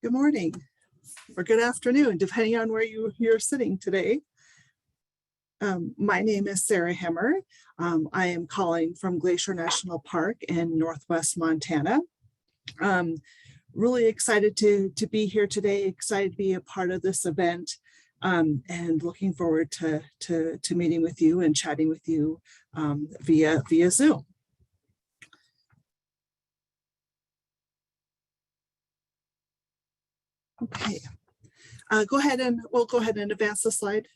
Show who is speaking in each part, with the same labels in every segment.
Speaker 1: Good morning or good afternoon, depending on where you're sitting today. My name is Sarah Hemmer. I am calling from Glacier National Park in Northwest Montana. Really excited to be here today, excited to be a part of this event, and looking forward to meeting with you and chatting with you via Zoom. Okay, we'll go ahead and advance the slide.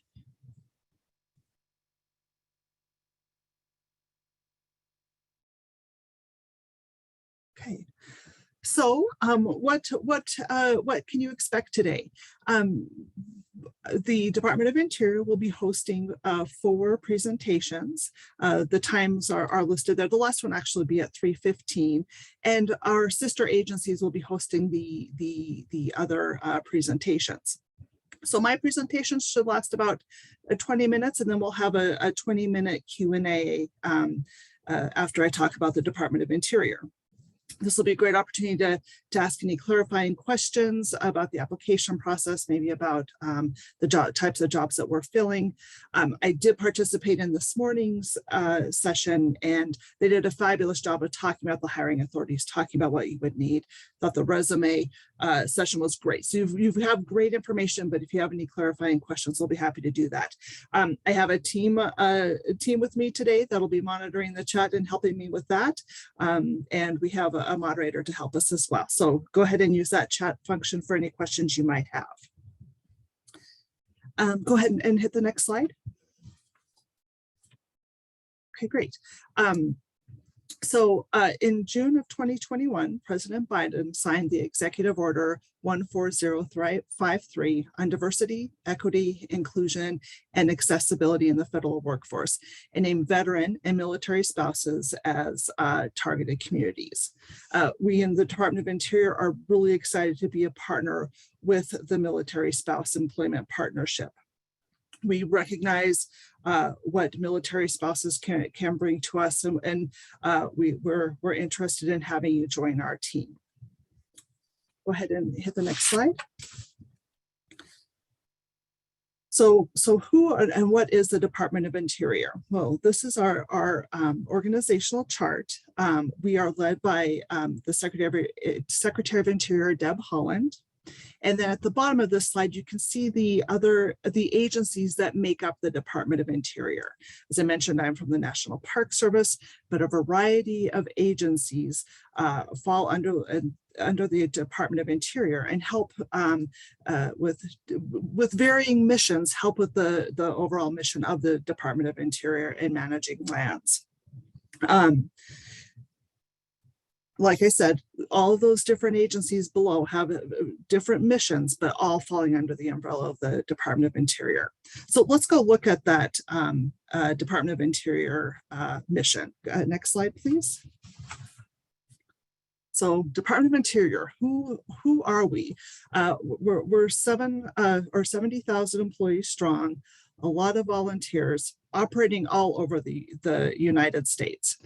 Speaker 1: Okay, so what can you expect today? The Department of Interior will be hosting 4 presentations. The times are listed there. The last one actually will be at 3:15, and our sister agencies will be hosting the other presentations. So my presentation should last about 20 minutes, and then we'll have a 20-minute Q&A after I talk about the Department of Interior. This will be a great opportunity to ask any clarifying questions about the application process, maybe about the types of jobs that we're filling. I did participate in this morning's session, and they did a fabulous job of talking about the hiring authorities, talking about what you would need. Thought the resume session was great. So you have great information, but if you have any clarifying questions, we'll be happy to do that. I have a team with me today that'll be monitoring the chat and helping me with that. And we have a moderator to help us as well. So go ahead and use that chat function for any questions you might have. Go ahead and hit the next slide. Okay, great. So in June of 2021, President Biden signed the Executive Order 14053 on diversity, equity, inclusion, and accessibility in the federal workforce, and named veteran and military spouses as targeted communities. We in the Department of Interior are really excited to be a partner with the Military Spouse Employment Partnership. We recognize what military spouses can bring to us, and we're interested in having you join our team. Go ahead and hit the next slide. So who and what is the Department of Interior? Well, this is our organizational chart. We are led by the Secretary of Interior, Deb Haaland. And then at the bottom of this slide, you can see the agencies that make up the Department of Interior. As I mentioned, I'm from the National Park Service, but a variety of agencies fall under the Department of Interior and help with varying missions, help with the overall mission of the Department of Interior in managing lands. Like I said, all of those different agencies below have different missions, but all falling under the umbrella of the Department of Interior. So let's go look at that Department of Interior mission. Next slide, please. So Department of Interior, who are we? We're 70,000 employees strong, a lot of volunteers operating all over the United States.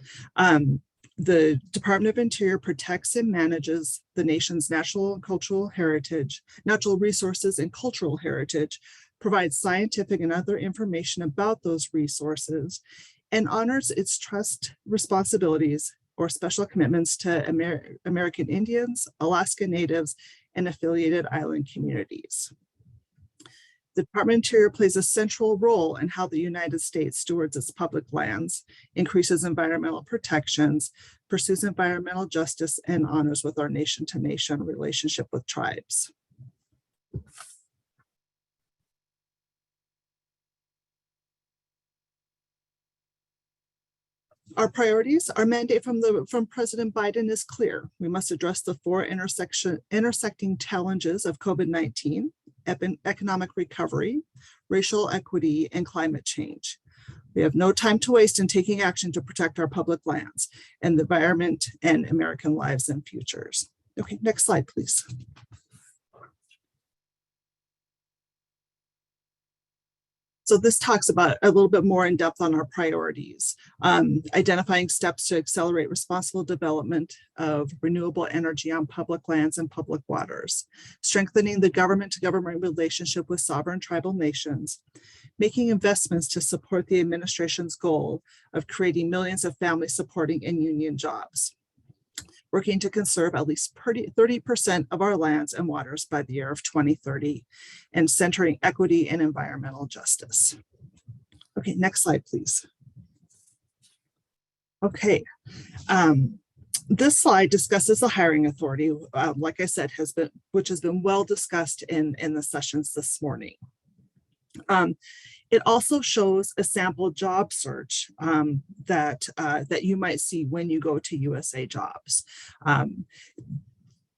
Speaker 1: The Department of Interior protects and manages the nation's natural and cultural heritage, natural resources and cultural heritage, provides scientific and other information about those resources, and honors its trust responsibilities or special commitments to American Indians, Alaska Natives, and affiliated island communities. The Department of Interior plays a central role in how the United States stewards its public lands, increases environmental protections, pursues environmental justice, and honors with our nation-to-nation relationship with tribes. Our priorities, our mandate from President Biden is clear. We must address the 4 intersecting challenges of COVID-19, economic recovery, racial equity, and climate change. We have no time to waste in taking action to protect our public lands and the environment and American lives and futures. Okay, next slide, please. So this talks about a little bit more in depth on our priorities, identifying steps to accelerate responsible development of renewable energy on public lands and public waters, strengthening the government-to-government relationship with sovereign tribal nations, making investments to support the administration's goal of creating millions of family supporting and union jobs, working to conserve at least 30% of our lands and waters by the year of 2030, and centering equity and environmental justice. Okay, next slide, please. Okay, this slide discusses the hiring authority, like I said, which has been well discussed in the sessions this morning. It also shows a sample job search that you might see when you go to USA Jobs.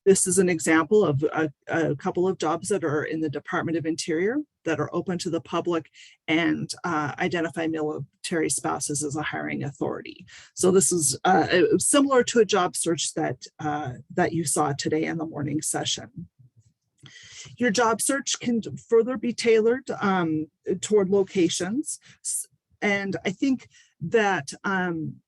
Speaker 1: This is an example of a couple of jobs that are in the Department of Interior that are open to the public and identify military spouses as a hiring authority. So this is similar to a job search that you saw today in the morning session. Your job search can further be tailored toward locations. And I think that, and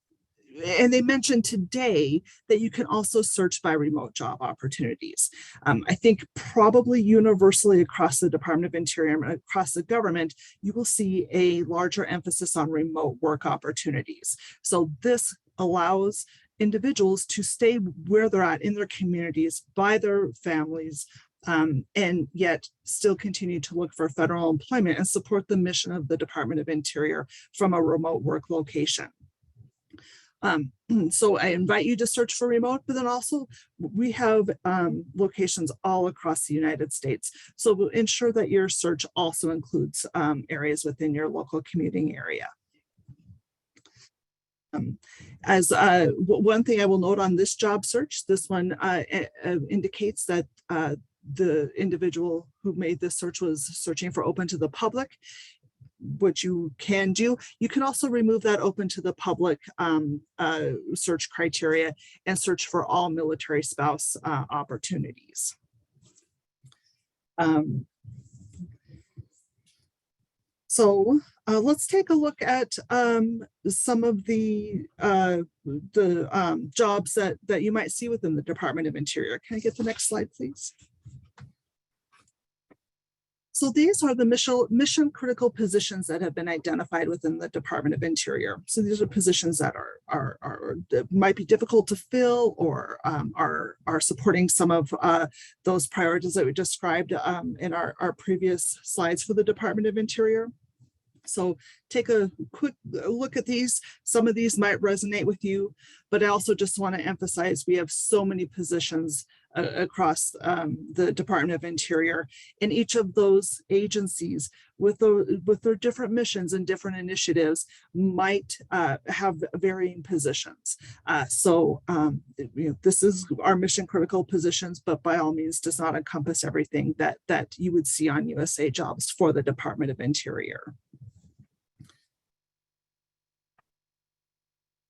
Speaker 1: they mentioned today that you can also search by remote job opportunities. I think probably universally across the Department of Interior and across the government, you will see a larger emphasis on remote work opportunities. So this allows individuals to stay where they're at in their communities, by their families, and yet still continue to look for federal employment and support the mission of the Department of Interior from a remote work location. So I invite you to search for remote, but then also we have locations all across the United States. So we'll ensure that your search also includes areas within your local commuting area. As one thing I will note on this job search, this one indicates that the individual who made this search was searching for open to the public, which you can do. You can also remove that open to the public search criteria and search for all military spouse opportunities. So let's take a look at some of the jobs that you might see within the Department of Interior. Can I get the next slide, please? So these are the mission critical positions that have been identified within the Department of Interior. So these are positions that might be difficult to fill or are supporting some of those priorities that we described in our previous slides for the Department of Interior. So take a quick look at these. Some of these might resonate with you, but I also just want to emphasize we have so many positions across the Department of Interior, and each of those agencies with their different missions and different initiatives might have varying positions. This is our mission critical positions, but by all means does not encompass everything that you would see on USA Jobs for the Department of Interior.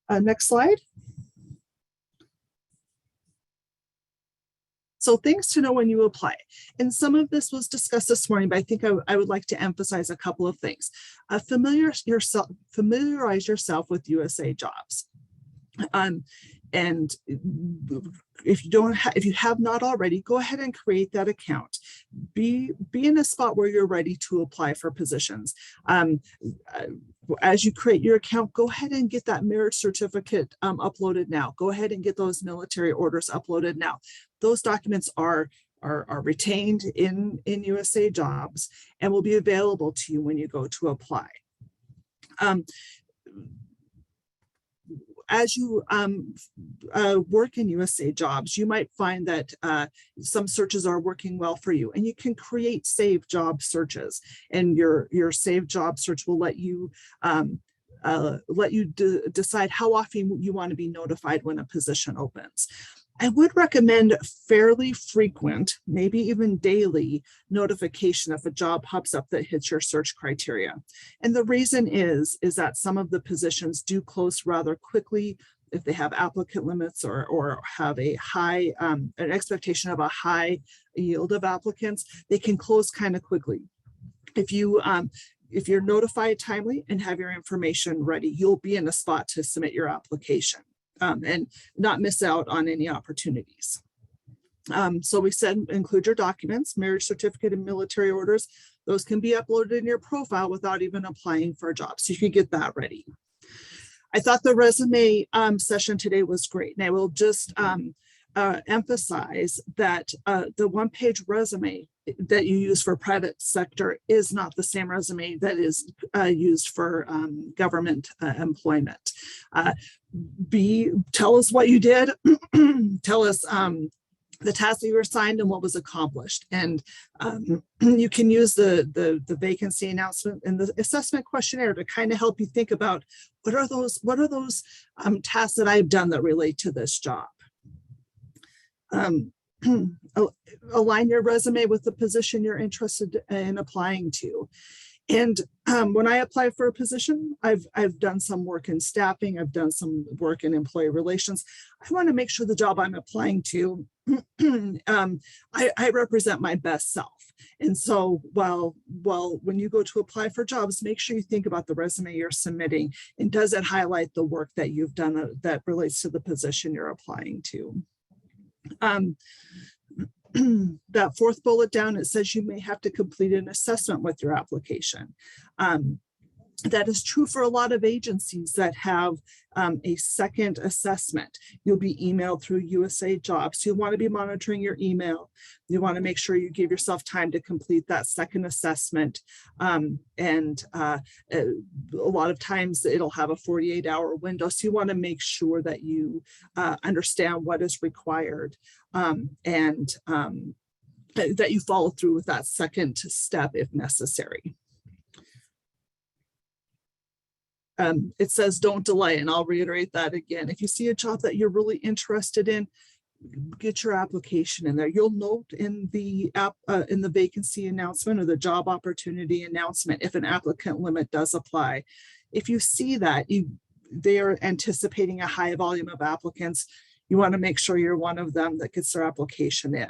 Speaker 1: Next slide. So things to know when you apply. And some of this was discussed this morning, but I think I would like to emphasize a couple of things. Familiarize yourself with USA Jobs. And if you have not already, go ahead and create that account. Be in a spot where you're ready to apply for positions. As you create your account, go ahead and get that marriage certificate uploaded now. Go ahead and get those military orders uploaded now. Those documents are retained in USA Jobs and will be available to you when you go to apply. As you work in USA Jobs, you might find that some searches are working well for you, and you can create saved job searches, and your saved job search will let you decide how often you want to be notified when a position opens. I would recommend fairly frequent, maybe even daily notification if a job pops up that hits your search criteria. And the reason is that some of the positions do close rather quickly if they have applicant limits or have a high, an expectation of a high yield of applicants. They can close kind of quickly. If you if you're notified timely and have your information ready, you'll be in a spot to submit your application and not miss out on any opportunities. So we said include your documents, marriage certificate and military orders. Those can be uploaded in your profile without even applying for a job. So you can get that ready. I thought the resume session today was great. And I will just emphasize that the one-page resume that you use for private sector is not the same resume that is used for government employment. Tell us what you did. Tell us the task that you were assigned and what was accomplished. And you can use the vacancy announcement and the assessment questionnaire to kind of help you think about what are those tasks that I've done that relate to this job. Align your resume with the position you're interested in applying to. And when I apply for a position, I've done some work in staffing, I've done some work in employee relations. I want to make sure the job I'm applying to, I represent my best self. And so while when you go to apply for jobs, make sure you think about the resume you're submitting and does it highlight the work that you've done that relates to the position you're applying to. That fourth bullet down, it says you may have to complete an assessment with your application. That is true for a lot of agencies that have a second assessment. You'll be emailed through USA Jobs. You'll want to be monitoring your email. You want to make sure you give yourself time to complete that second assessment. And a lot of times it'll have a 48-hour window. So you want to make sure that you understand what is required and that you follow through with that second step if necessary. It says don't delay, and I'll reiterate that again. If you see a job that you're really interested in, get your application in there. You'll note in the vacancy announcement or the job opportunity announcement if an applicant limit does apply. If you see that they are anticipating a high volume of applicants, you want to make sure you're one of them that gets their application in.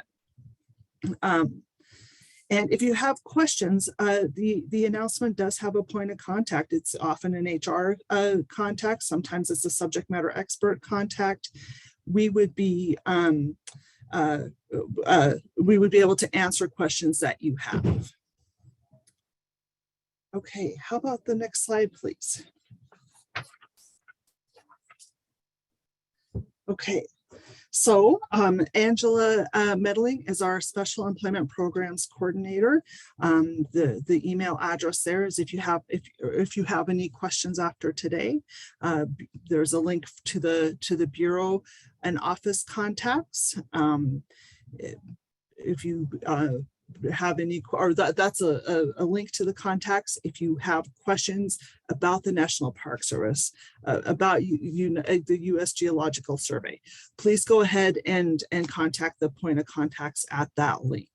Speaker 1: And if you have questions, the announcement does have a point of contact. It's often an HR contact. Sometimes it's a subject matter expert contact. We would be able to answer questions that you have. Okay, how about the next slide, please? Okay. So Angela Meddling is our Special Employment Programs Coordinator. The email address there is if you have any questions after today, there's a link to the Bureau and office contacts. If you have any, or that's a link to the contacts. If you have questions about the National Park Service, about the U.S. Geological Survey, please go ahead and contact the point of contacts at that link.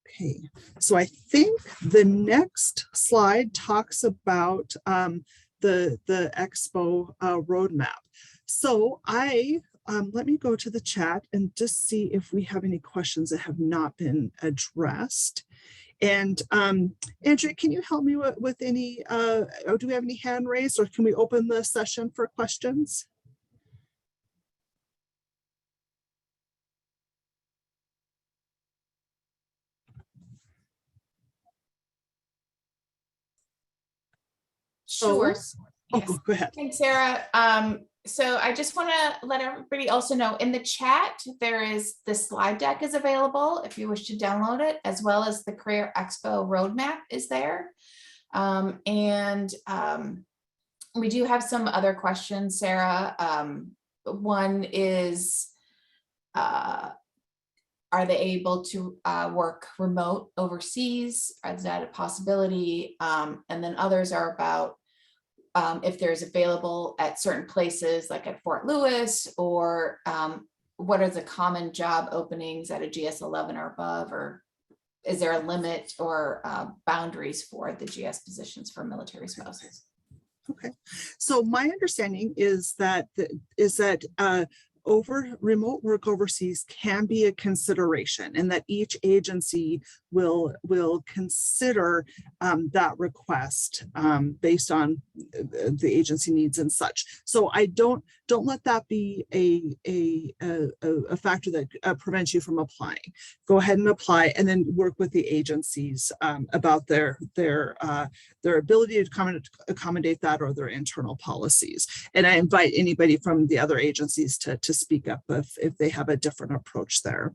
Speaker 1: Okay, so I think the next slide talks about the Expo roadmap. So let me go to the chat and just see if we have any questions that have not been addressed. And Andrea, can you help me with any, or do we have any hand raised, or can we open the session for questions?
Speaker 2: Sure.
Speaker 1: Oh, yes. Go ahead.
Speaker 2: Thanks, Sarah. So I just want to let everybody also know in the chat, the slide deck is available if you wish to download it, as well as the Career Expo roadmap is there. We do have some other questions, Sarah. One is, are they able to work remote overseas? Is that a possibility? And then others are about if there's available at certain places like at Fort Lewis, or what are the common job openings at a GS-11 or above, or is there a limit or boundaries for the GS positions for military spouses?
Speaker 1: Okay, so my understanding is that remote work overseas can be a consideration, and that each agency will consider that request based on the agency needs and such. So I don't let that be a factor that prevents you from applying. Go ahead and apply, and then work with the agencies about their ability to accommodate that, or their internal policies. And I invite anybody from the other agencies to speak up if they have a different approach there.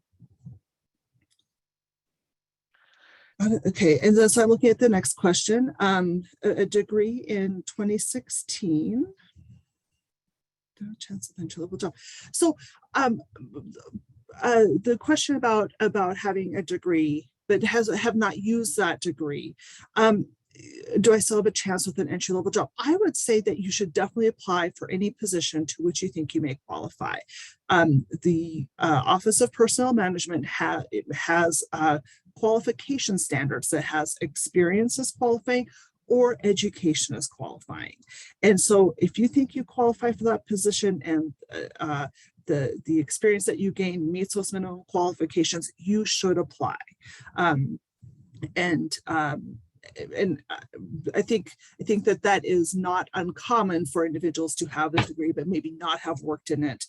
Speaker 1: Okay, and then so I'm looking at the next question. A degree in 2016. Chance of entry-level job. So the question about having a degree but have not used that degree, do I still have a chance with an entry-level job? I would say that you should definitely apply for any position to which you think you may qualify. The Office of Personnel Management has qualification standards that has experience as qualifying or education as qualifying. And so if you think you qualify for that position and the experience that you gain meets those minimum qualifications, you should apply. I think that is not uncommon for individuals to have a degree, but maybe not have worked in it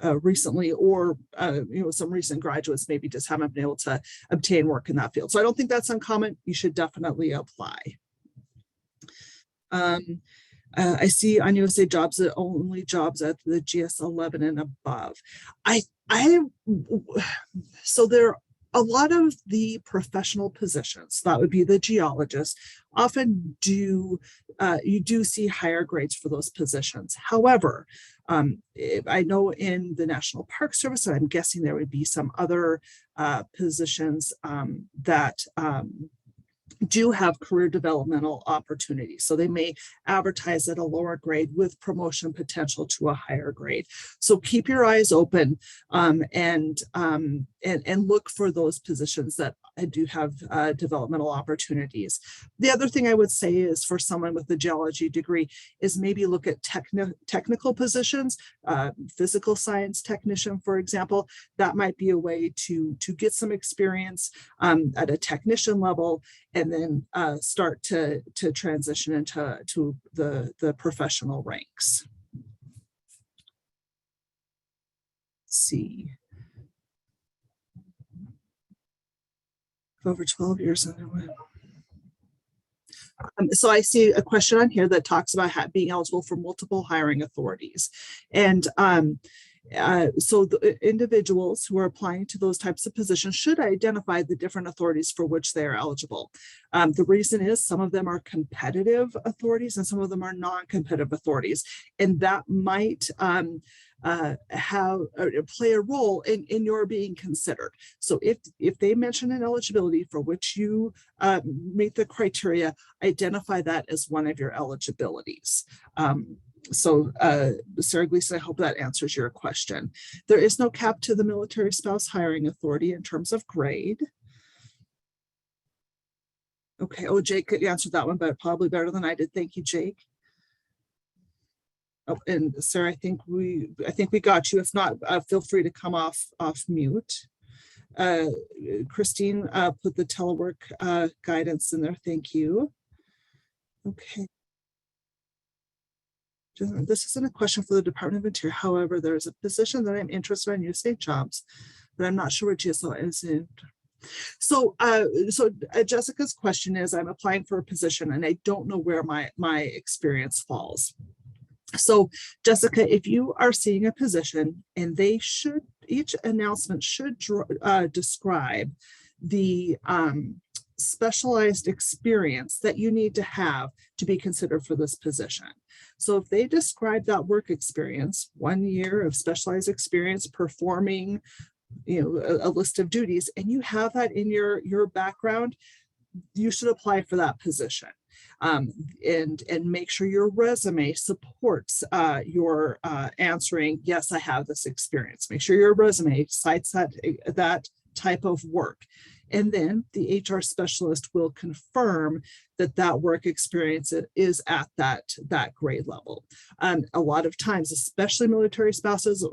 Speaker 1: recently, or some recent graduates maybe just haven't been able to obtain work in that field. So I don't think that's uncommon. You should definitely apply. I see on USA Jobs that only jobs at the GS 11 and above. So there are a lot of the professional positions, that would be the geologists, often you do see higher grades for those positions. However, I know in the National Park Service, I'm guessing there would be some other positions that do have career developmental opportunities. So they may advertise at a lower grade with promotion potential to a higher grade. So keep your eyes open and look for those positions that do have developmental opportunities. The other thing I would say is, for someone with a geology degree, is maybe look at technical positions, physical science technician, for example. That might be a way to get some experience at a technician level, and then start to transition into the professional ranks. Let's see. Over 12 years. So I see a question on here that talks about being eligible for multiple hiring authorities. And so the individuals who are applying to those types of positions should identify the different authorities for which they are eligible. The reason is some of them are competitive authorities and some of them are non-competitive authorities. And that might play a role in your being considered. So if they mention an eligibility for which you meet the criteria, identify that as one of your eligibilities. So Sarah Gleason, I hope that answers your question. There is no cap to the military spouse hiring authority in terms of grade. Okay, oh, Jake answered that one, but probably better than I did. Thank you, Jake. Oh, and Sarah, I think we got you. If not, feel free to come off mute. Christine put the telework guidance in there. Thank you. Okay. This isn't a question for the Department of Interior. However, there is a position that I'm interested in USA Jobs, but I'm not sure what GSL is in. So Jessica's question is, I'm applying for a position and I don't know where my experience falls. So Jessica, if you are seeing a position and each announcement should describe the specialized experience that you need to have to be considered for this position. So if they describe that work experience, 1 year of specialized experience performing, a list of duties, and you have that in your background, you should apply for that position. And make sure your resume supports your answering, yes, I have this experience. Make sure your resume cites that type of work. And then the HR specialist will confirm that that work experience is at that grade level. A lot of times, especially military spouses,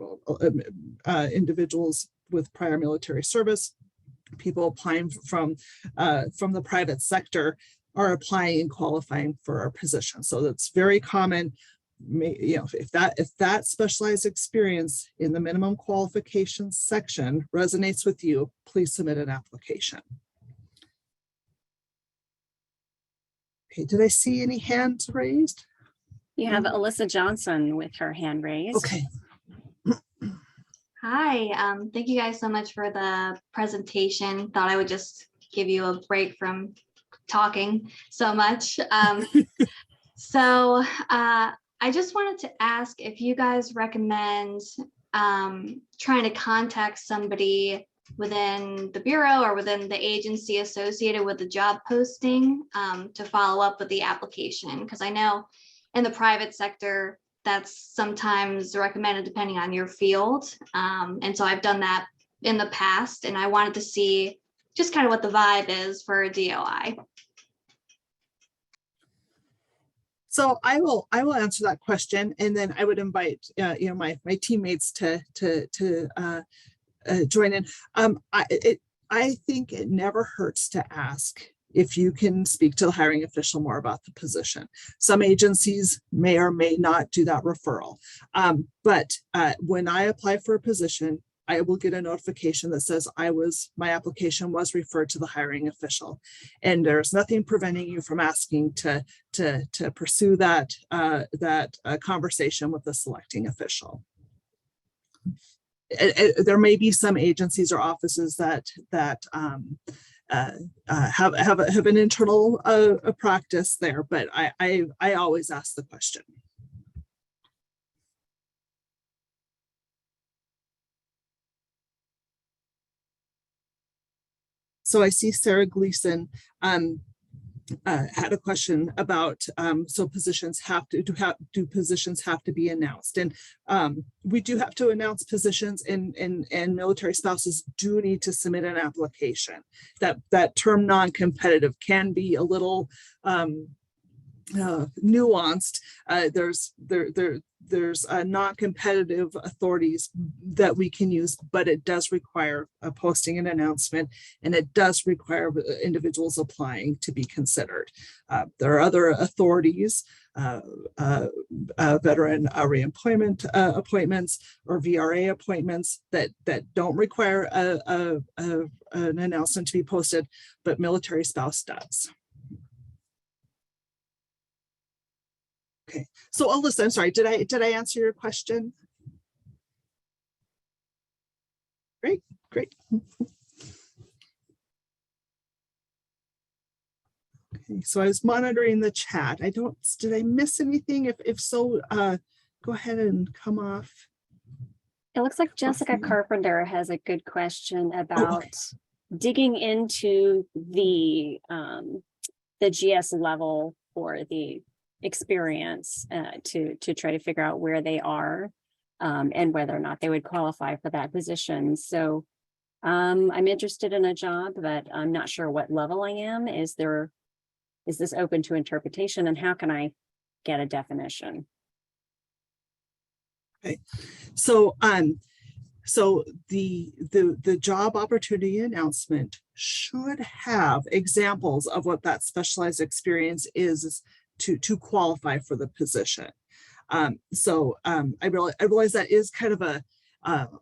Speaker 1: individuals with prior military service, people applying from the private sector are applying and qualifying for our position. So that's very common. If that specialized experience in the minimum qualifications section resonates with you, please submit an application. Okay, did I see any hands raised?
Speaker 3: You have Alyssa Johnson with her hand raised.
Speaker 1: Okay.
Speaker 4: Hi, thank you guys so much for the presentation. Thought I would just give you a break from talking so much. I just wanted to ask if you guys recommend trying to contact somebody within the bureau or within the agency associated with the job posting to follow up with the application, because I know in the private sector that's sometimes recommended depending on your field. And so I've done that in the past, and I wanted to see just kind of what the vibe is for DOI.
Speaker 1: So I will answer that question, and then I would invite my teammates to join in. I think it never hurts to ask if you can speak to the hiring official more about the position. Some agencies may or may not do that referral. But when I apply for a position, I will get a notification that says my application was referred to the hiring official, and there's nothing preventing you from asking to pursue that conversation with the selecting official. There may be some agencies or offices that have an internal practice there, but I always ask the question. So I see Sarah Gleason had a question about so positions do positions have to be announced, and we do have to announce positions, and military spouses do need to submit an application. That term non-competitive can be a little nuanced. There's non-competitive authorities that we can use, but it does require a posting and announcement, and it does require individuals applying to be considered. There are other authorities, veteran reemployment appointments or VRA appointments that don't require an announcement to be posted, but military spouse does. Okay, so Alyssa, I'm sorry, did I answer your question? Great. Okay, so I was monitoring the chat. Did I miss anything? If so, go ahead and come off.
Speaker 3: It looks like Jessica Carpenter has a good question about digging into the GS level for the experience to try to figure out where they are and whether or not they would qualify for that position. So I'm interested in a job, but I'm not sure what level I am. Is this open to interpretation, and how can I get a definition?
Speaker 1: Okay, so the job opportunity announcement should have examples of what that specialized experience is to qualify for the position. I realize that is kind of a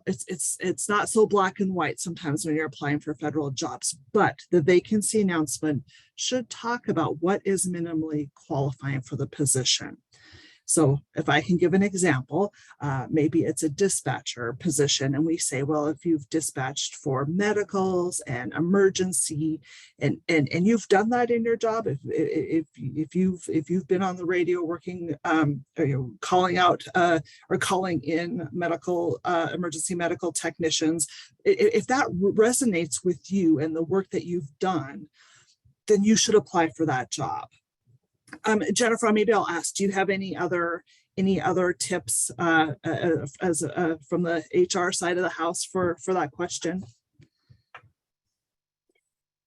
Speaker 1: it's not so black and white sometimes when you're applying for federal jobs, but the vacancy announcement should talk about what is minimally qualifying for the position. So if I can give an example, maybe it's a dispatcher position, and we say, well, if you've dispatched for medicals and emergency, and you've done that in your job, if you've been on the radio working, calling out or calling in medical emergency medical technicians, if that resonates with you and the work that you've done, then you should apply for that job. Jennifer, maybe I'll ask, do you have any other tips from the HR side of the house for that question?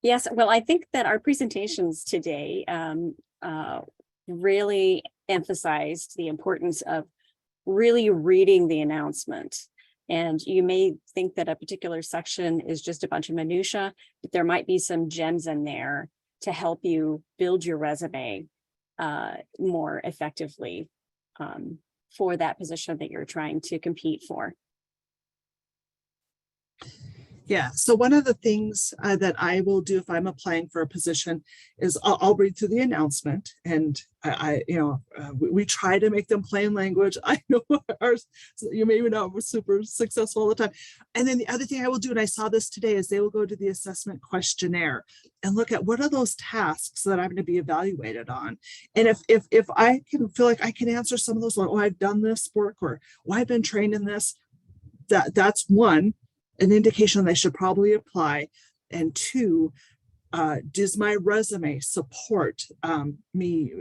Speaker 3: Yes, well, I think that our presentations today really emphasized the importance of really reading the announcement. And you may think that a particular section is just a bunch of minutia, but there might be some gems in there to help you build your resume more effectively for that position that you're trying to compete for.
Speaker 1: Yeah, so one of the things that I will do if I'm applying for a position is I'll read through the announcement, and we try to make them plain language. I know ours, you maybe not super successful all the time. And then the other thing I will do, and I saw this today, is they will go to the assessment questionnaire and look at what are those tasks that I'm going to be evaluated on. And if I can feel like I can answer some of those, like, oh, I've done this work, or oh, I've been trained in this, that's one, an indication they should probably apply. And two, does my resume support me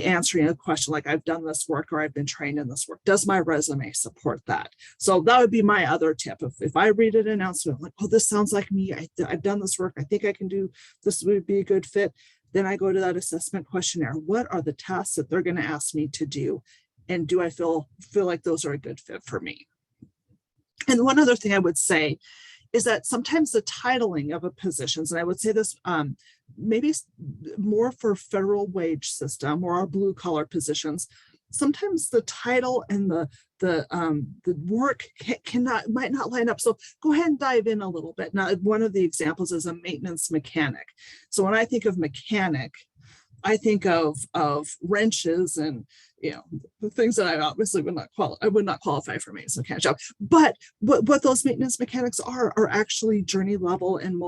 Speaker 1: answering a question like I've done this work or I've been trained in this work? Does my resume support that? So that would be my other tip. If I read an announcement, I'm like, oh, this sounds like me. I've done this work. I think I can do this. Would be a good fit. Then I go to that assessment questionnaire. What are the tasks that they're going to ask me to do? And do I feel like those are a good fit for me? And one other thing I would say is that sometimes the titling of a positions, and I would say this maybe more for federal wage system or our blue collar positions, sometimes the title and the work might not line up. So go ahead and dive in a little bit. Now, one of the examples is a maintenance mechanic. So when I think of mechanic, I think of wrenches and the things that I obviously would not qualify for maintenance mechanic job. But what those maintenance mechanics are actually journey level and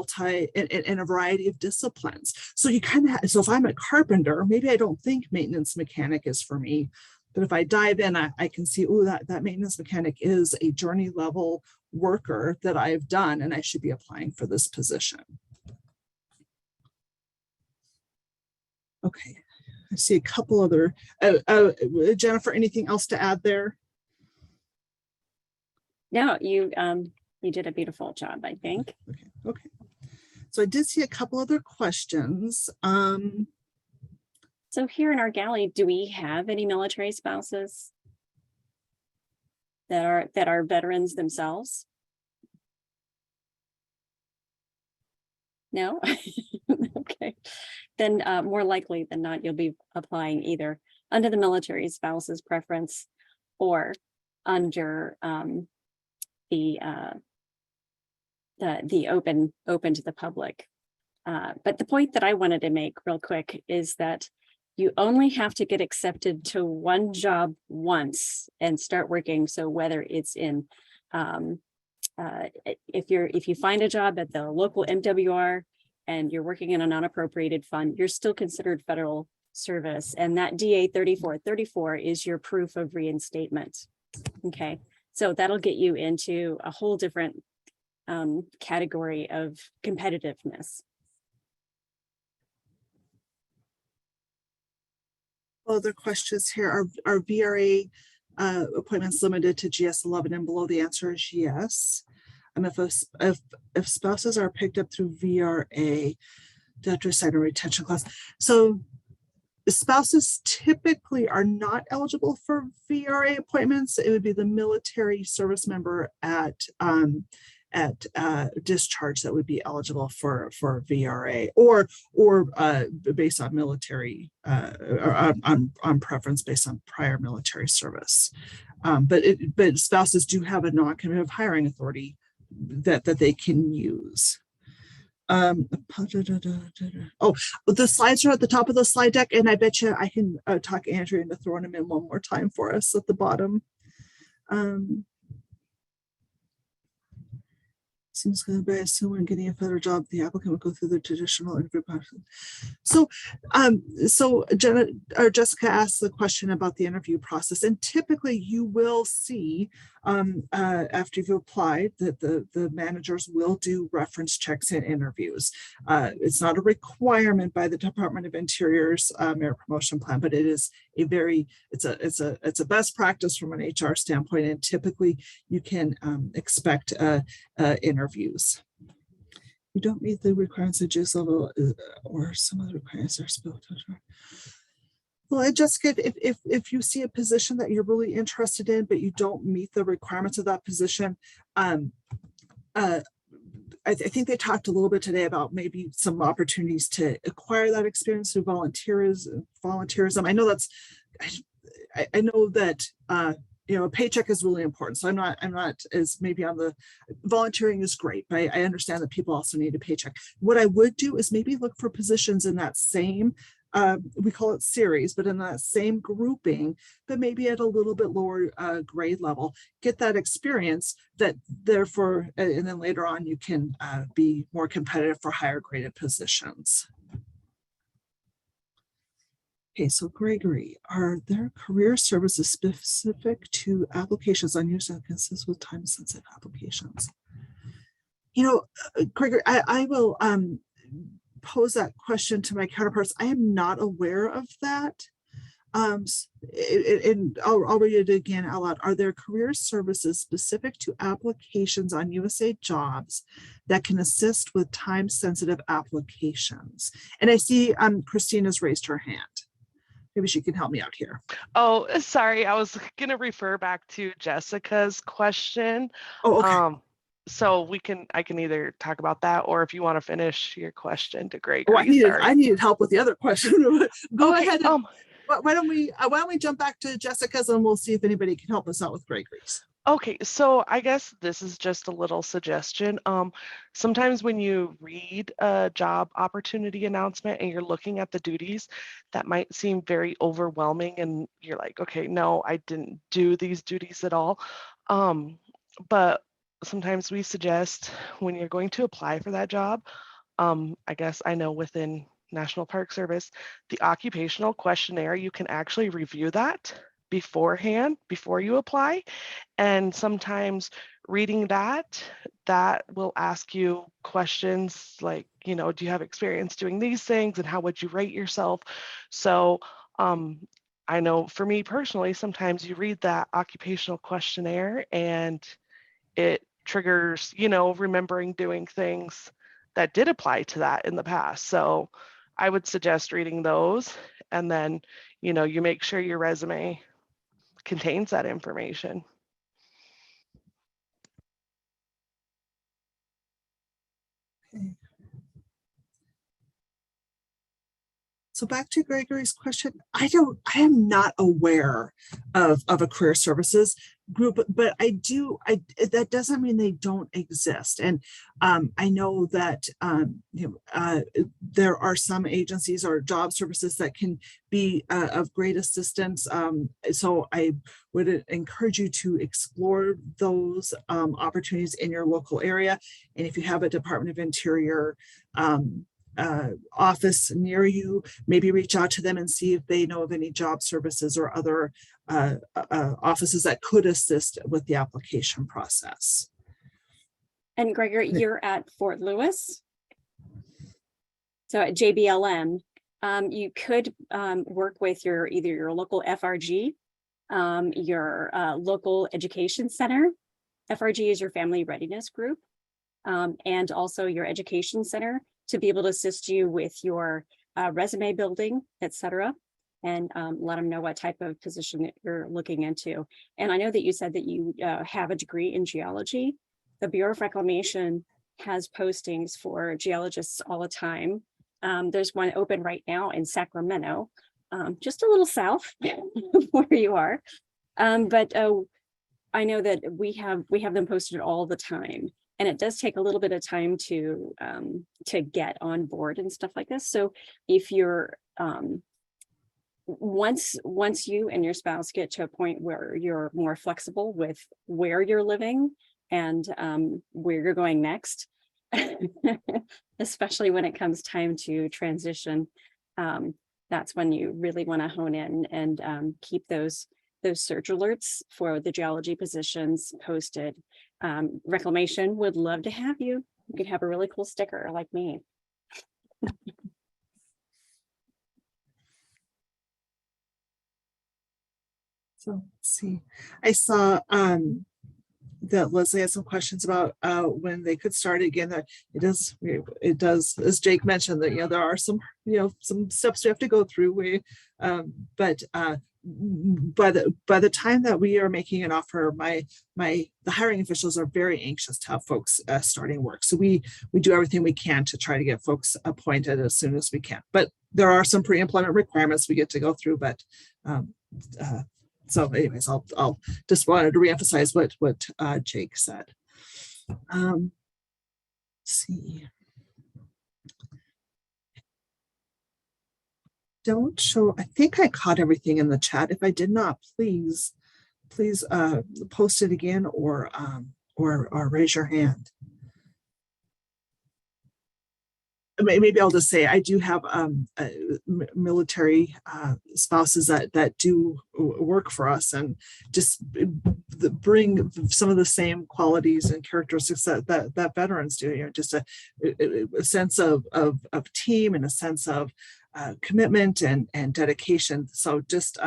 Speaker 1: in a variety of disciplines. So you kind of so if I'm a carpenter, maybe I don't think maintenance mechanic is for me. But if I dive in, I can see, oh, that maintenance mechanic is a journey level worker that I've done, and I should be applying for this position. Okay, I see a couple other, Jennifer, anything else to add there?
Speaker 3: No, you did a beautiful job, I think.
Speaker 1: Okay. So I did see a couple other questions.
Speaker 3: So here in our galley, do we have any military spouses that are veterans themselves? No? Okay. Then more likely than not, you'll be applying either under the military spouse's preference or under the open to the public. But the point that I wanted to make real quick is that you only have to get accepted to one job once and start working. So whether it's in if you find a job at the local MWR and you're working in a non-appropriated fund, you're still considered federal service. And that DA 3434 is your proof of reinstatement. Okay, so that'll get you into a whole different category of competitiveness.
Speaker 1: Other questions here. Are VRA appointments limited to GS 11 and below? The answer is yes. If spouses are picked up through VRA, they have to assign a retention clause. So spouses typically are not eligible for VRA appointments. It would be the military service member at discharge that would be eligible for VRA or based on military or on preference based on prior military service. But spouses do have a non-competitive hiring authority that they can use. Oh, the slides are at the top of the slide deck, and I bet you I can talk Andrea into throwing them in one more time for us at the bottom. Seems good, but I assume when getting a federal job, the applicant will go through the traditional interview process. So Jenna or Jessica asked the question about the interview process, and typically you will see after you've applied that the managers will do reference checks in interviews. It's not a requirement by the Department of Interior's merit promotion plan, but it is it's a best practice from an HR standpoint, and typically you can expect interviews. You don't meet the requirements of JUICE level or some other requirements are spelled. Well, Jessica, if you see a position that you're really interested in, but you don't meet the requirements of that position, I think they talked a little bit today about maybe some opportunities to acquire that experience through volunteerism. I know that's, I know that, a paycheck is really important. So I'm not as maybe on the volunteering is great, but I understand that people also need a paycheck. What I would do is maybe look for positions in that same, we call it series, but in that same grouping, but maybe at a little bit lower grade level, get that experience that therefore, and then later on you can be more competitive for higher graded positions. Okay, so Gregory, are there career services specific to applications on use that consist with time sensitive applications? Gregory, I will pose that question to my counterparts. I am not aware of that. And I'll read it again out loud. Are there career services specific to applications on USA Jobs that can assist with time sensitive applications? And I see Christina's raised her hand. Maybe she can help me out here.
Speaker 5: Oh, sorry. I was going to refer back to Jessica's question.
Speaker 1: Oh, okay.
Speaker 5: So I can either talk about that, or if you want to finish your question to Gregory.
Speaker 1: Oh, I needed help with the other question. Go
Speaker 5: Okay,
Speaker 1: ahead. And, why don't we jump back to Jessica's and we'll see if anybody can help us out with Gregory's.
Speaker 5: Okay, so I guess this is just a little suggestion. Sometimes when you read a job opportunity announcement and you're looking at the duties, that might seem very overwhelming and you're like, okay, no, I didn't do these duties at all. But sometimes we suggest when you're going to apply for that job, I guess I know within National Park Service, the occupational questionnaire, you can actually review that beforehand, before you apply. And sometimes reading that will ask you questions like, do you have experience doing these things and how would you rate yourself? So I know for me personally, sometimes you read that occupational questionnaire and it triggers, remembering doing things that did apply to that in the past. So I would suggest reading those, and then, you make sure your resume contains that information.
Speaker 1: Okay. So back to Gregory's question, I am not aware of a career services group, but that doesn't mean they don't exist. And I know that there are some agencies or job services that can be of great assistance. So I would encourage you to explore those opportunities in your local area. And if you have a Department of Interior office near you, maybe reach out to them and see if they know of any job services or other offices that could assist with the application process.
Speaker 3: And Gregory, you're at Fort Lewis. So at JBLM, you could work with either your local FRG, your local education center. FRG is your family readiness group, and also your education center, to be able to assist you with your resume building, etc., and let them know what type of position that you're looking into. And I know that you said that you have a degree in geology. The Bureau of Reclamation has postings for geologists all the time. There's one open right now in Sacramento, just a little south of where you are. But I know that we have them posted all the time. And it does take a little bit of time to get on board and stuff like this. So if you're once you and your spouse get to a point where you're more flexible with where you're living and where you're going next, especially when it comes time to transition, that's when you really want to hone in and keep those search alerts for the geology positions posted. Reclamation would love to have you. You could have a really cool sticker like me.
Speaker 1: So let's see. I saw that Leslie has some questions about when they could start again. That it does, as Jake mentioned, that there are some some steps we have to go through. But by the time that we are making an offer, the hiring officials are very anxious to have folks starting work. So we do everything we can to try to get folks appointed as soon as we can. But there are some pre-employment requirements we get to go through. But so anyways, I'll just wanted to reemphasize what Jake said. Let's see. Don't show, I think I caught everything in the chat. If I did not, please post it again or raise your hand. Maybe I'll just say I do have military spouses that do work for us and just bring some of the same qualities and characteristics that veterans do. Just a sense of team and a sense of commitment and dedication. So just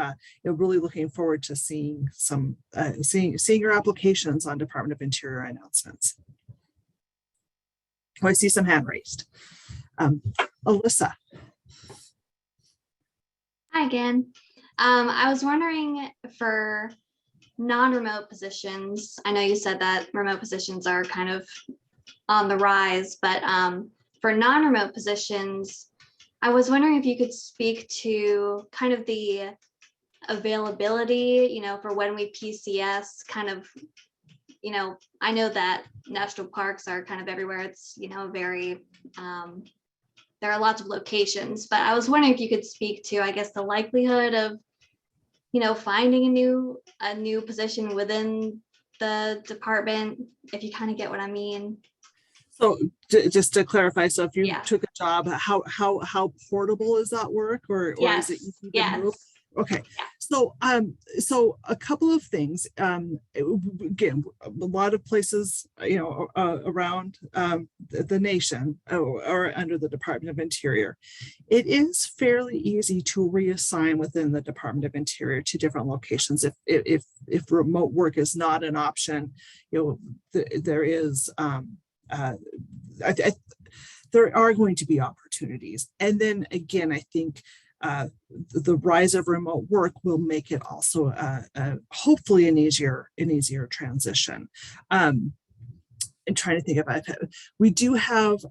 Speaker 1: really looking forward to seeing your applications on Department of Interior announcements. Oh, I see some hand raised. Alyssa.
Speaker 4: Hi again. I was wondering for non-remote positions, I know you said that remote positions are kind of on the rise, but for non-remote positions, I was wondering if you could speak to kind of the availability, for when we PCS kind of, I know that national parks are kind of everywhere. It's, very, there are lots of locations, but I was wondering if you could speak to, I guess, the likelihood of, finding a new position within the department, if you kind of get what I mean.
Speaker 1: So just to clarify, so if you
Speaker 4: Yeah.
Speaker 1: took a job, how portable is that work, or is it easy to move? Okay, so a couple of things. Again, a lot of places, around the nation or under the Department of Interior, it is fairly easy to reassign within the Department of Interior to different locations. If remote work is not an option, there is. There are going to be opportunities. And then again, I think the rise of remote work will make it also hopefully an easier transition. I'm trying to think about it. We do have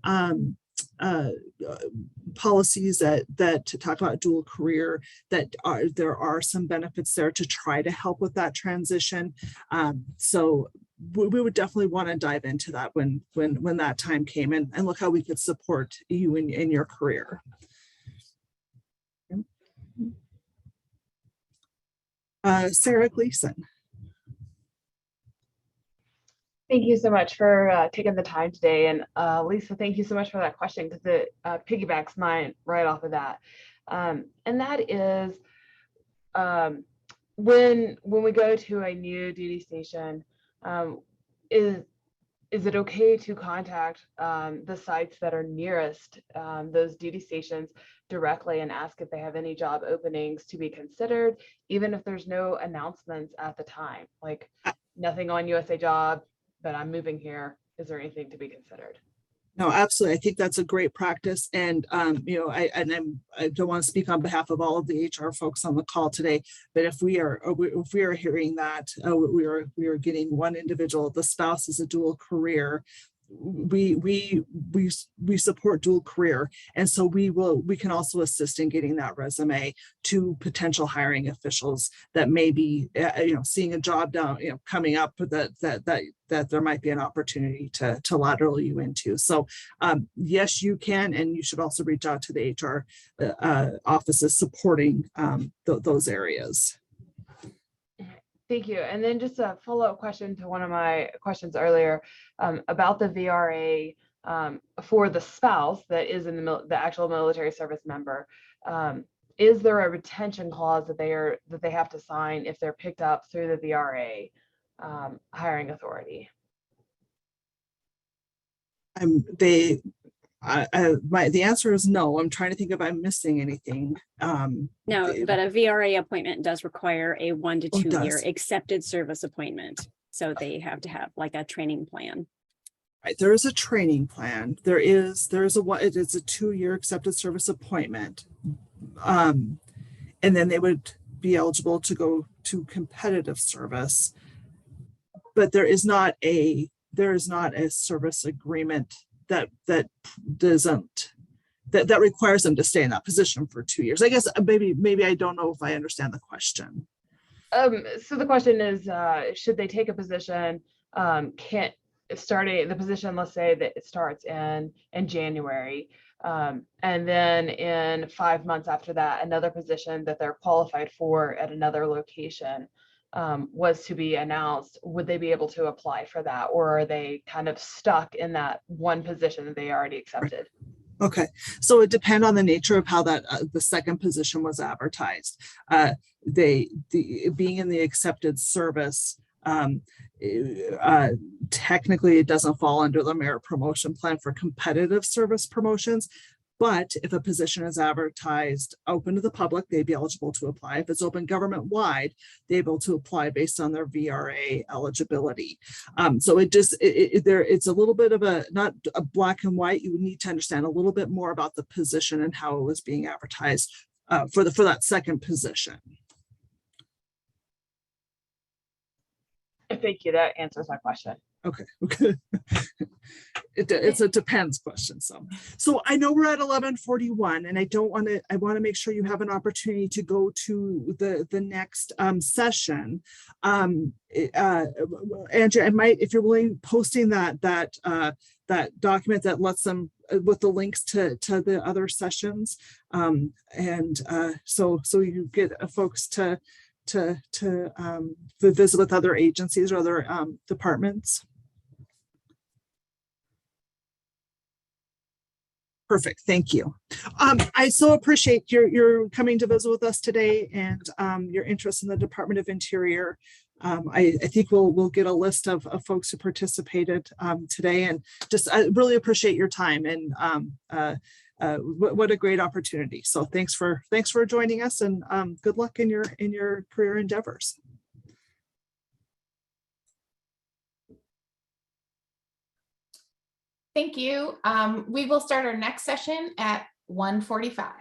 Speaker 1: policies that to talk about dual career, there are some benefits there to try to help with that transition. So we would definitely want to dive into that when that time came and look how we could support you in your career. Sarah Gleason.
Speaker 6: Thank you so much for taking the time today. And Lisa, thank you so much for that question, because it piggybacks mine right off of that. And that is when we go to a new duty station, is it okay to contact the sites that are nearest those duty stations directly and ask if they have any job openings to be considered, even if there's no announcements at the time? Like nothing on USA Job, but I'm moving here. Is there anything to be considered?
Speaker 1: No, absolutely. I think that's a great practice. And, I don't want to speak on behalf of all of the HR folks on the call today, but if we are hearing that we are getting one individual, the spouse is a dual career, we support dual career, and so we can also assist in getting that resume to potential hiring officials that may be seeing a job down coming up that there might be an opportunity to lateral you into. So yes, you can, and you should also reach out to the HR offices supporting those areas.
Speaker 6: Thank you. And then just a follow-up question to one of my questions earlier about the VRA for the spouse that is in the actual military service member. Is there a retention clause that they have to sign if they're picked up through the VRA hiring authority?
Speaker 1: The answer is no. I'm trying to think if I'm missing anything.
Speaker 3: No, but a VRA appointment does require a 1 to 2 year accepted service appointment. So they have to have like a training plan.
Speaker 1: Right, there is a training plan. There is it is a 2-year accepted service appointment. And then they would be eligible to go to competitive service. But there is not a service agreement that doesn't that requires them to stay in that position for 2 years. I guess maybe I don't know if I understand the question.
Speaker 6: So the question is, should they take a position, can't starting the position, let's say that it starts in January, and then in 5 months after that, another position that they're qualified for at another location was to be announced, would they be able to apply for that, or are they kind of stuck in that one position that they already accepted?
Speaker 1: Okay, so it depends on the nature of how that the second position was advertised. Being in the accepted service, technically it doesn't fall under the merit promotion plan for competitive service promotions. But if a position is advertised open to the public, they'd be eligible to apply. If it's open government wide, they're able to apply based on their VRA eligibility. So it's a little bit of not a black and white. You need to understand a little bit more about the position and how it was being advertised for that second position.
Speaker 6: Thank you. That answers my question.
Speaker 1: Okay. It's a depends question. So I know we're at 11:41, and I want to make sure you have an opportunity to go to the next session. Andrew, I might, if you're willing, posting that document that lets them with the links to the other sessions, so you get folks to visit with other agencies or other departments. Perfect. Thank you. I so appreciate your coming to visit with us today and your interest in the Department of Interior. I think we'll get a list of folks who participated today, and just I really appreciate your time, and what a great opportunity. So thanks for joining us, and good luck in your career endeavors.
Speaker 2: Thank you. We will start our next session at 1:45.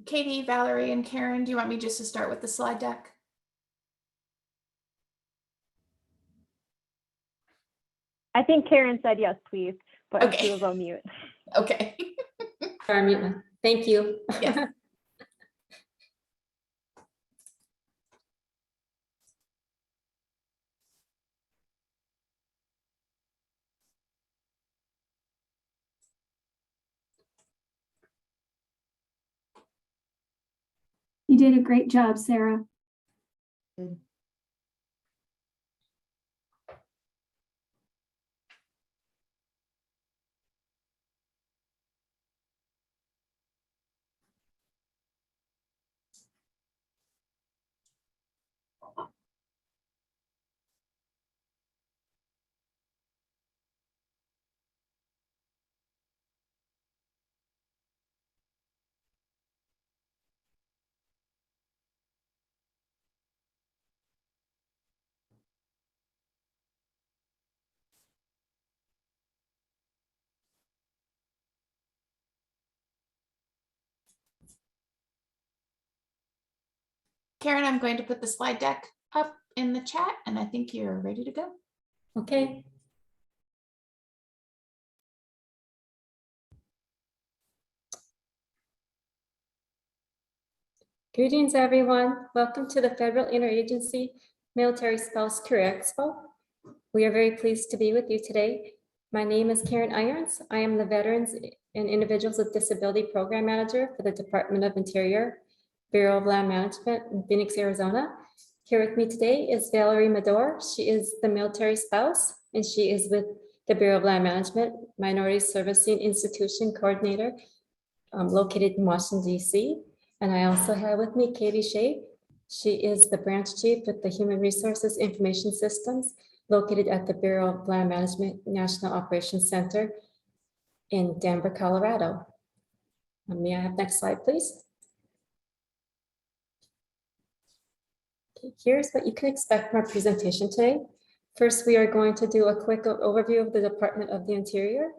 Speaker 2: Katie, Valerie, and Karen, do you want me just to start with the slide deck?
Speaker 7: I think Karen said yes, please, but
Speaker 2: Okay.
Speaker 7: she was on mute.
Speaker 2: Okay.
Speaker 8: Sorry, mute. Thank you.
Speaker 2: Yes.
Speaker 9: You did a great job, Sarah.
Speaker 8: Good.
Speaker 2: Karen, I'm going to put the slide deck up in the chat and I think you're ready to go.
Speaker 8: Okay. Greetings, everyone. Welcome to the Federal Interagency Military Spouse Career Expo. We are very pleased to be with you today. My name is Karen Irons. I am the Veterans and Individuals with Disability Program Manager for the Department of Interior, Bureau of Land Management in Phoenix, Arizona. Here with me today is Valerie Mador. She is the military spouse, and she is with the Bureau of Land Management, Minority Servicing Institution Coordinator, located in Washington, D.C. And I also have with me Katie Shea. She is the branch chief with the Human Resources Information Systems, located at the Bureau of Land Management National Operations Center in Denver, Colorado. May I have next slide, please? Okay, here's what you can expect from our presentation today. First, we are going to do a quick overview of the Department of the Interior.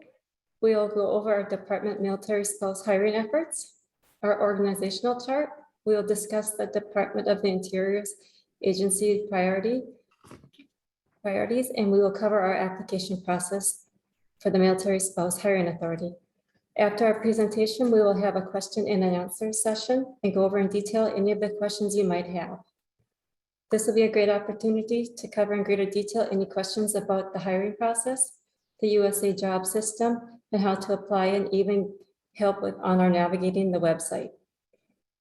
Speaker 8: We'll go over our department military spouse hiring efforts, our organizational chart. We'll discuss the Department of the Interior's agency priorities, and we will cover our application process for the Military Spouse Hiring Authority. After our presentation, we will have a question and an answer session and go over in detail any of the questions you might have. This will be a great opportunity to cover in greater detail any questions about the hiring process, the USA job system, and how to apply, and even help with on our navigating the website.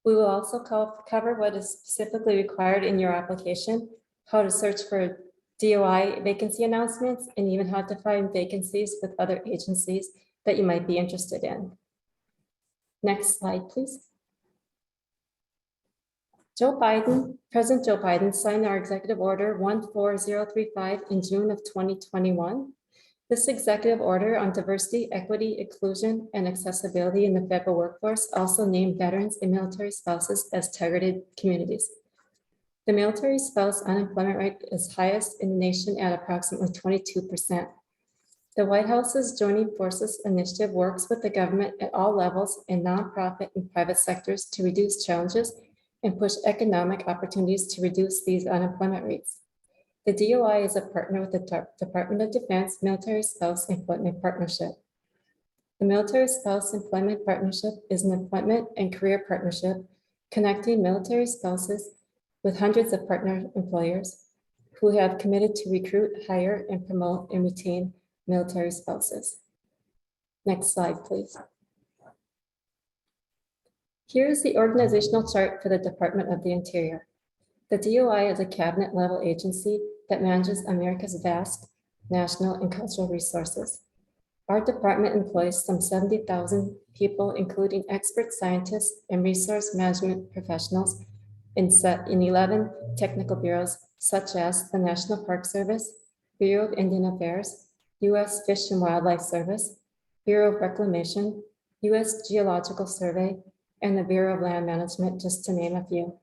Speaker 8: We will also cover what is specifically required in your application, how to search for DOI vacancy announcements, and even how to find vacancies with other agencies that you might be interested in. Next slide, please. President Joe Biden signed our Executive Order 14035 in June of 2021. This executive order on diversity, equity, inclusion, and accessibility in the federal workforce also named veterans and military spouses as targeted communities. The military spouse unemployment rate is highest in the nation at approximately 22%. The White House's Joining Forces initiative works with the government at all levels and nonprofit and private sectors to reduce challenges and push economic opportunities to reduce these unemployment rates. The DOI is a partner with the Department of Defense Military Spouse Employment Partnership. The Military Spouse Employment Partnership is an employment and career partnership connecting military spouses with hundreds of partner employers who have committed to recruit, hire, and promote and retain military spouses. Next slide, please. Here's the organizational chart for the Department of the Interior. The DOI is a cabinet-level agency that manages America's vast national and cultural resources. Our department employs some 70,000 people, including expert scientists and resource management professionals in 11 technical bureaus, such as the National Park Service, Bureau of Indian Affairs, U.S. Fish and Wildlife Service, Bureau of Reclamation, U.S. Geological Survey, and the Bureau of Land Management, just to name a few.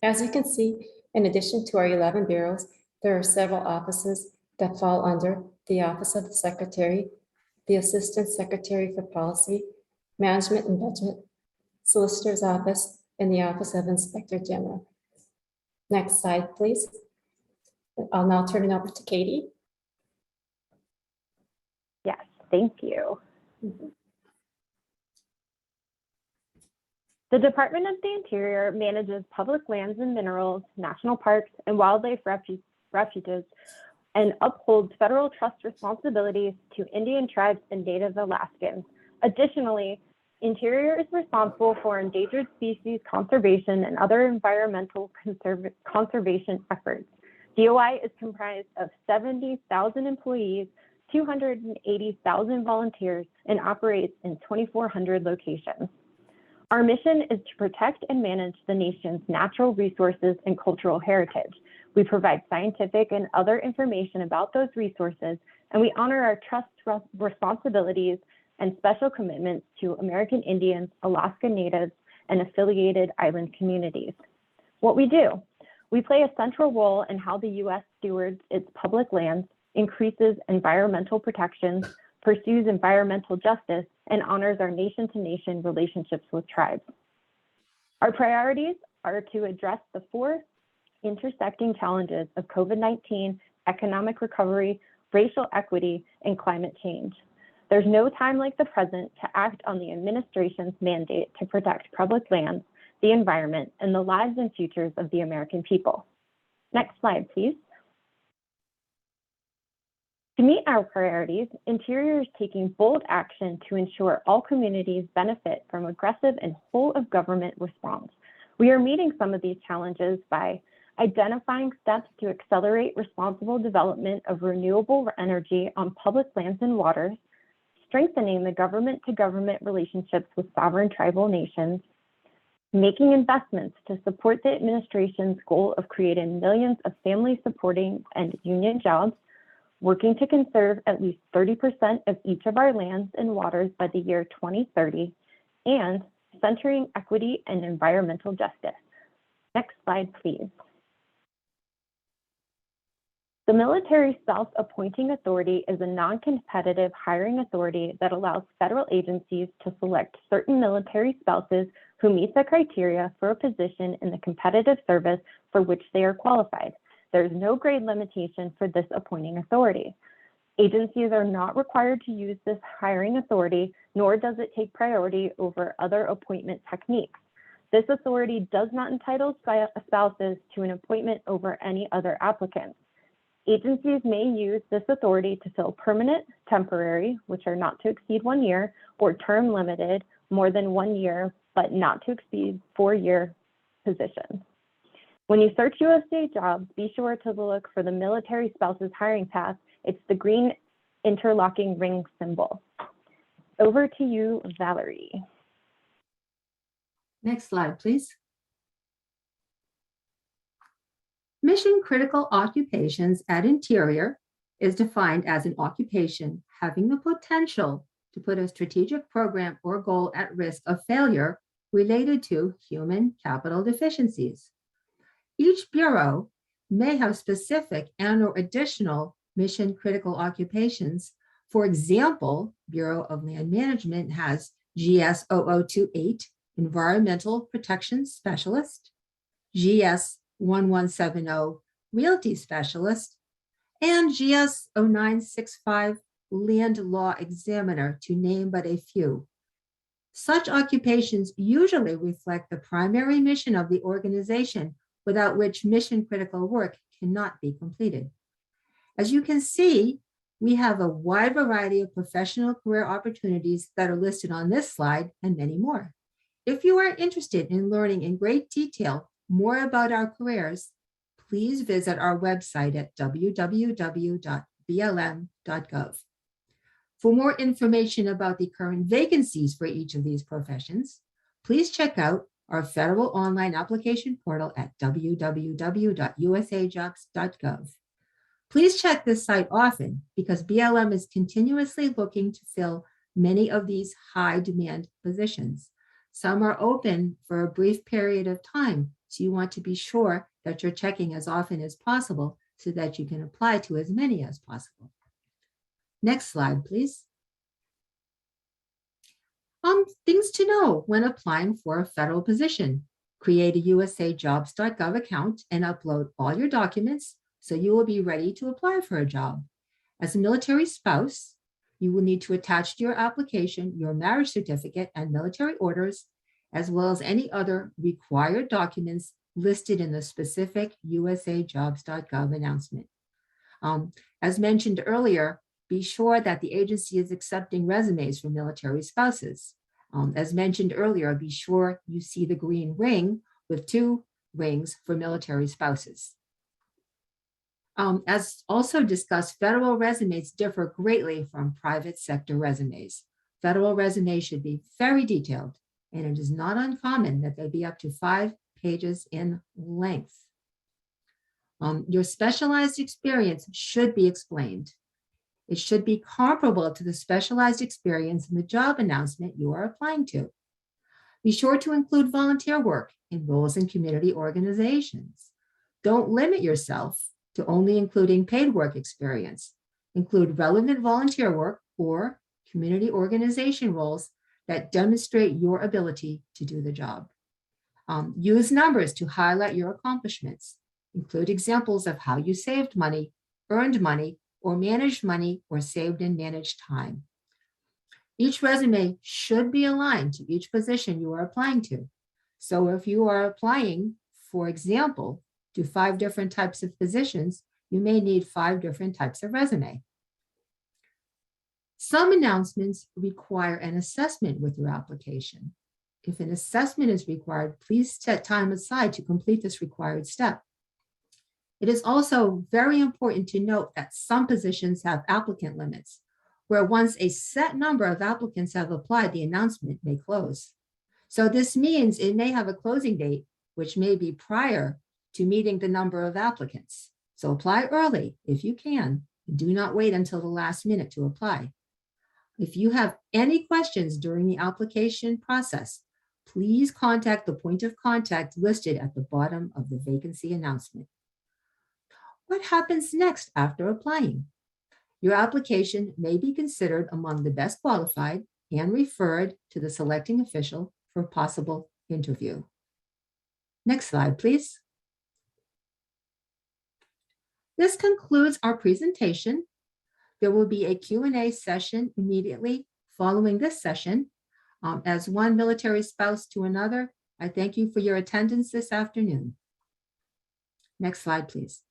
Speaker 8: As you can see, in addition to our 11 bureaus, there are several offices that fall under the Office of the Secretary, the Assistant Secretary for Policy, Management and Budget, Solicitor's Office, and the Office of Inspector General. Next slide, please. I'll now turn it over to Katie.
Speaker 7: Yes, thank you. The Department of the Interior manages public lands and minerals, national parks, and wildlife refuges, and upholds federal trust responsibilities to Indian tribes and Native Alaskans. Additionally, Interior is responsible for endangered species conservation and other environmental conservation efforts. DOI is comprised of 70,000 employees, 280,000 volunteers, and operates in 2,400 locations. Our mission is to protect and manage the nation's natural resources and cultural heritage. We provide scientific and other information about those resources, and we honor our trust responsibilities and special commitments to American Indians, Alaska Natives, and affiliated island communities. What we do, we play a central role in how the U.S. stewards its public lands, increases environmental protections, pursues environmental justice, and honors our nation-to-nation relationships with tribes. Our priorities are to address the four intersecting challenges of COVID-19, economic recovery, racial equity, and climate change. There's no time like the present to act on the administration's mandate to protect public lands, the environment, and the lives and futures of the American people. Next slide, please. To meet our priorities, Interior is taking bold action to ensure all communities benefit from aggressive and whole of government response. We are meeting some of these challenges by identifying steps to accelerate responsible development of renewable energy on public lands and waters, strengthening the government-to-government relationships with sovereign tribal nations, making investments to support the administration's goal of creating millions of family-supporting and union jobs, working to conserve at least 30% of each of our lands and waters by the year 2030, and centering equity and environmental justice. Next slide, please. The Military Spouse Appointing Authority is a non-competitive hiring authority that allows federal agencies to select certain military spouses who meet the criteria for a position in the competitive service for which they are qualified. There is no grade limitation for this appointing authority. Agencies are not required to use this hiring authority, nor does it take priority over other appointment techniques. This authority does not entitle spouses to an appointment over any other applicants. Agencies may use this authority to fill permanent, temporary, which are not to exceed 1 year, or term limited, more than 1 year, but not to exceed 4-year positions. When you search USA jobs, be sure to look for the military spouses hiring path. It's the green interlocking ring symbol. Over to you, Valerie.
Speaker 10: Next slide, please. Mission critical occupations at Interior is defined as an occupation having the potential to put a strategic program or goal at risk of failure related to human capital deficiencies. Each bureau may have specific and/or additional mission critical occupations. For example, Bureau of Land Management has GS 0028, Environmental Protection Specialist, GS 1170, Realty Specialist, and GS 0965, Land Law Examiner, to name but a few. Such occupations usually reflect the primary mission of the organization, without which mission critical work cannot be completed. As you can see, we have a wide variety of professional career opportunities that are listed on this slide and many more. If you are interested in learning in great detail more about our careers, please visit our website at www.blm.gov. For more information about the current vacancies for each of these professions, please check out our federal online application portal at www.usajobs.gov. Please check this site often because BLM is continuously looking to fill many of these high demand positions. Some are open for a brief period of time, so you want to be sure that you're checking as often as possible so that you can apply to as many as possible. Next slide, please. Things to know when applying for a federal position. Create a usajobs.gov account and upload all your documents so you will be ready to apply for a job. As a military spouse, you will need to attach to your application your marriage certificate and military orders, as well as any other required documents listed in the specific usajobs.gov announcement. As mentioned earlier, be sure that the agency is accepting resumes for military spouses. As mentioned earlier, be sure you see the green ring with 2 rings for military spouses. As also discussed, federal resumes differ greatly from private sector resumes. Federal resumes should be very detailed, and it is not uncommon that they be up to 5 pages in length. Your specialized experience should be explained. It should be comparable to the specialized experience in the job announcement you are applying to. Be sure to include volunteer work in roles in community organizations. Don't limit yourself to only including paid work experience. Include relevant volunteer work or community organization roles that demonstrate your ability to do the job. Use numbers to highlight your accomplishments. Include examples of how you saved money, earned money, or managed money, or saved and managed time. Each resume should be aligned to each position you are applying to. So if you are applying, for example, to 5 different types of positions, you may need 5 different types of resume. Some announcements require an assessment with your application. If an assessment is required, please set time aside to complete this required step. It is also very important to note that some positions have applicant limits, where once a set number of applicants have applied, the announcement may close. So this means it may have a closing date, which may be prior to meeting the number of applicants. So apply early if you can, and do not wait until the last minute to apply. If you have any questions during the application process, please contact the point of contact listed at the bottom of the vacancy announcement. What happens next after applying? Your application may be considered among the best qualified and referred to the selecting official for possible interview. Next slide, please. This concludes our presentation. There will be a Q&A session immediately following this session. As one military spouse to another, I thank you for your attendance this afternoon. Next slide, please.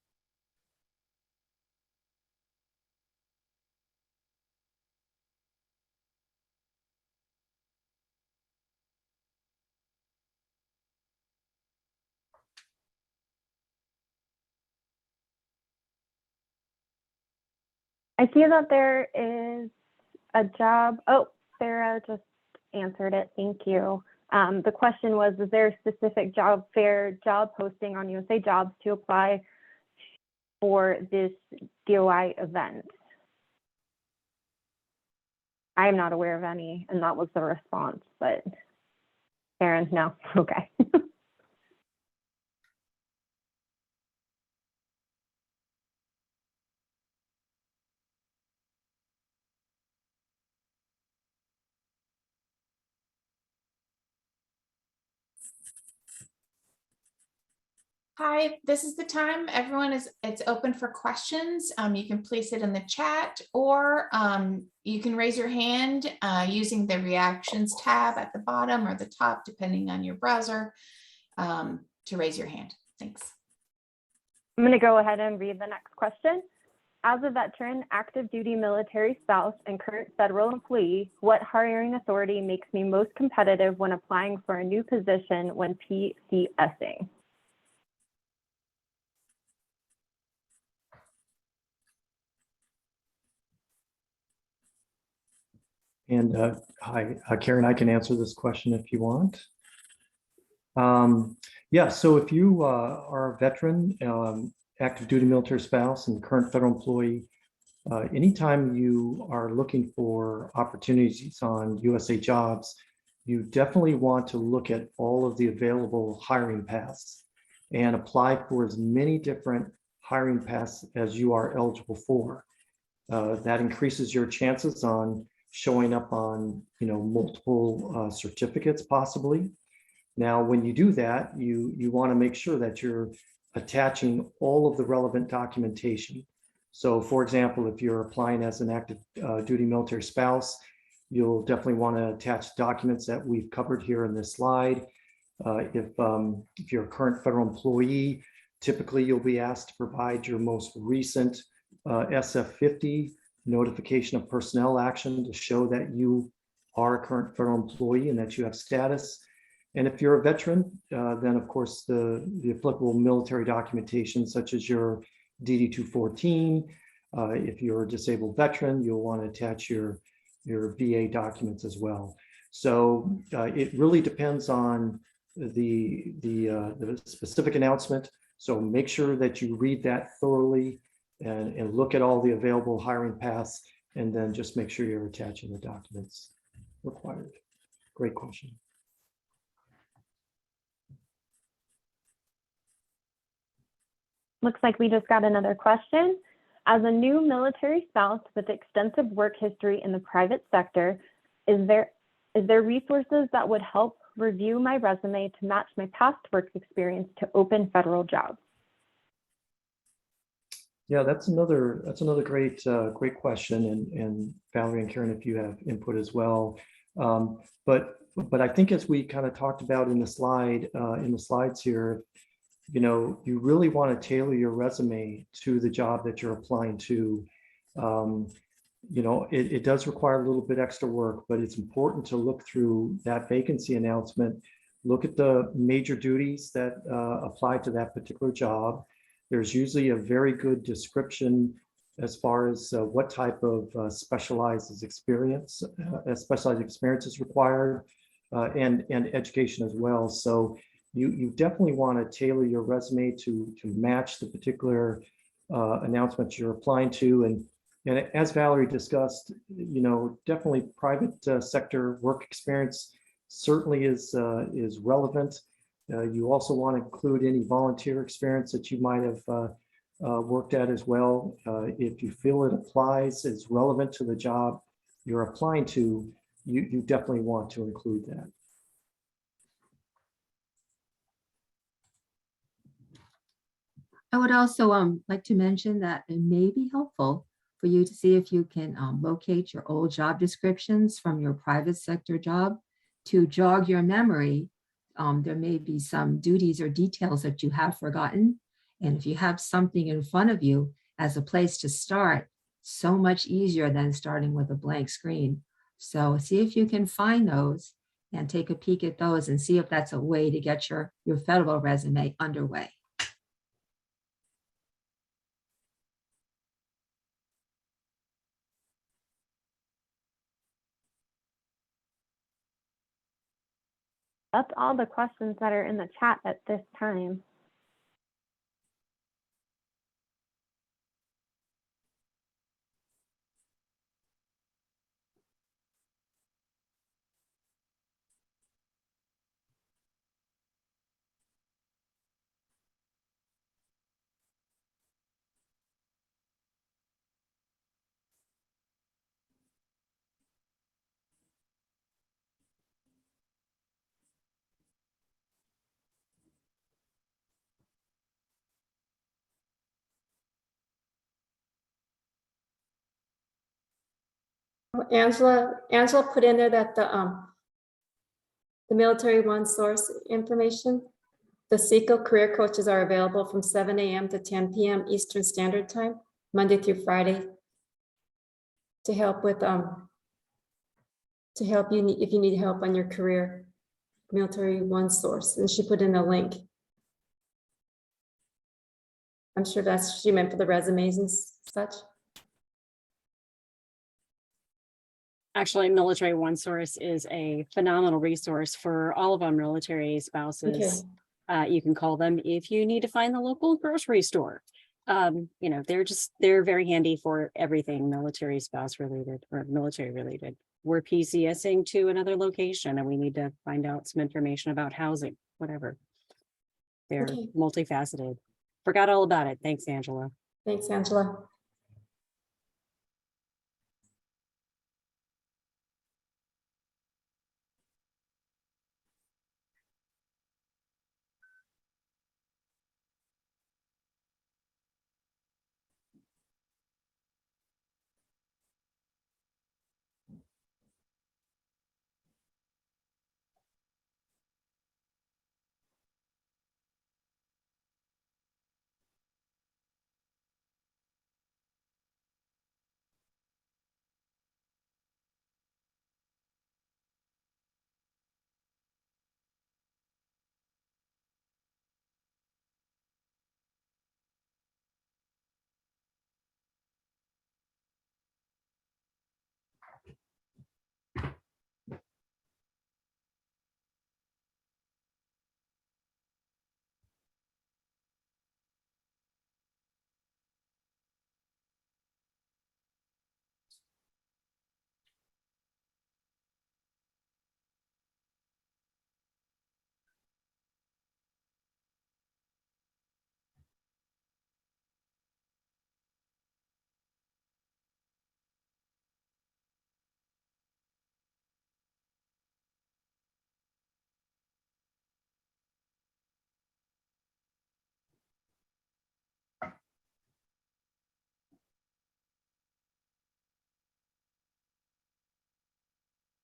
Speaker 7: I see that there is a job. Oh, Sarah just answered it. Thank you. The question was, is there a specific job fair job posting on USA Jobs to apply for this DOI event? I am not aware of any, and that was the response, but Aaron, no, okay.
Speaker 2: Hi, this is the time. It's open for questions. You can place it in the chat, or you can raise your hand using the reactions tab at the bottom or the top, depending on your browser, to raise your hand. Thanks.
Speaker 7: I'm going to go ahead and read the next question. As a veteran, active duty military spouse, and current federal employee, what hiring authority makes me most competitive when applying for a new position when PCSing?
Speaker 11: And hi, Karen, I can answer this question if you want. Yeah, so if you are a veteran, active duty military spouse, and current federal employee, anytime you are looking for opportunities on USA Jobs, you definitely want to look at all of the available hiring paths and apply for as many different hiring paths as you are eligible for. That increases your chances on showing up on multiple certificates possibly. Now, when you do that, you want to make sure that you're attaching all of the relevant documentation. So for example, if you're applying as an active duty military spouse, you'll definitely want to attach documents that we've covered here in this slide. If you're a current federal employee, typically you'll be asked to provide your most recent SF-50 notification of personnel action to show that you are a current federal employee and that you have status. And if you're a veteran, then of course the applicable military documentation, such as your DD-214. If you're a disabled veteran, you'll want to attach your VA documents as well. So it really depends on the specific announcement. So make sure that you read that thoroughly and look at all the available hiring paths, and then just make sure you're attaching the documents required. Great question.
Speaker 7: Looks like we just got another question. As a new military spouse with extensive work history in the private sector, is there resources that would help review my resume to match my past work experience to open federal jobs?
Speaker 11: Yeah, that's another great question, and Valerie and Karen, if you have input as well. But I think, as we kind of talked about in the slides here, you really want to tailor your resume to the job that you're applying to. It does require a little bit extra work, but it's important to look through that vacancy announcement, look at the major duties that apply to that particular job. There's usually a very good description as far as what type of specialized experience is required, and education as well. So you definitely want to tailor your resume to match the particular announcements you're applying to. And as Valerie discussed, definitely private sector work experience certainly is relevant. You also want to include any volunteer experience that you might have worked at as well. If you feel it applies, is relevant to the job you're applying to, you definitely want to include that.
Speaker 10: I would also like to mention that it may be helpful for you to see if you can locate your old job descriptions from your private sector job to jog your memory. There may be some duties or details that you have forgotten. And if you have something in front of you as a place to start, so much easier than starting with a blank screen. So see if you can find those and take a peek at those and see if that's a way to get your federal resume underway.
Speaker 7: That's all the questions that are in the chat at this time.
Speaker 8: Angela put in there that the Military One source information. The SECO career coaches are available from 7 a.m. to 10 p.m. Eastern Standard Time, Monday through Friday, to help with if you need help on your career. Military One source, and she put in a link. I'm sure that's she meant for the resumes and such.
Speaker 3: Actually, Military One Source is a phenomenal resource for all of our military spouses. You can call them if you need to find the local grocery store. They're very handy for everything military spouse related or military related. We're PCSing to another location and we need to find out some information about housing, whatever. They're multifaceted. Forgot all about it. Thanks, Angela.
Speaker 8: Thanks, Angela.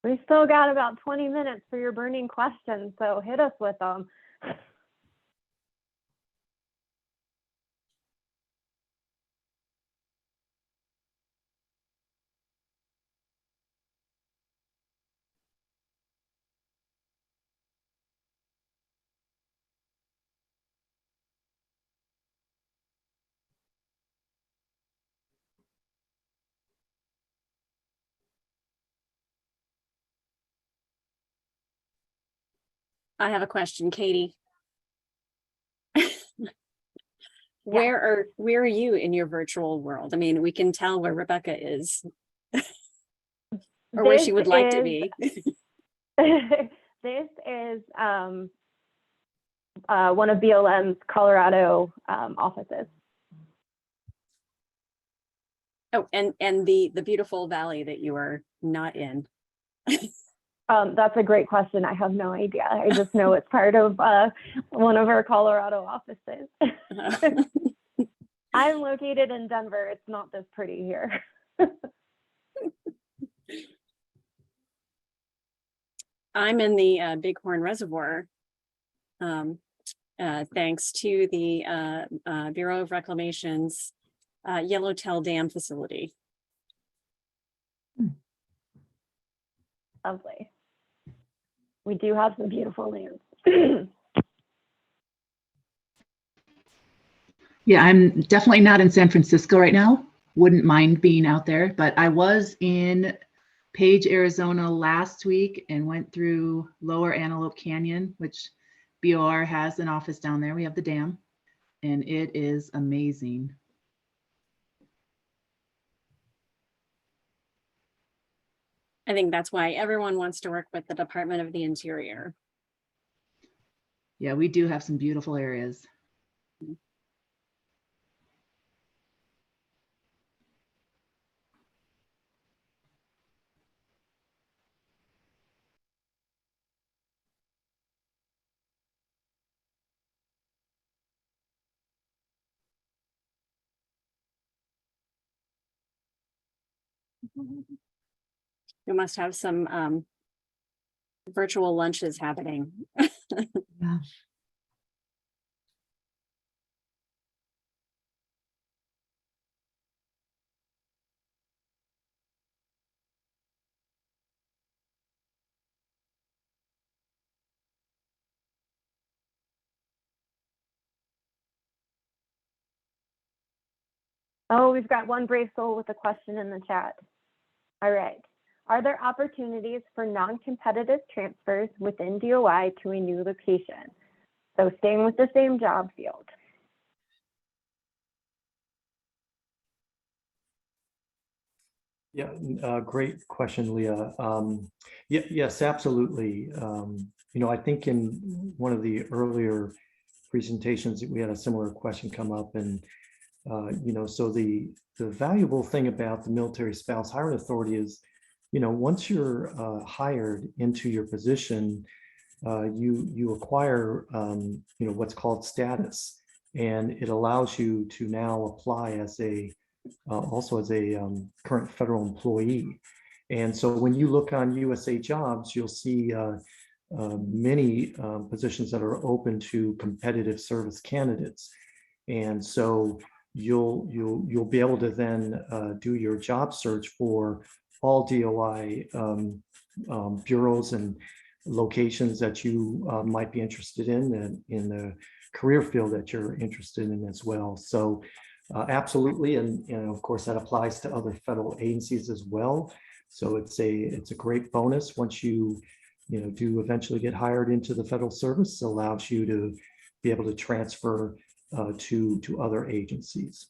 Speaker 7: We still got about 20 minutes for your burning questions, so hit us with them.
Speaker 3: I have a question, Katie. Where are you in your virtual world? I mean, we can tell where Rebecca is or where she would like to be.
Speaker 7: This is one of BLM's Colorado offices.
Speaker 3: Oh, and the beautiful valley that you are not in.
Speaker 7: That's a great question. I have no idea. I just know it's part of one of our Colorado offices. I'm located in Denver. It's not this pretty here.
Speaker 3: I'm in the Bighorn Reservoir, thanks to the Bureau of Reclamation's Yellowtail Dam facility.
Speaker 7: Lovely. We do have some beautiful lands.
Speaker 12: Yeah, I'm definitely not in San Francisco right now. Wouldn't mind being out there, but I was in Page, Arizona last week and went through Lower Antelope Canyon, which BOR has an office down there. We have the dam, and it is amazing.
Speaker 3: I think that's why everyone wants to work with the Department of the Interior.
Speaker 12: Yeah, we do have some beautiful areas.
Speaker 3: You must have some virtual lunches happening.
Speaker 12: Yeah.
Speaker 7: Oh, we've got one brave soul with a question in the chat. All right. Are there opportunities for non-competitive transfers within DOI to a new location? So staying with the same job field.
Speaker 11: Yeah, great question, Leah. Yes, absolutely. I think in one of the earlier presentations, we had a similar question come up, and so the valuable thing about the Military Spouse Hiring Authority is, once you're hired into your position, you acquire what's called status, and it allows you to now apply as a also as a current federal employee. And so when you look on USA Jobs, you'll see many positions that are open to competitive service candidates. And so you'll be able to then do your job search for all DOI bureaus and locations that you might be interested in the career field that you're interested in as well. So absolutely, and of course that applies to other federal agencies as well. So it's a great bonus once you do eventually get hired into the federal service. It allows you to be able to transfer to other agencies.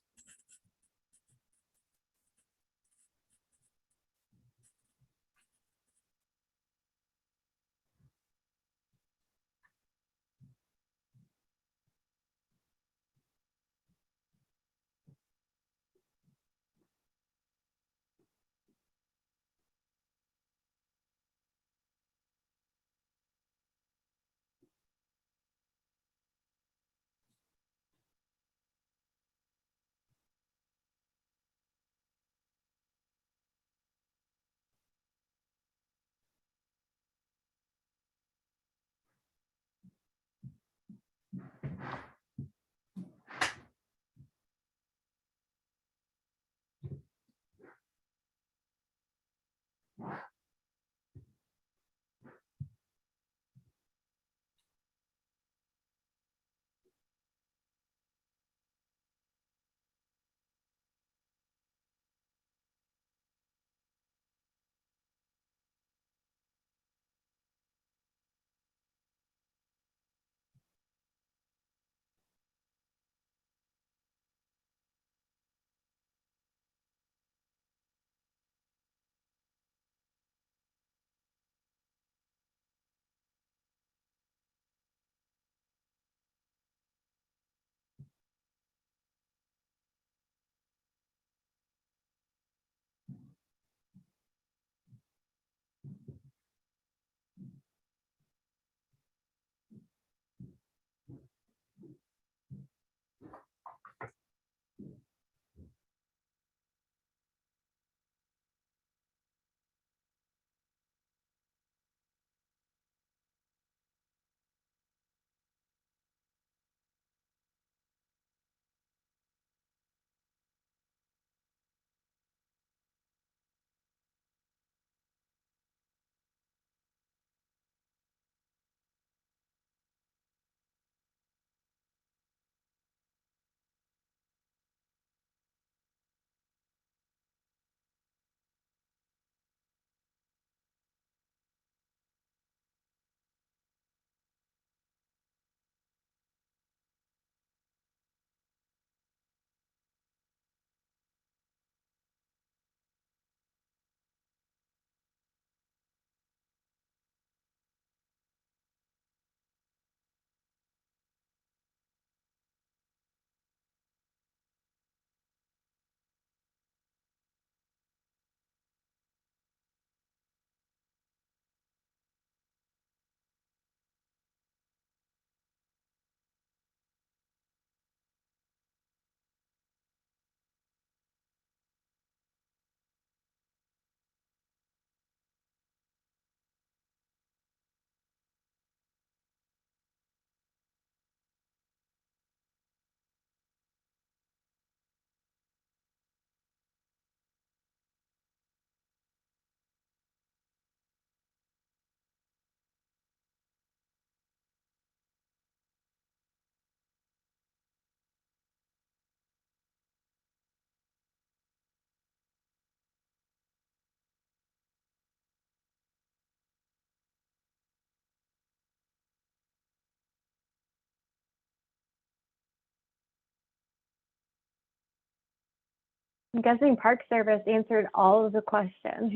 Speaker 7: I'm guessing Park Service answered all of the questions.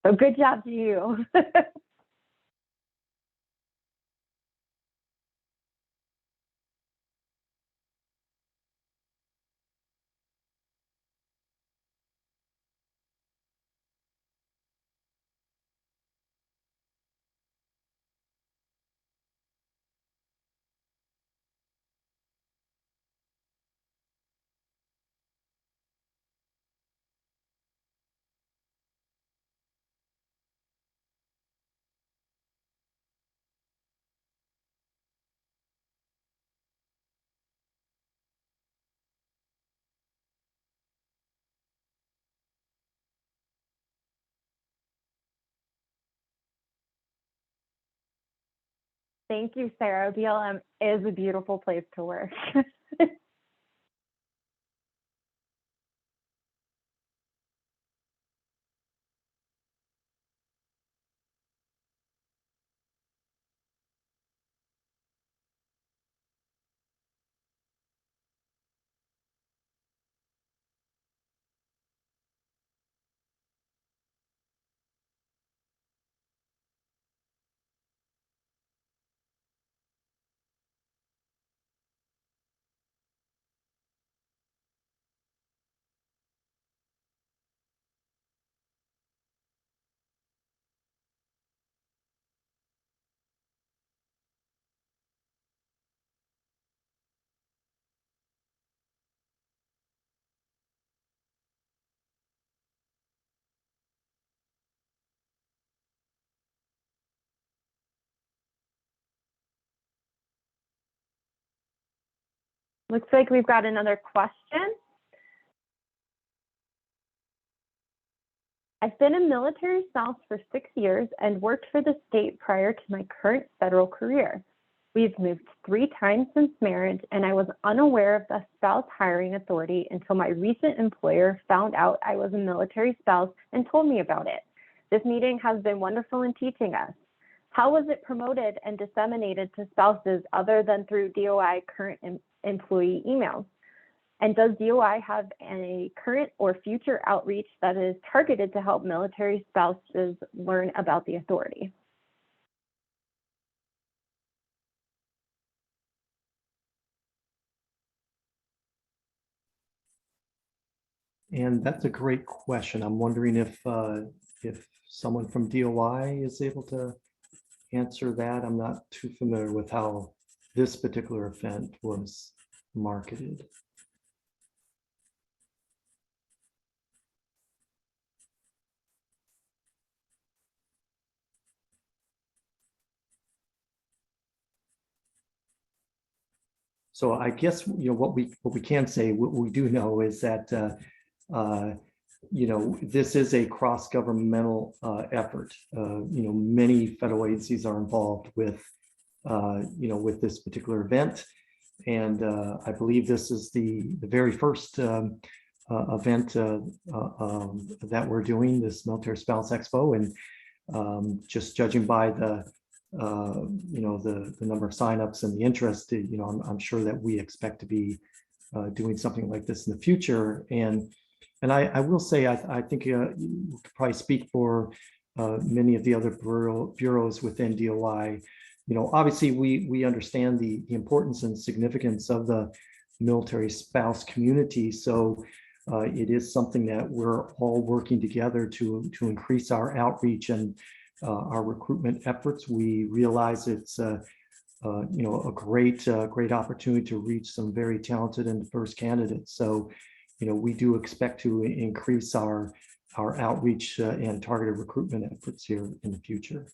Speaker 7: So good job to you. Thank you, Sarah. BLM is a beautiful place to work. Looks like we've got another question. I've been a military spouse for 6 years and worked for the state prior to my current federal career. We've moved 3 times since marriage, and I was unaware of the spouse hiring authority until my recent employer found out I was a military spouse and told me about it. This meeting has been wonderful in teaching us. How was it promoted and disseminated to spouses other than through DOI current employee emails? And does DOI have a current or future outreach that is targeted to help military spouses learn about the authority?
Speaker 11: And that's a great question. I'm wondering if someone from DOI is able to answer that. I'm not too familiar with how this particular event was marketed. So I guess what we can say, what we do know is that this is a cross-governmental effort. Many federal agencies are involved with with this particular event, and I believe this is the very first event that we're doing, this Military Spouse Expo, and just judging by the the number of signups and the interest, I'm sure that we expect to be doing something like this in the future. And I will say, I think you could probably speak for many of the other bureaus within DOI. Obviously we understand the importance and significance of the military spouse community. So it is something that we're all working together to increase our outreach and our recruitment efforts. We realize it's a great opportunity to reach some very talented and diverse candidates. So we do expect to increase our outreach and targeted recruitment efforts here in the future.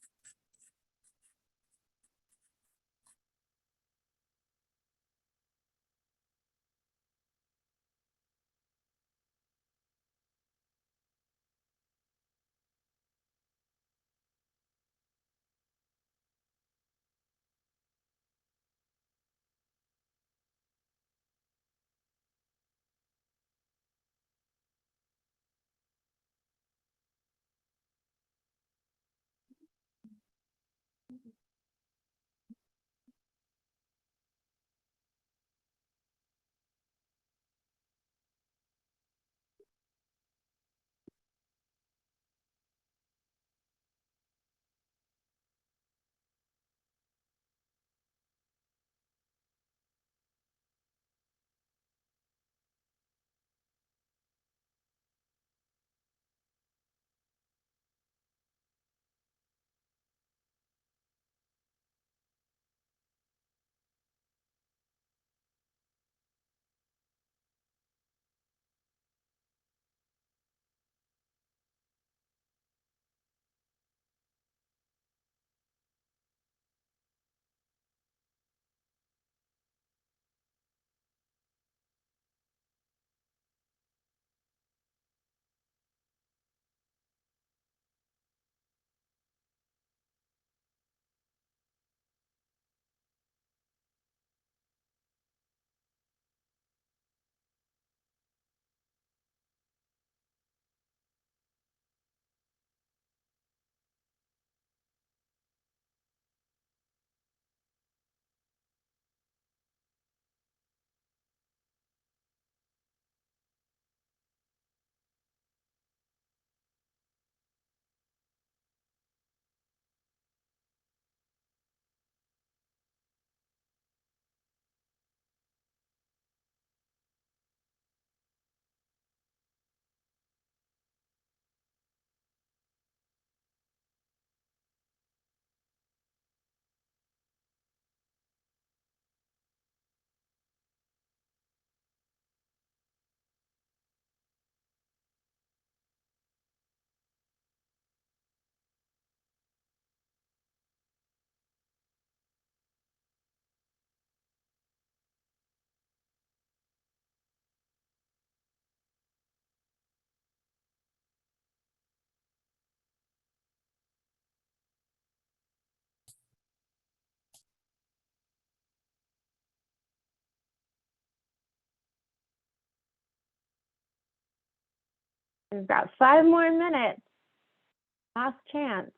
Speaker 7: We've got 5 more minutes. Last chance.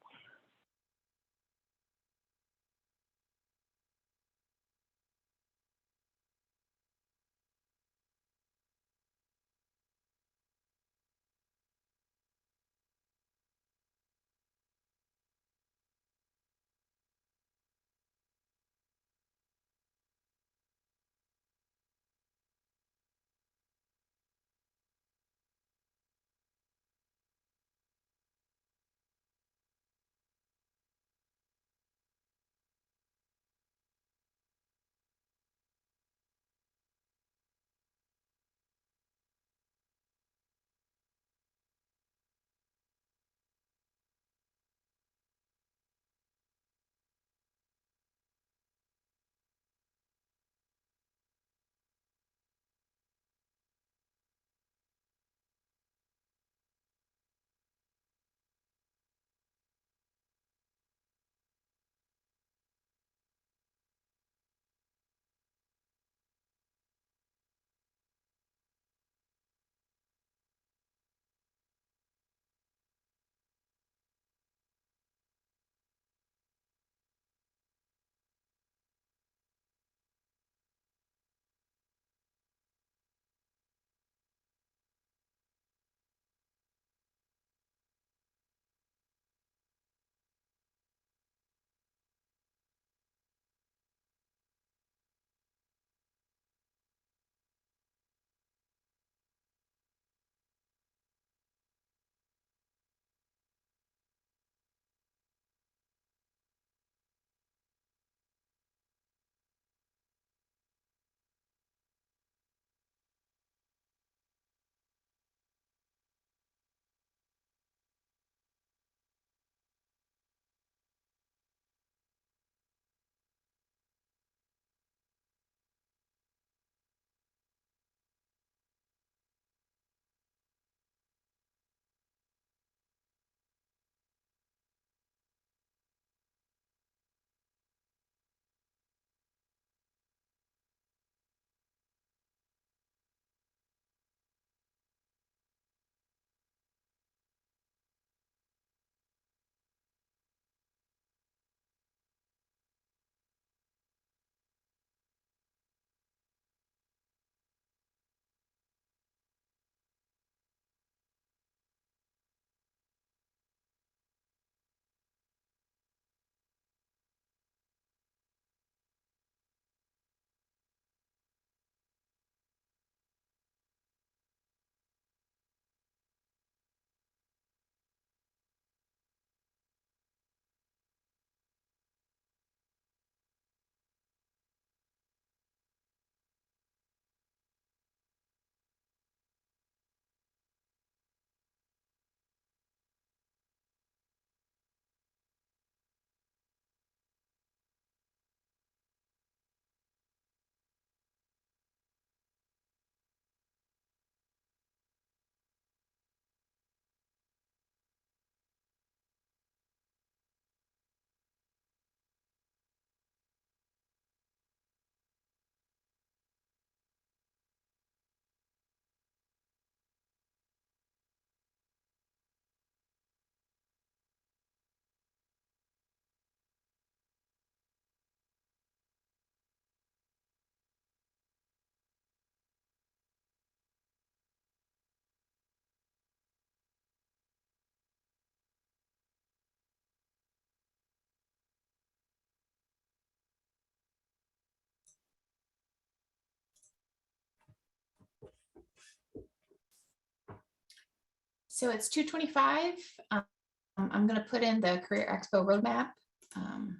Speaker 2: So it's 2:25. I'm going to put in the Career Expo roadmap. If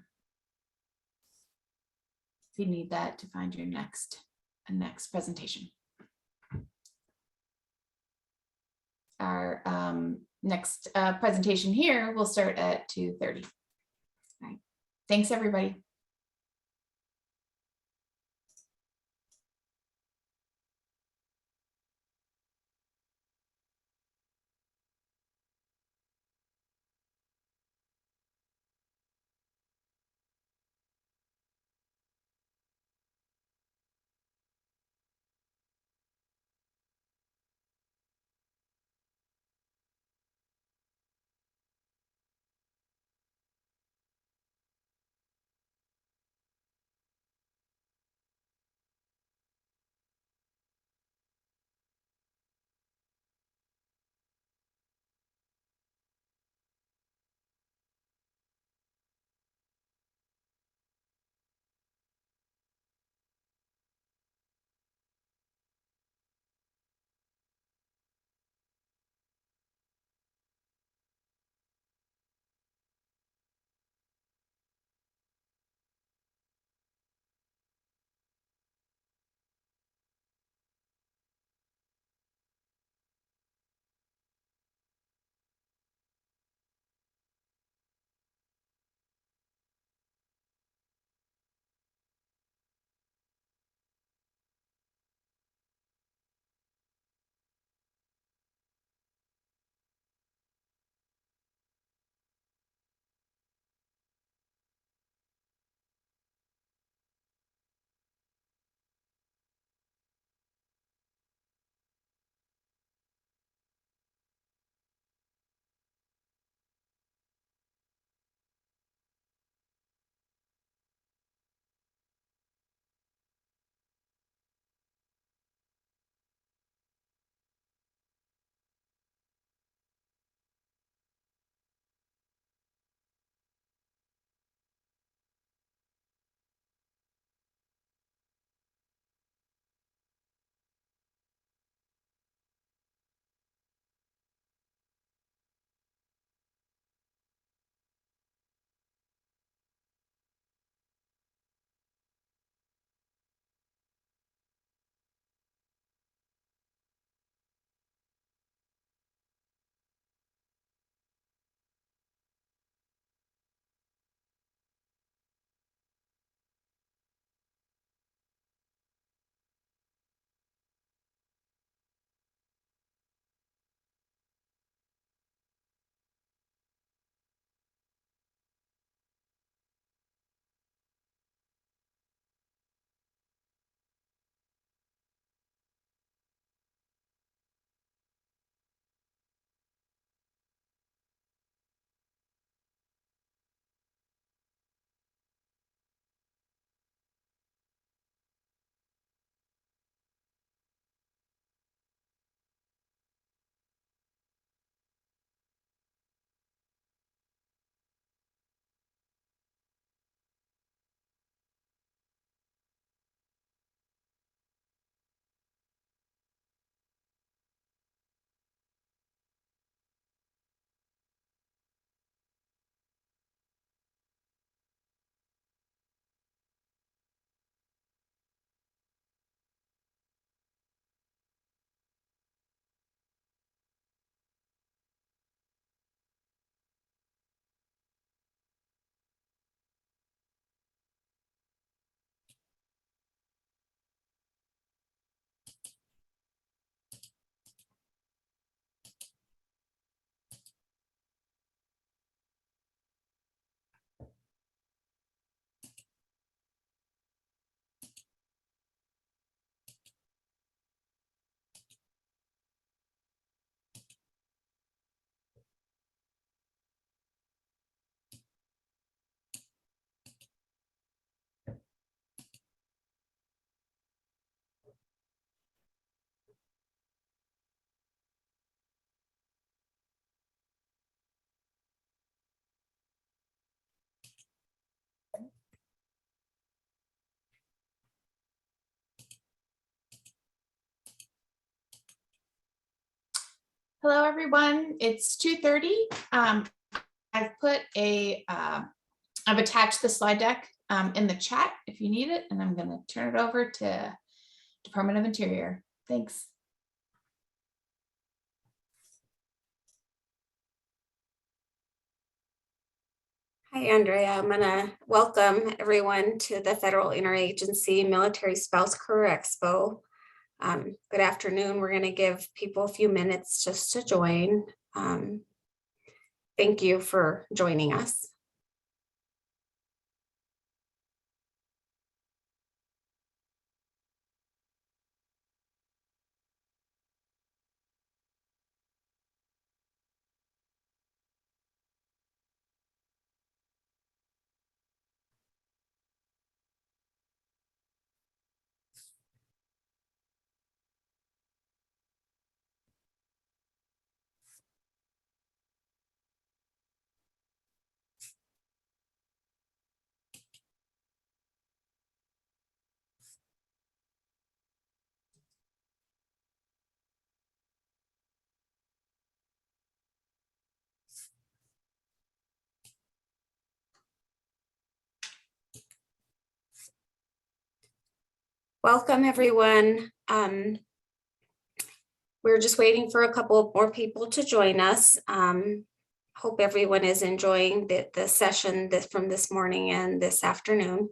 Speaker 2: you need that to find your next presentation. Our next presentation here will start at 2:30. All right. Thanks, everybody. Hello, everyone. It's 2:30. I've put I've attached the slide deck in the chat if you need it, and I'm going to turn it over to Department of Interior. Thanks.
Speaker 13: Hi, Andrea. I'm going to welcome everyone to the Federal Interagency Military Spouse Career Expo. Good afternoon. We're going to give people a few minutes just to join. Thank you for joining us. Welcome, everyone. We're just waiting for a couple more people to join us. Hope everyone is enjoying the session from this morning and this afternoon.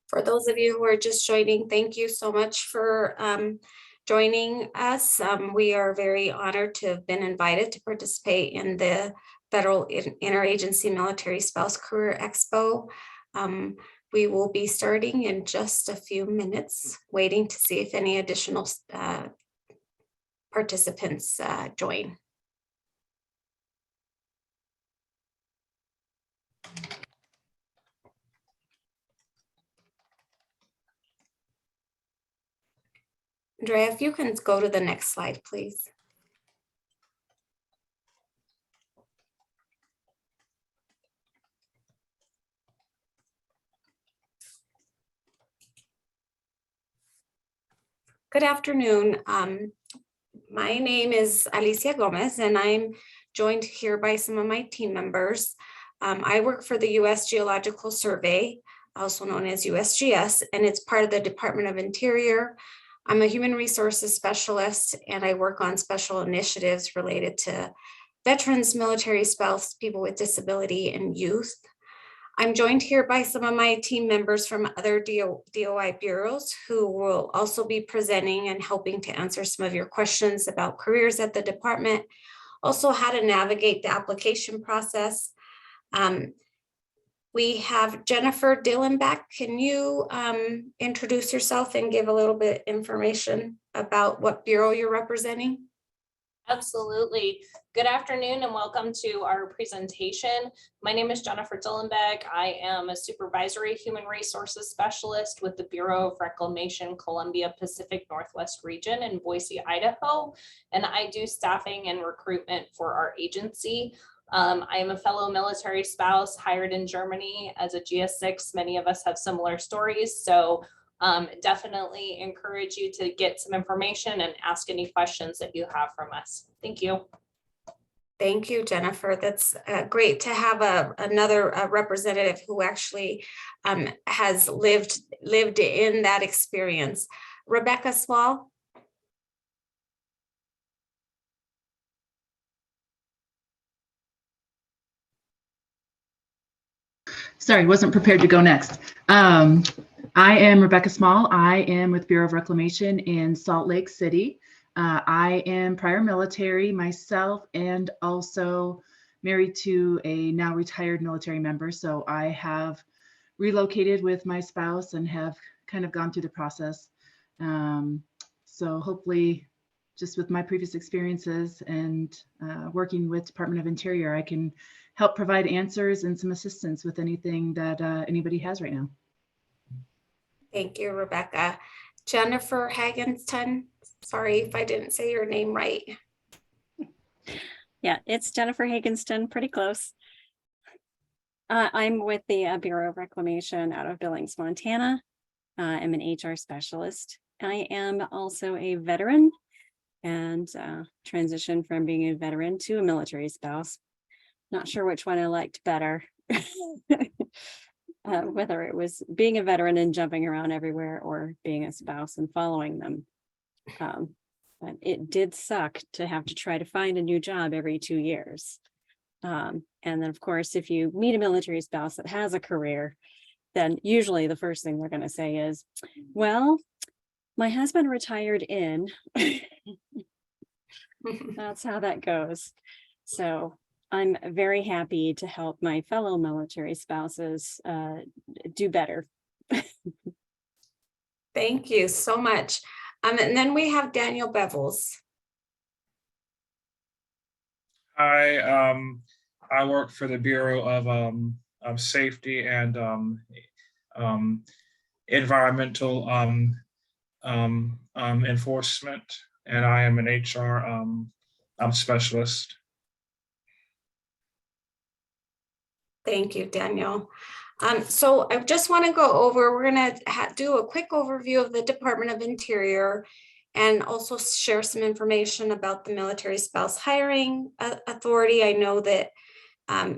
Speaker 13: For those of you who are just joining, thank you so much for joining us. We are very honored to have been invited to participate in the Federal Interagency Military Spouse Career Expo. We will be starting in just a few minutes, waiting to see if any additional participants join. Andrea, if you can go to the next slide, please. Good afternoon. My name is Alicia Gomez, and I'm joined here by some of my team members. I work for the U.S. Geological Survey, also known as USGS, and it's part of the Department of Interior. I'm a human resources specialist, and I work on special initiatives related to veterans, military spouse, people with disability, and youth. I'm joined here by some of my team members from other DOI bureaus who will also be presenting and helping to answer some of your questions about careers at the department, also how to navigate the application process. We have Jennifer Dillenbeck. Can you introduce yourself and give a little bit information about what bureau you're representing?
Speaker 14: Absolutely. Good afternoon and welcome to our presentation. My name is Jennifer Dillenbeck. I am a supervisory human resources specialist with the Bureau of Reclamation Columbia Pacific Northwest region in Boise, Idaho, and I do staffing and recruitment for our agency. I am a fellow military spouse hired in Germany as a GS6. Many of us have similar stories, so definitely encourage you to get some information and ask any questions that you have from us. Thank you.
Speaker 13: Thank you, Jennifer. That's great to have another representative who actually has lived in that experience. Rebecca Swall.
Speaker 12: Sorry, wasn't prepared to go next. I am Rebecca Small. I am with Bureau of Reclamation in Salt Lake City. I am prior military myself and also married to a now retired military member. So I have relocated with my spouse and have kind of gone through the process. So hopefully just with my previous experiences and working with Department of Interior, I can help provide answers and some assistance with anything that anybody has right now.
Speaker 13: Thank you, Rebecca. Jennifer Hagenston, sorry if I didn't say your name right.
Speaker 3: Yeah, it's Jennifer Hagenston, pretty close. I'm with the Bureau of Reclamation out of Billings, Montana. I'm an HR specialist. I am also a veteran and transitioned from being a veteran to a military spouse. Not sure which one I liked better. Whether it was being a veteran and jumping around everywhere or being a spouse and following them. But it did suck to have to try to find a new job every 2 years. And then of course, if you meet a military spouse that has a career, then usually the first thing they're going to say is, well, my husband retired in. That's how that goes. So I'm very happy to help my fellow military spouses do better.
Speaker 13: Thank you so much. And then we have Daniel Bevels.
Speaker 15: Hi, I work for the Bureau of Safety and Environmental Enforcement, and I am an HR specialist.
Speaker 13: Thank you, Daniel. So I just want to go over, we're going to do a quick overview of the Department of Interior and also share some information about the Military Spouse Hiring Authority. I know that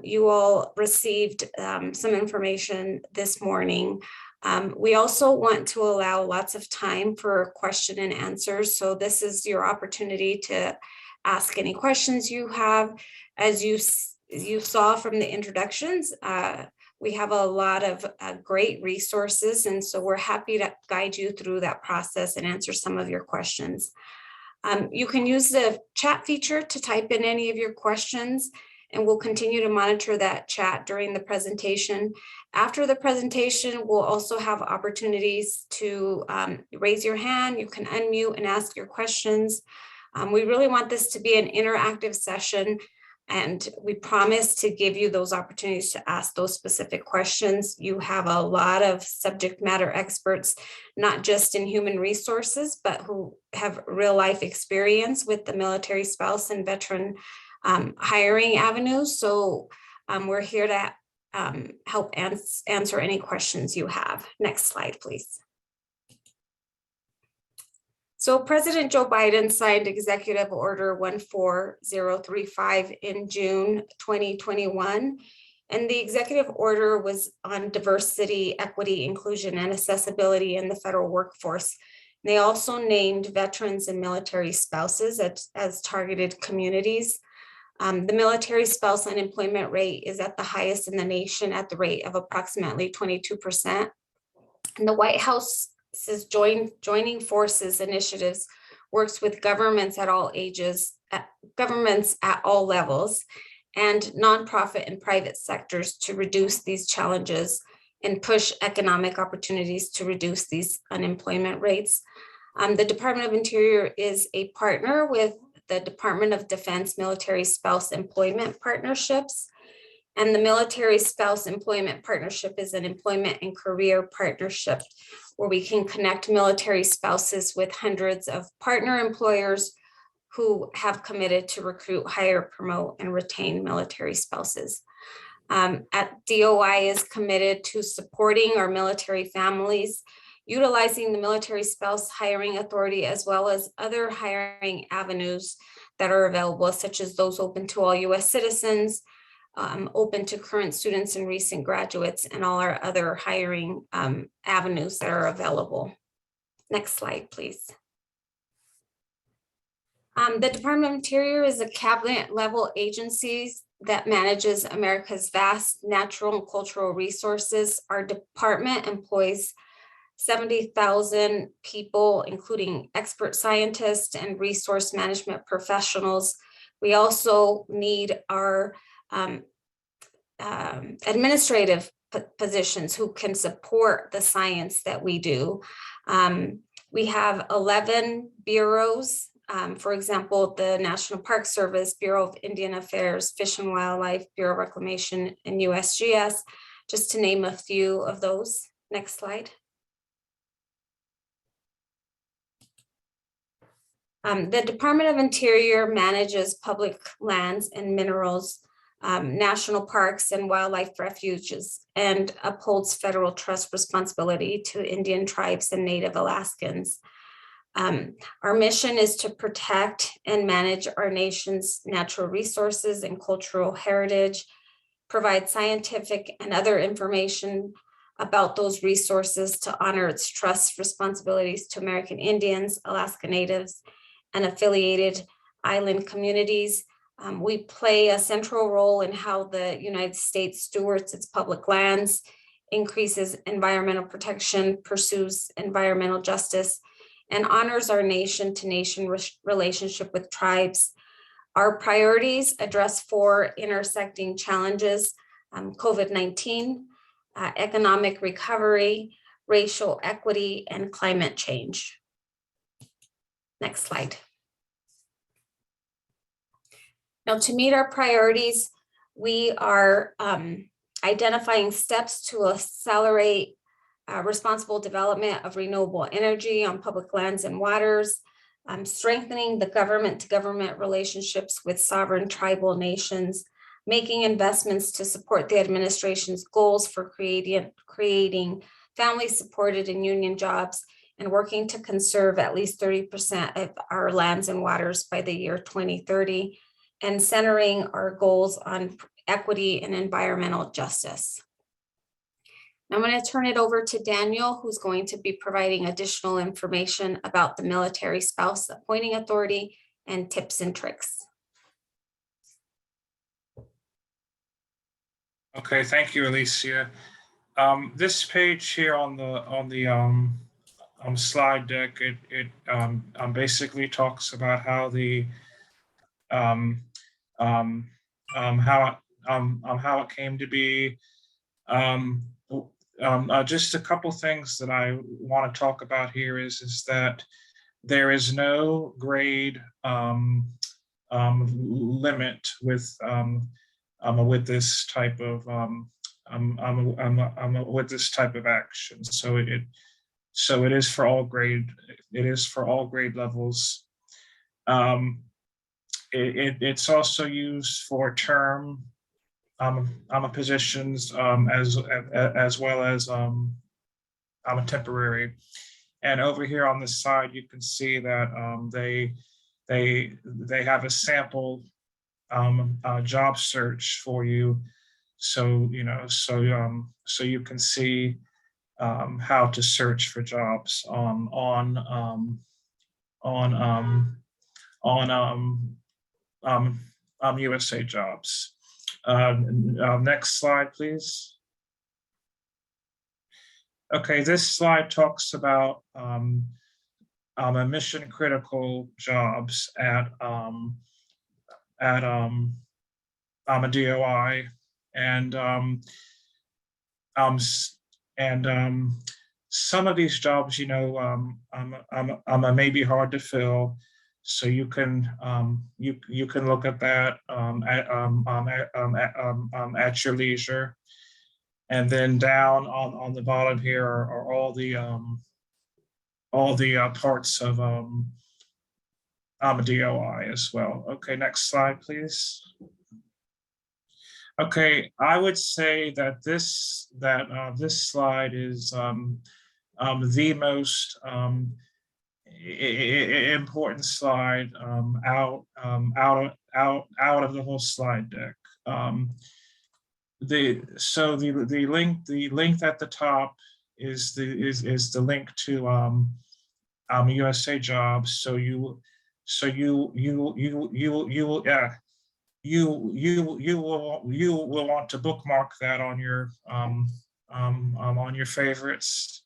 Speaker 13: you all received some information this morning. We also want to allow lots of time for question and answers. So this is your opportunity to ask any questions you have. As you saw from the introductions, we have a lot of great resources, and so we're happy to guide you through that process and answer some of your questions. You can use the chat feature to type in any of your questions, and we'll continue to monitor that chat during the presentation. After the presentation, we'll also have opportunities to raise your hand. You can unmute and ask your questions. We really want this to be an interactive session, and we promise to give you those opportunities to ask those specific questions. You have a lot of subject matter experts, not just in human resources, but who have real life experience with the military spouse and veteran hiring avenues. So we're here to help answer any questions you have. Next slide, please. So President Joe Biden signed Executive Order 14035 in June 2021. And the executive order was on diversity, equity, inclusion, and accessibility in the federal workforce. They also named veterans and military spouses as targeted communities. The military spouse unemployment rate is at the highest in the nation at the rate of approximately 22%. And the White House's Joining Forces initiatives works with governments at all ages, governments at all levels, and nonprofit and private sectors to reduce these challenges and push economic opportunities to reduce these unemployment rates. The Department of Interior is a partner with the Department of Defense Military Spouse Employment Partnerships. And the Military Spouse Employment Partnership is an employment and career partnership where we can connect military spouses with hundreds of partner employers who have committed to recruit, hire, promote, and retain military spouses. DOI is committed to supporting our military families, utilizing the Military Spouse Hiring Authority, as well as other hiring avenues that are available, such as those open to all U.S. citizens, open to current students and recent graduates, and all our other hiring avenues that are available. Next slide, please. The Department of Interior is a cabinet level agency that manages America's vast natural and cultural resources. Our department employs 70,000 people, including expert scientists and resource management professionals. We also need our administrative positions who can support the science that we do. We have 11 bureaus. For example, the National Park Service, Bureau of Indian Affairs, Fish and Wildlife, Bureau of Reclamation, and USGS, just to name a few of those. Next slide. The Department of Interior manages public lands and minerals, national parks and wildlife refuges, and upholds federal trust responsibility to Indian tribes and Native Alaskans. Our mission is to protect and manage our nation's natural resources and cultural heritage, provide scientific and other information about those resources to honor its trust responsibilities to American Indians, Alaska Natives, and affiliated island communities. We play a central role in how the United States stewards its public lands, increases environmental protection, pursues environmental justice, and honors our nation-to-nation relationship with tribes. Our priorities address 4 intersecting challenges: COVID-19, economic recovery, racial equity, and climate change. Next slide. Now, to meet our priorities, we are identifying steps to accelerate responsible development of renewable energy on public lands and waters, strengthening the government-to-government relationships with sovereign tribal nations, making investments to support the administration's goals for creating family-supported and union jobs, and working to conserve at least 30% of our lands and waters by the year 2030, and centering our goals on equity and environmental justice. Now I'm going to turn it over to Daniel, who's going to be providing additional information about the Military Spouse Appointing Authority and tips and tricks.
Speaker 15: Okay, thank you, Alicia. This page here on the slide deck, it basically talks about how the how it came to be. Just a couple things that I want to talk about here is that there is no grade limit with this type of with this type of action. So it is for all grade. It is for all grade levels. It's also used for term positions as well as temporary. And over here on this side, you can see that they have a sample job search for you. So so you can see how to search for jobs on USA Jobs. Next slide, please. Okay, this slide talks about mission critical jobs at a DOI, and some of these jobs, may be hard to fill. So you can look at that at your leisure, and then down on the bottom here are all the parts of a DOI as well. Okay, next slide, please. Okay, I would say that this slide is the most important slide out of the whole slide deck. The link at the top is the link to USA Jobs. So you will want to bookmark that on your favorites.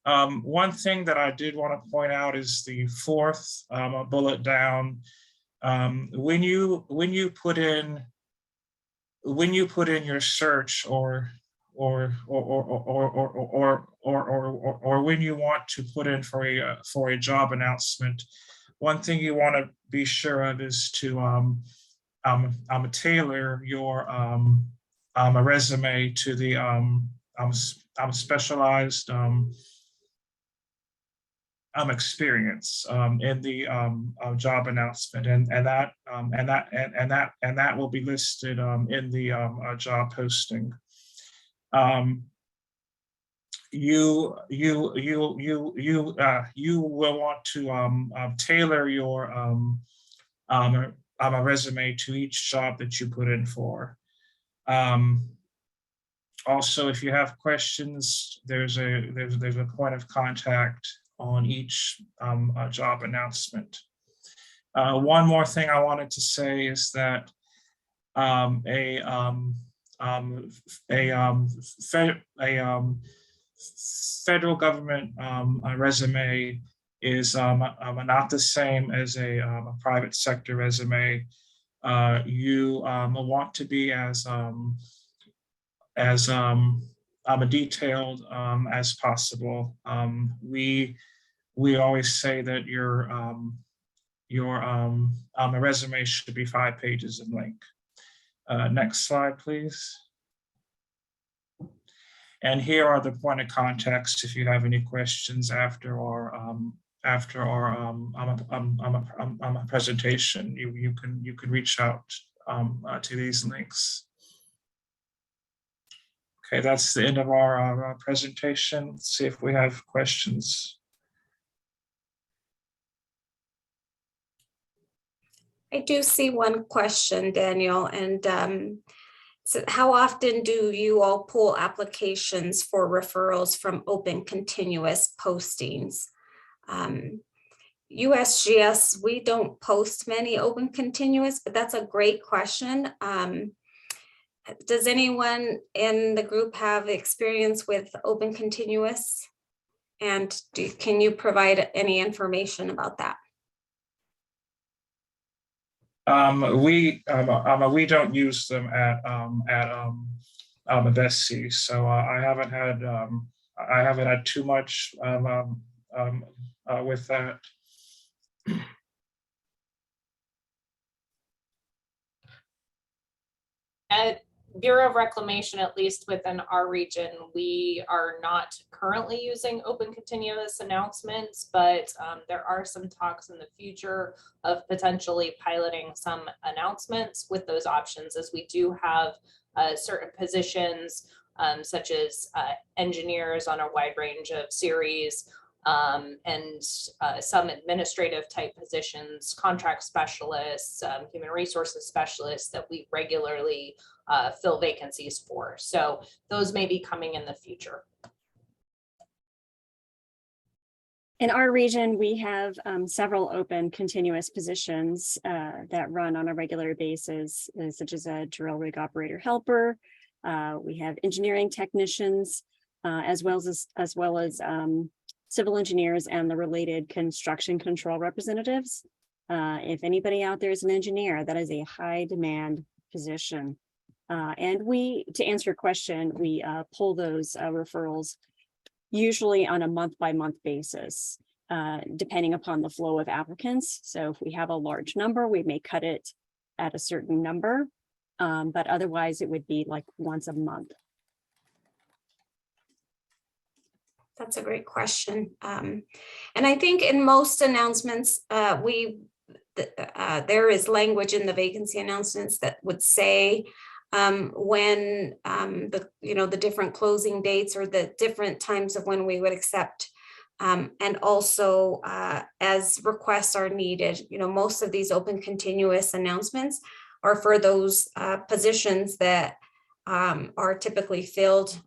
Speaker 15: One thing that I did want to point out is the fourth bullet down. When you put in your search or when you want to put in for a job announcement, one thing you want to be sure of is to tailor your a resume to the specialized experience in the job announcement, and that will be listed in the job posting. You will want to tailor your a resume to each job that you put in for. Also, if you have questions, there's a point of contact on each job announcement. One more thing I wanted to say is that federal government resume is not the same as a private sector resume. You want to be as detailed as possible. We always say that your resume should be 5 pages in length. Next slide, please. And here are the point of contacts if you have any questions after our presentation. You can reach out to these links. Okay, that's the end of our presentation. Let's see if we have questions.
Speaker 13: I do see one question, Daniel, and so how often do you all pull applications for referrals from open continuous postings? USGS, we don't post many open continuous, but that's a great question. Does anyone in the group have experience with open continuous? And can you provide any information about that?
Speaker 15: We don't use them at Vessi, so I haven't had too much with that.
Speaker 14: At Bureau of Reclamation, at least within our region, we are not currently using open continuous announcements, but there are some talks in the future of potentially piloting some announcements with those options, as we do have certain positions such as engineers on a wide range of series, and some administrative type positions, contract specialists, human resources specialists that we regularly fill vacancies for. So those may be coming in the future.
Speaker 3: In our region, we have several open continuous positions that run on a regular basis, such as a drill rig operator helper. We have engineering technicians, as well as civil engineers and the related construction control representatives. If anybody out there is an engineer, that is a high demand position. And to answer your question, we pull those referrals usually on a month-by-month basis, depending upon the flow of applicants. So if we have a large number, we may cut it at a certain number, but otherwise it would be like once a month.
Speaker 13: That's a great question. And I think in most announcements, there is language in the vacancy announcements that would say when the different closing dates or the different times of when we would accept, and also as requests are needed. Most of these open continuous announcements are for those positions that are typically filled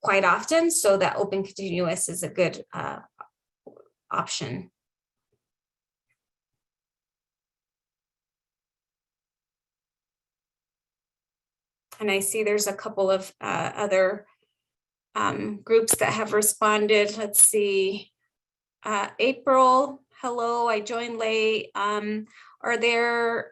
Speaker 13: quite often, so that open continuous is a good option. And I see there's a couple of other groups that have responded. Let's see. April, hello, I joined late. Are there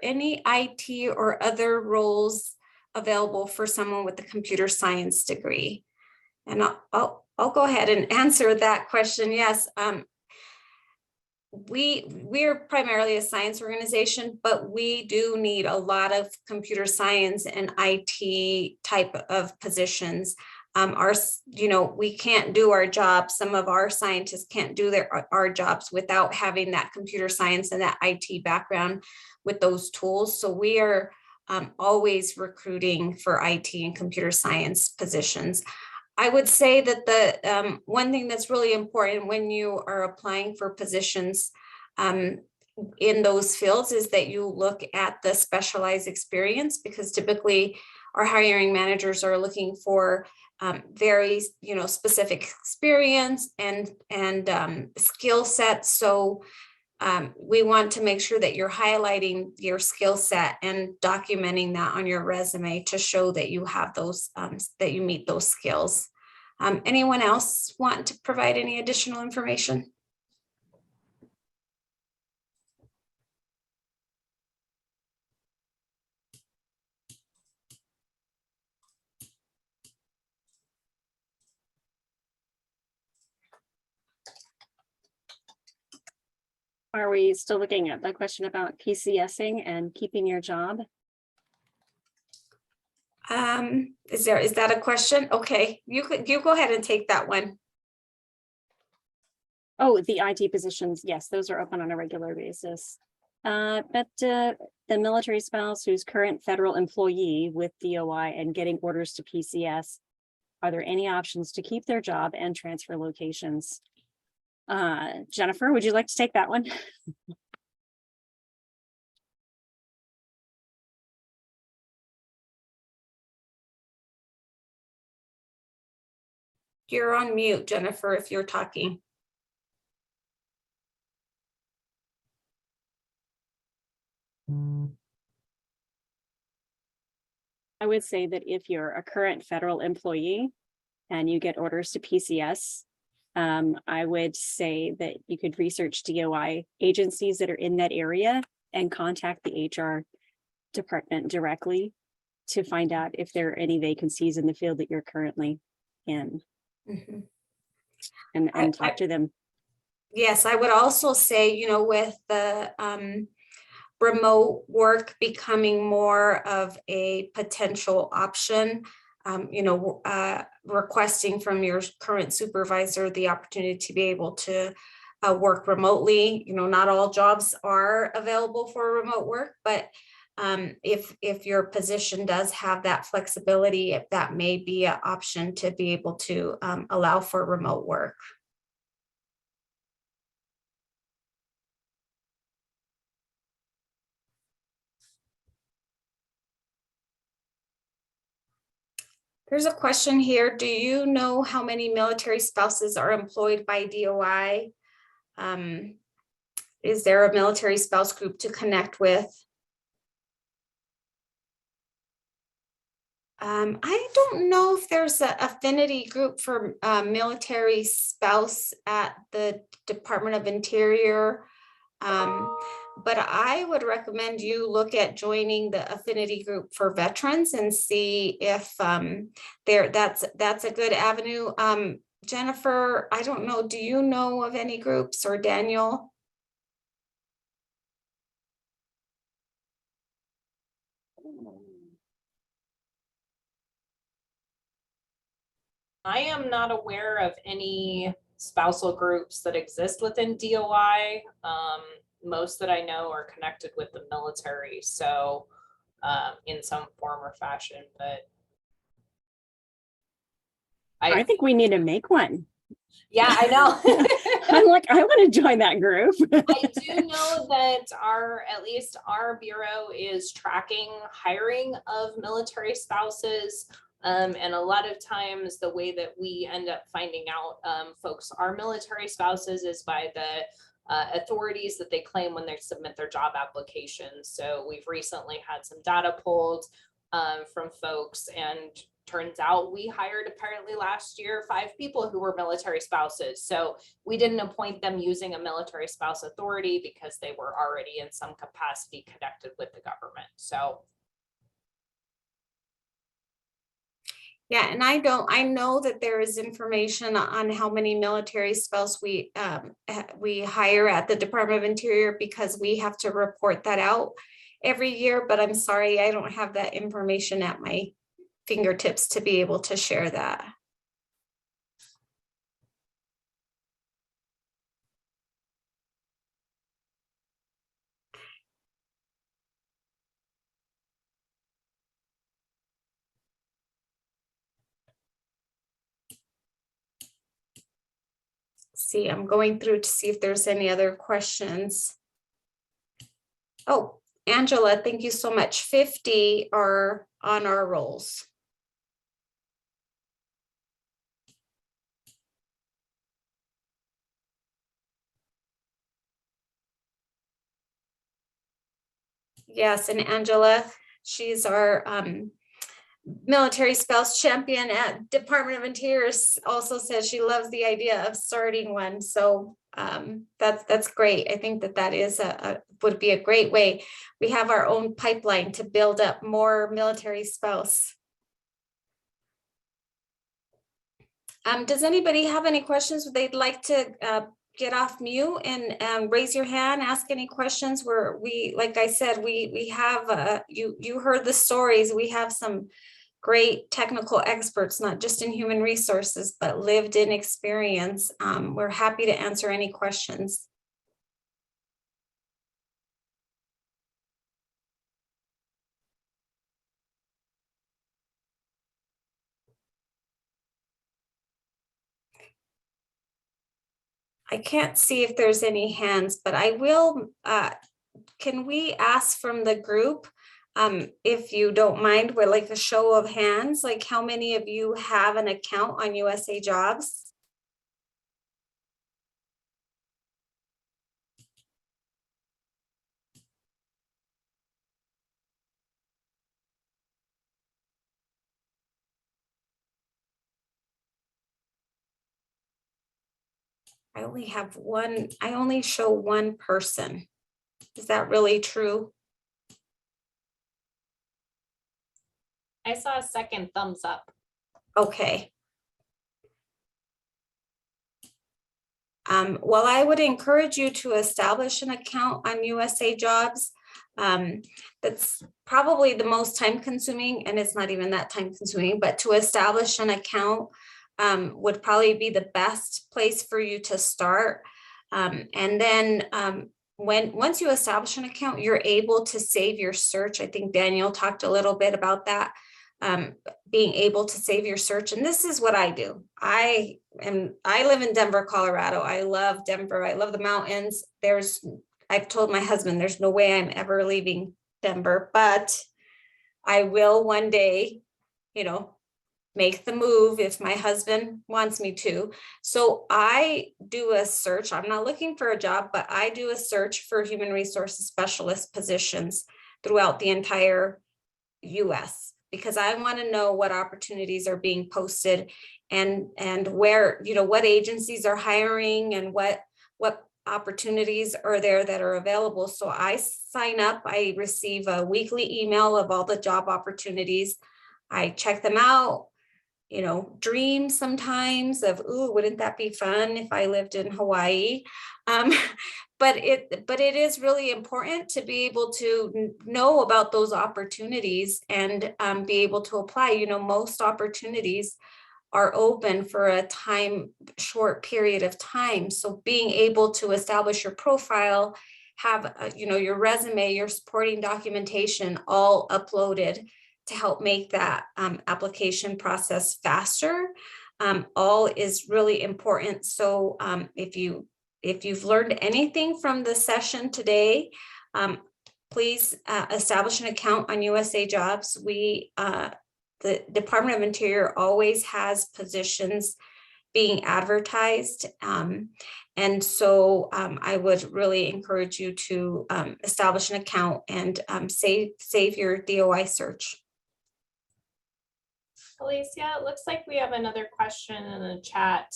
Speaker 13: any IT or other roles available for someone with a computer science degree? And I'll go ahead and answer that question. Yes. We're primarily a science organization, but we do need a lot of computer science and IT type of positions. We can't do our job. Some of our scientists can't do our jobs without having that computer science and that IT background with those tools. So we are always recruiting for IT and computer science positions. I would say that the one thing that's really important when you are applying for positions in those fields is that you look at the specialized experience, because typically our hiring managers are looking for very specific experience and skill sets. So we want to make sure that you're highlighting your skill set and documenting that on your resume to show that you have those, that you meet those skills. Anyone else want to provide any additional information?
Speaker 3: Are we still looking at the question about PCSing and keeping your job?
Speaker 13: Is that a question? Okay, you go ahead and take that one.
Speaker 3: Oh, the IT positions, yes, those are open on a regular basis. But the military spouse who's current federal employee with DOI and getting orders to PCS, are there any options to keep their job and transfer locations? Jennifer, would you like to take that one?
Speaker 13: You're on mute, Jennifer, if you're talking.
Speaker 3: I would say that if you're a current federal employee and you get orders to PCS, I would say that you could research DOI agencies that are in that area and contact the HR department directly to find out if there are any vacancies in the field that you're currently in.
Speaker 13: Mm-hmm.
Speaker 3: and talk to them.
Speaker 13: Yes, I would also say, with the remote work becoming more of a potential option, requesting from your current supervisor the opportunity to be able to work remotely. Not all jobs are available for remote work, but if your position does have that flexibility, if that may be an option to be able to allow for remote work. There's a question here. Do you know how many military spouses are employed by DOI? Is there a military spouse group to connect with? I don't know if there's an affinity group for military spouse at the Department of Interior. But I would recommend you look at joining the affinity group for veterans and see if that's a good avenue. Jennifer, I don't know, do you know of any groups, or Daniel?
Speaker 14: I am not aware of any spousal groups that exist within DOI. Most that I know are connected with the military, so in some form or fashion, but
Speaker 3: I think we need to make one.
Speaker 14: Yeah, I know.
Speaker 3: I'm like, I want to join that group.
Speaker 14: I do know that at least our bureau is tracking hiring of military spouses. And a lot of times the way that we end up finding out folks are military spouses is by the authorities that they claim when they submit their job applications. So we've recently had some data pulled from folks, and turns out we hired apparently last year 5 people who were military spouses. So we didn't appoint them using a military spouse authority because they were already in some capacity connected with the government. So
Speaker 13: Yeah, and I know that there is information on how many military spouse we hire at the Department of Interior, because we have to report that out every year, but I'm sorry, I don't have that information at my fingertips to be able to share that. See, I'm going through to see if there's any other questions. Oh, Angela, thank you so much. 50 are on our rolls. Yes, and Angela, she's our military spouse champion at Department of Interior, also says she loves the idea of starting one. So that's great. I think that is would be a great way. We have our own pipeline to build up more military spouse. Does anybody have any questions they'd like to get off mute and raise your hand, ask any questions? Where we, like I said, we have you heard the stories. We have some great technical experts, not just in human resources, but lived in experience. We're happy to answer any questions. I can't see if there's any hands, but I will, can we ask from the group, if you don't mind, with like a show of hands, like how many of you have an account on USA Jobs? I only have one, I only show one person. Is that really true?
Speaker 14: I saw a second thumbs up.
Speaker 13: Okay. Well, I would encourage you to establish an account on USA Jobs. That's probably the most time consuming, and it's not even that time consuming, but to establish an account would probably be the best place for you to start. And then once you establish an account, you're able to save your search. I think Daniel talked a little bit about that. Being able to save your search. And this is what I do. I live in Denver, Colorado. I love Denver. I love the mountains. I've told my husband, there's no way I'm ever leaving Denver, but I will one day, make the move if my husband wants me to. So I do a search. I'm not looking for a job, but I do a search for human resources specialist positions throughout the entire US, because I want to know what opportunities are being posted and where, what agencies are hiring and what opportunities are there that are available. So I sign up, I receive a weekly email of all the job opportunities. I check them out, dream sometimes of, ooh, wouldn't that be fun if I lived in Hawaii? But it is really important to be able to know about those opportunities and be able to apply. Most opportunities are open for a short period of time. So being able to establish your profile, have your resume, your supporting documentation all uploaded to help make that application process faster, all is really important. So if you've learned anything from the session today, please establish an account on USA Jobs. The Department of Interior always has positions being advertised. And so I would really encourage you to establish an account and save your DOI search.
Speaker 14: Alicia, it looks like we have another question in the chat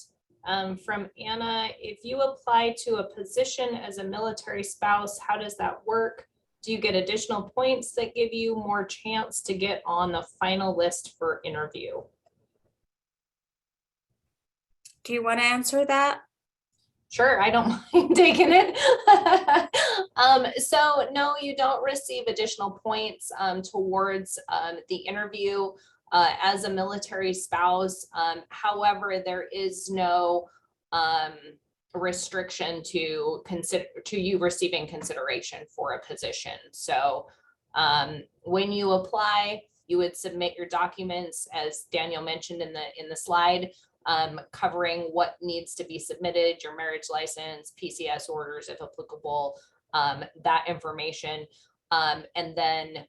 Speaker 14: from Anna. If you apply to a position as a military spouse, how does that work? Do you get additional points that give you more chance to get on the final list for interview?
Speaker 13: Do you want to answer that?
Speaker 14: Sure, I don't mind taking it. So no, you don't receive additional points towards the interview as a military spouse. However, there is no restriction to you receiving consideration for a position. So when you apply, you would submit your documents, as Daniel mentioned in the slide, covering what needs to be submitted, your marriage license, PCS orders, if applicable, that information. And then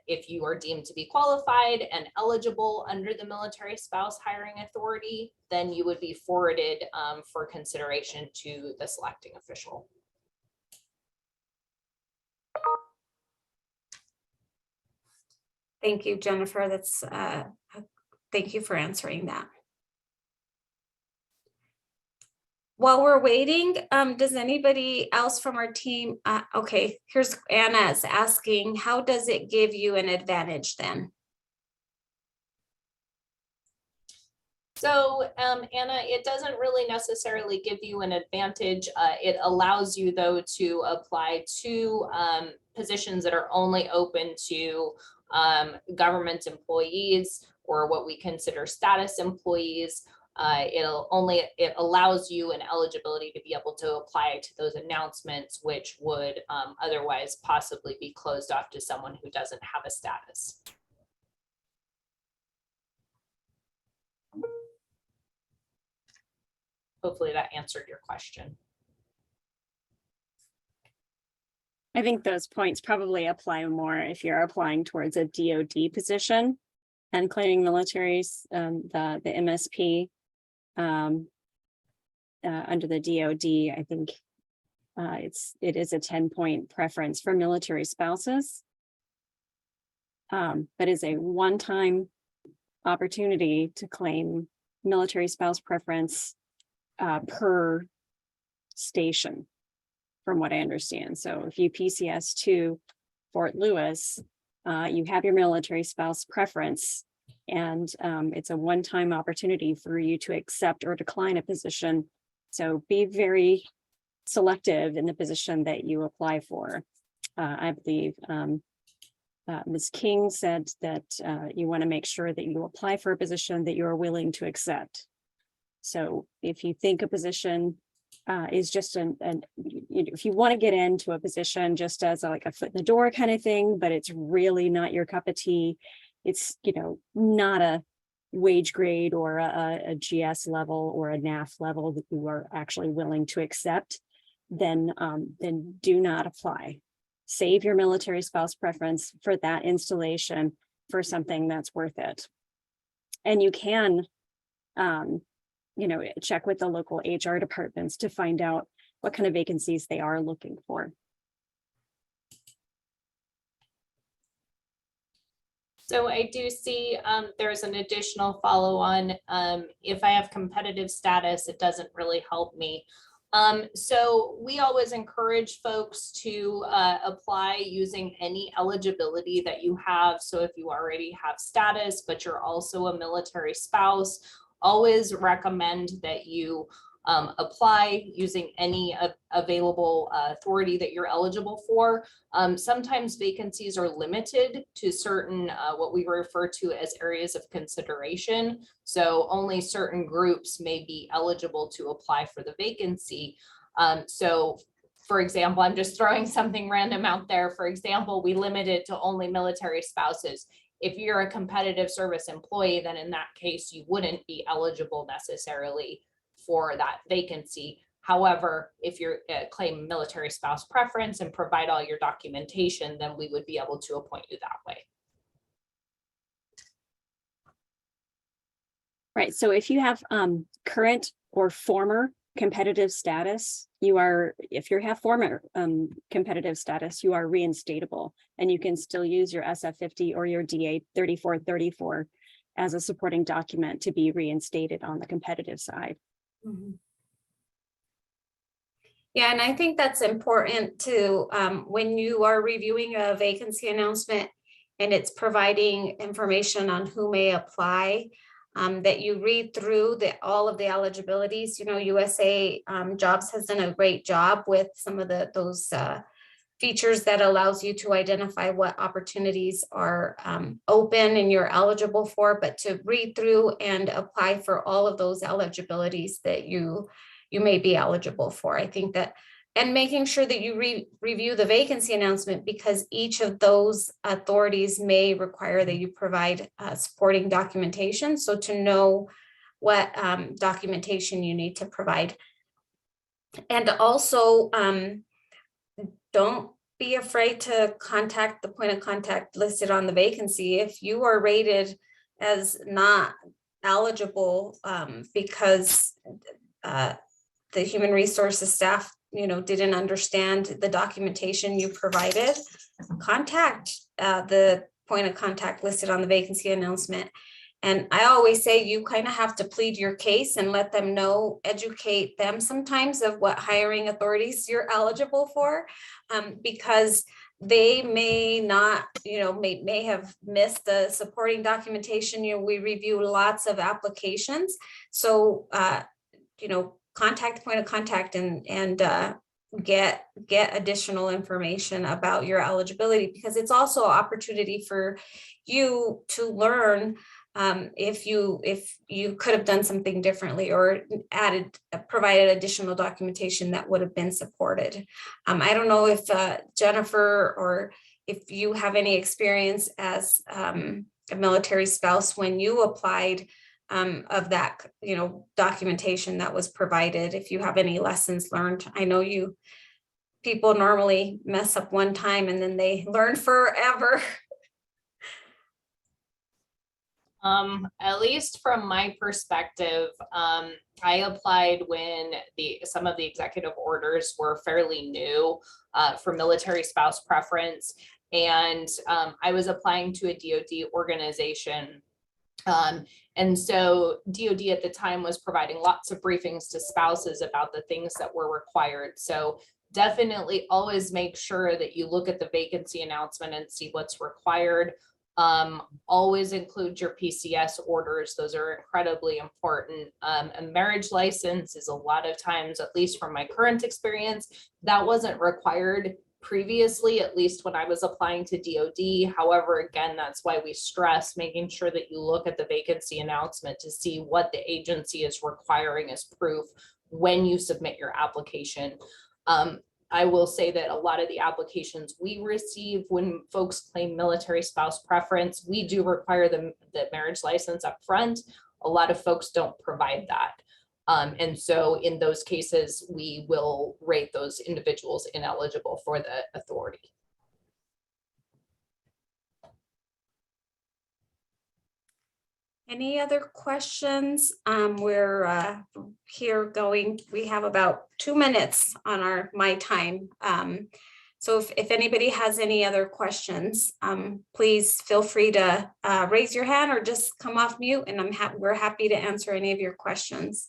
Speaker 14: if you are deemed to be qualified and eligible under the Military Spouse Hiring Authority, then you would be forwarded for consideration to the selecting official.
Speaker 13: Thank you, Jennifer. That's thank you for answering that. While we're waiting, does anybody else from our team? Okay, here's Anna's asking, how does it give you an advantage then?
Speaker 14: So Anna, it doesn't really necessarily give you an advantage. It allows you though to apply to positions that are only open to government employees or what we consider status employees. It allows you an eligibility to be able to apply to those announcements, which would otherwise possibly be closed off to someone who doesn't have a status. Hopefully that answered your question.
Speaker 3: I think those points probably apply more if you're applying towards a DoD position and claiming militaries, the MSP under the DoD. I think it is a 10-point preference for military spouses, but is a one-time opportunity to claim military spouse preference per station, from what I understand. So if you PCS to Fort Lewis, you have your military spouse preference, and it's a one-time opportunity for you to accept or decline a position. So be very selective in the position that you apply for. I believe Ms. King said that you want to make sure that you apply for a position that you are willing to accept. So if you think a position is just if you want to get into a position just as like a foot in the door kind of thing, but it's really not your cup of tea, it's, not a wage grade or a GS level or a NAF level that you are actually willing to accept, then do not apply. Save your military spouse preference for that installation for something that's worth it. And you can check with the local HR departments to find out what kind of vacancies they are looking for.
Speaker 14: So I do see there's an additional follow-on. If I have competitive status, it doesn't really help me. So we always encourage folks to apply using any eligibility that you have. So if you already have status, but you're also a military spouse, always recommend that you apply using any available authority that you're eligible for. Sometimes vacancies are limited to certain what we refer to as areas of consideration. So only certain groups may be eligible to apply for the vacancy. So for example, I'm just throwing something random out there. For example, we limit it to only military spouses. If you're a competitive service employee, then in that case, you wouldn't be eligible necessarily for that vacancy. However, if you claim military spouse preference and provide all your documentation, then we would be able to appoint you that way.
Speaker 3: Right. So if you have current or former competitive status, if you have former competitive status, you are reinstatable, and you can still use your SF50 or your DA 3434 as a supporting document to be reinstated on the competitive side.
Speaker 13: Mhm. Yeah, and I think that's important to, when you are reviewing a vacancy announcement and it's providing information on who may apply, that you read through all of the eligibilities. You know, USA Jobs has done a great job with some of those features that allows you to identify what opportunities are open and you're eligible for, but to read through and apply for all of those eligibilities that you may be eligible for. I think that, and making sure that you review the vacancy announcement, because each of those authorities may require that you provide supporting documentation. So to know what documentation you need to provide. And also, don't be afraid to contact the point of contact listed on the vacancy. If you are rated as not eligible because the human resources staff, didn't understand the documentation you provided, contact the point of contact listed on the vacancy announcement. And I always say you kind of have to plead your case and let them know, educate them sometimes of what hiring authorities you're eligible for, because they may not, may have missed the supporting documentation. We review lots of applications. So, contact the point of contact and get additional information about your eligibility, because it's also an opportunity for you to learn if you could have done something differently or provided additional documentation that would have been supported. I don't know if Jennifer, or if you have any experience as a military spouse when you applied of that, documentation that was provided, if you have any lessons learned. I know people normally mess up one time and then they learn forever.
Speaker 14: At least from my perspective, I applied when some of the executive orders were fairly new for military spouse preference. And I was applying to a DoD organization. And so DoD at the time was providing lots of briefings to spouses about the things that were required. So definitely always make sure that you look at the vacancy announcement and see what's required. Always include your PCS orders. Those are incredibly important. A marriage license is a lot of times, at least from my current experience, that wasn't required previously, at least when I was applying to DoD. However, again, that's why we stress making sure that you look at the vacancy announcement to see what the agency is requiring as proof when you submit your application. I will say that a lot of the applications we receive when folks claim military spouse preference, we do require the marriage license up front. A lot of folks don't provide that. And so in those cases, we will rate those individuals ineligible for the authority.
Speaker 13: Any other questions? We're we have about 2 minutes on my time. So if anybody has any other questions, please feel free to raise your hand or just come off mute, and we're happy to answer any of your questions.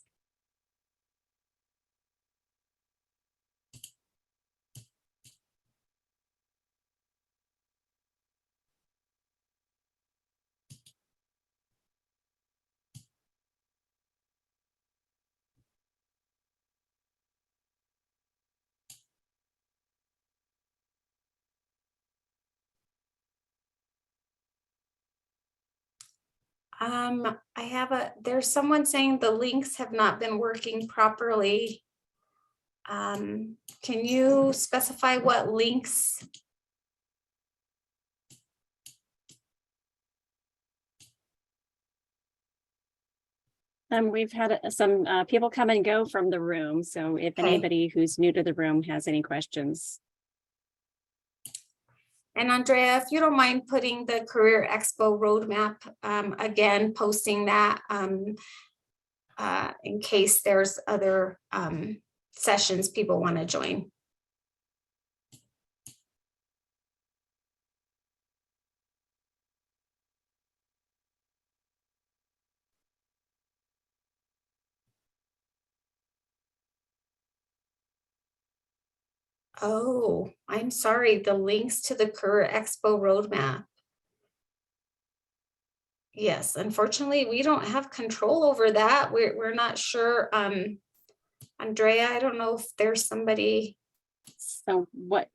Speaker 13: There's someone saying the links have not been working properly. Can you specify what links?
Speaker 3: We've had some people come and go from the room. So if anybody who's new to the room has any questions.
Speaker 13: And Andrea, if you don't mind putting the Career Expo roadmap, again, posting that in case there's other sessions people want to join. Oh, I'm sorry, the links to the current Expo roadmap. Yes, unfortunately, we don't have control over that. We're not sure. Andrea, I don't know if there's somebody.
Speaker 3: So what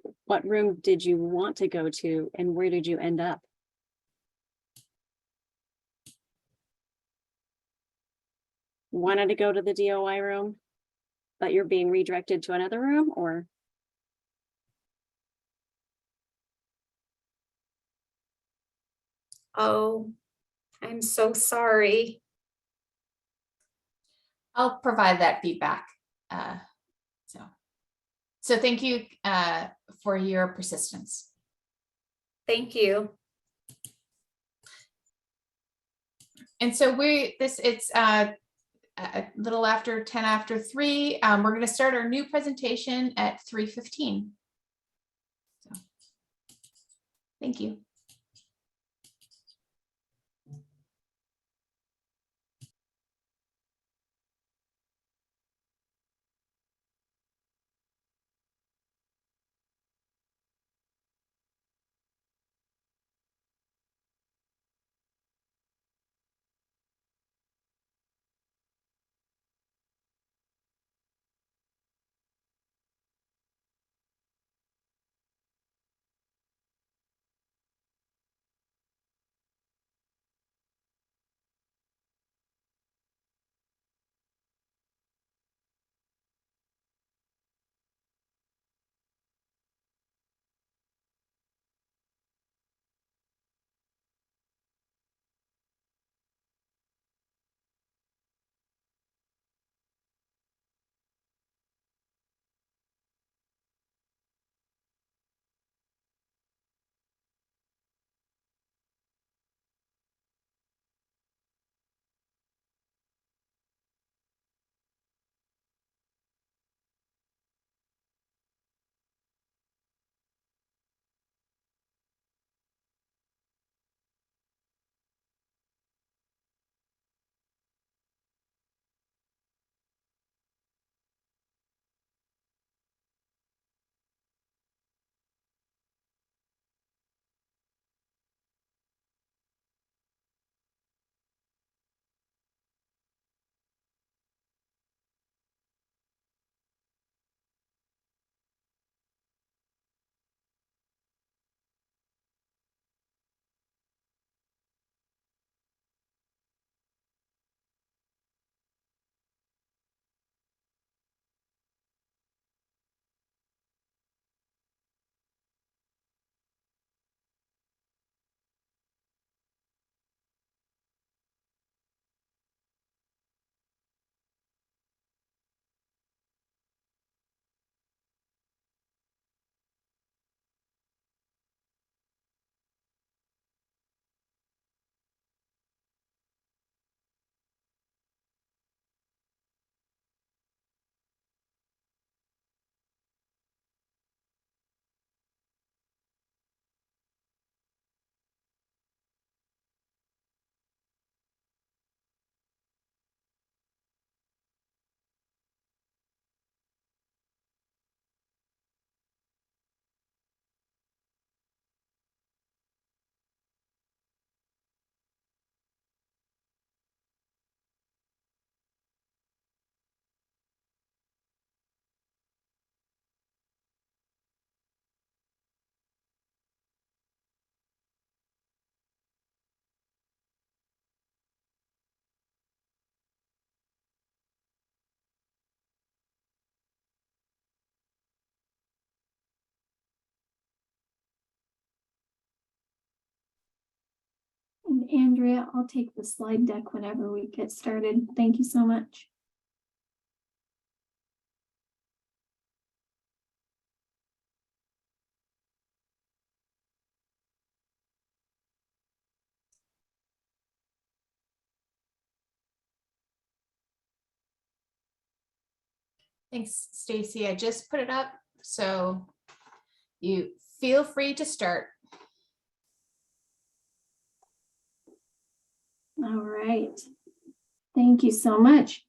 Speaker 3: room did you want to go to and where did you end up? Wanted to go to the DOI room, but you're being redirected to another room, or?
Speaker 13: Oh, I'm so sorry.
Speaker 2: I'll provide that feedback. So thank you for your persistence.
Speaker 13: Thank you.
Speaker 2: And so it's a little after 10 after 3. We're going to start our new presentation at 3:15. So, thank you.
Speaker 9: And Andrea, I'll take the slide deck whenever we get started. Thank you so much.
Speaker 2: Thanks, Stacy. I just put it up, so you feel free to start.
Speaker 9: All right. Thank you so much.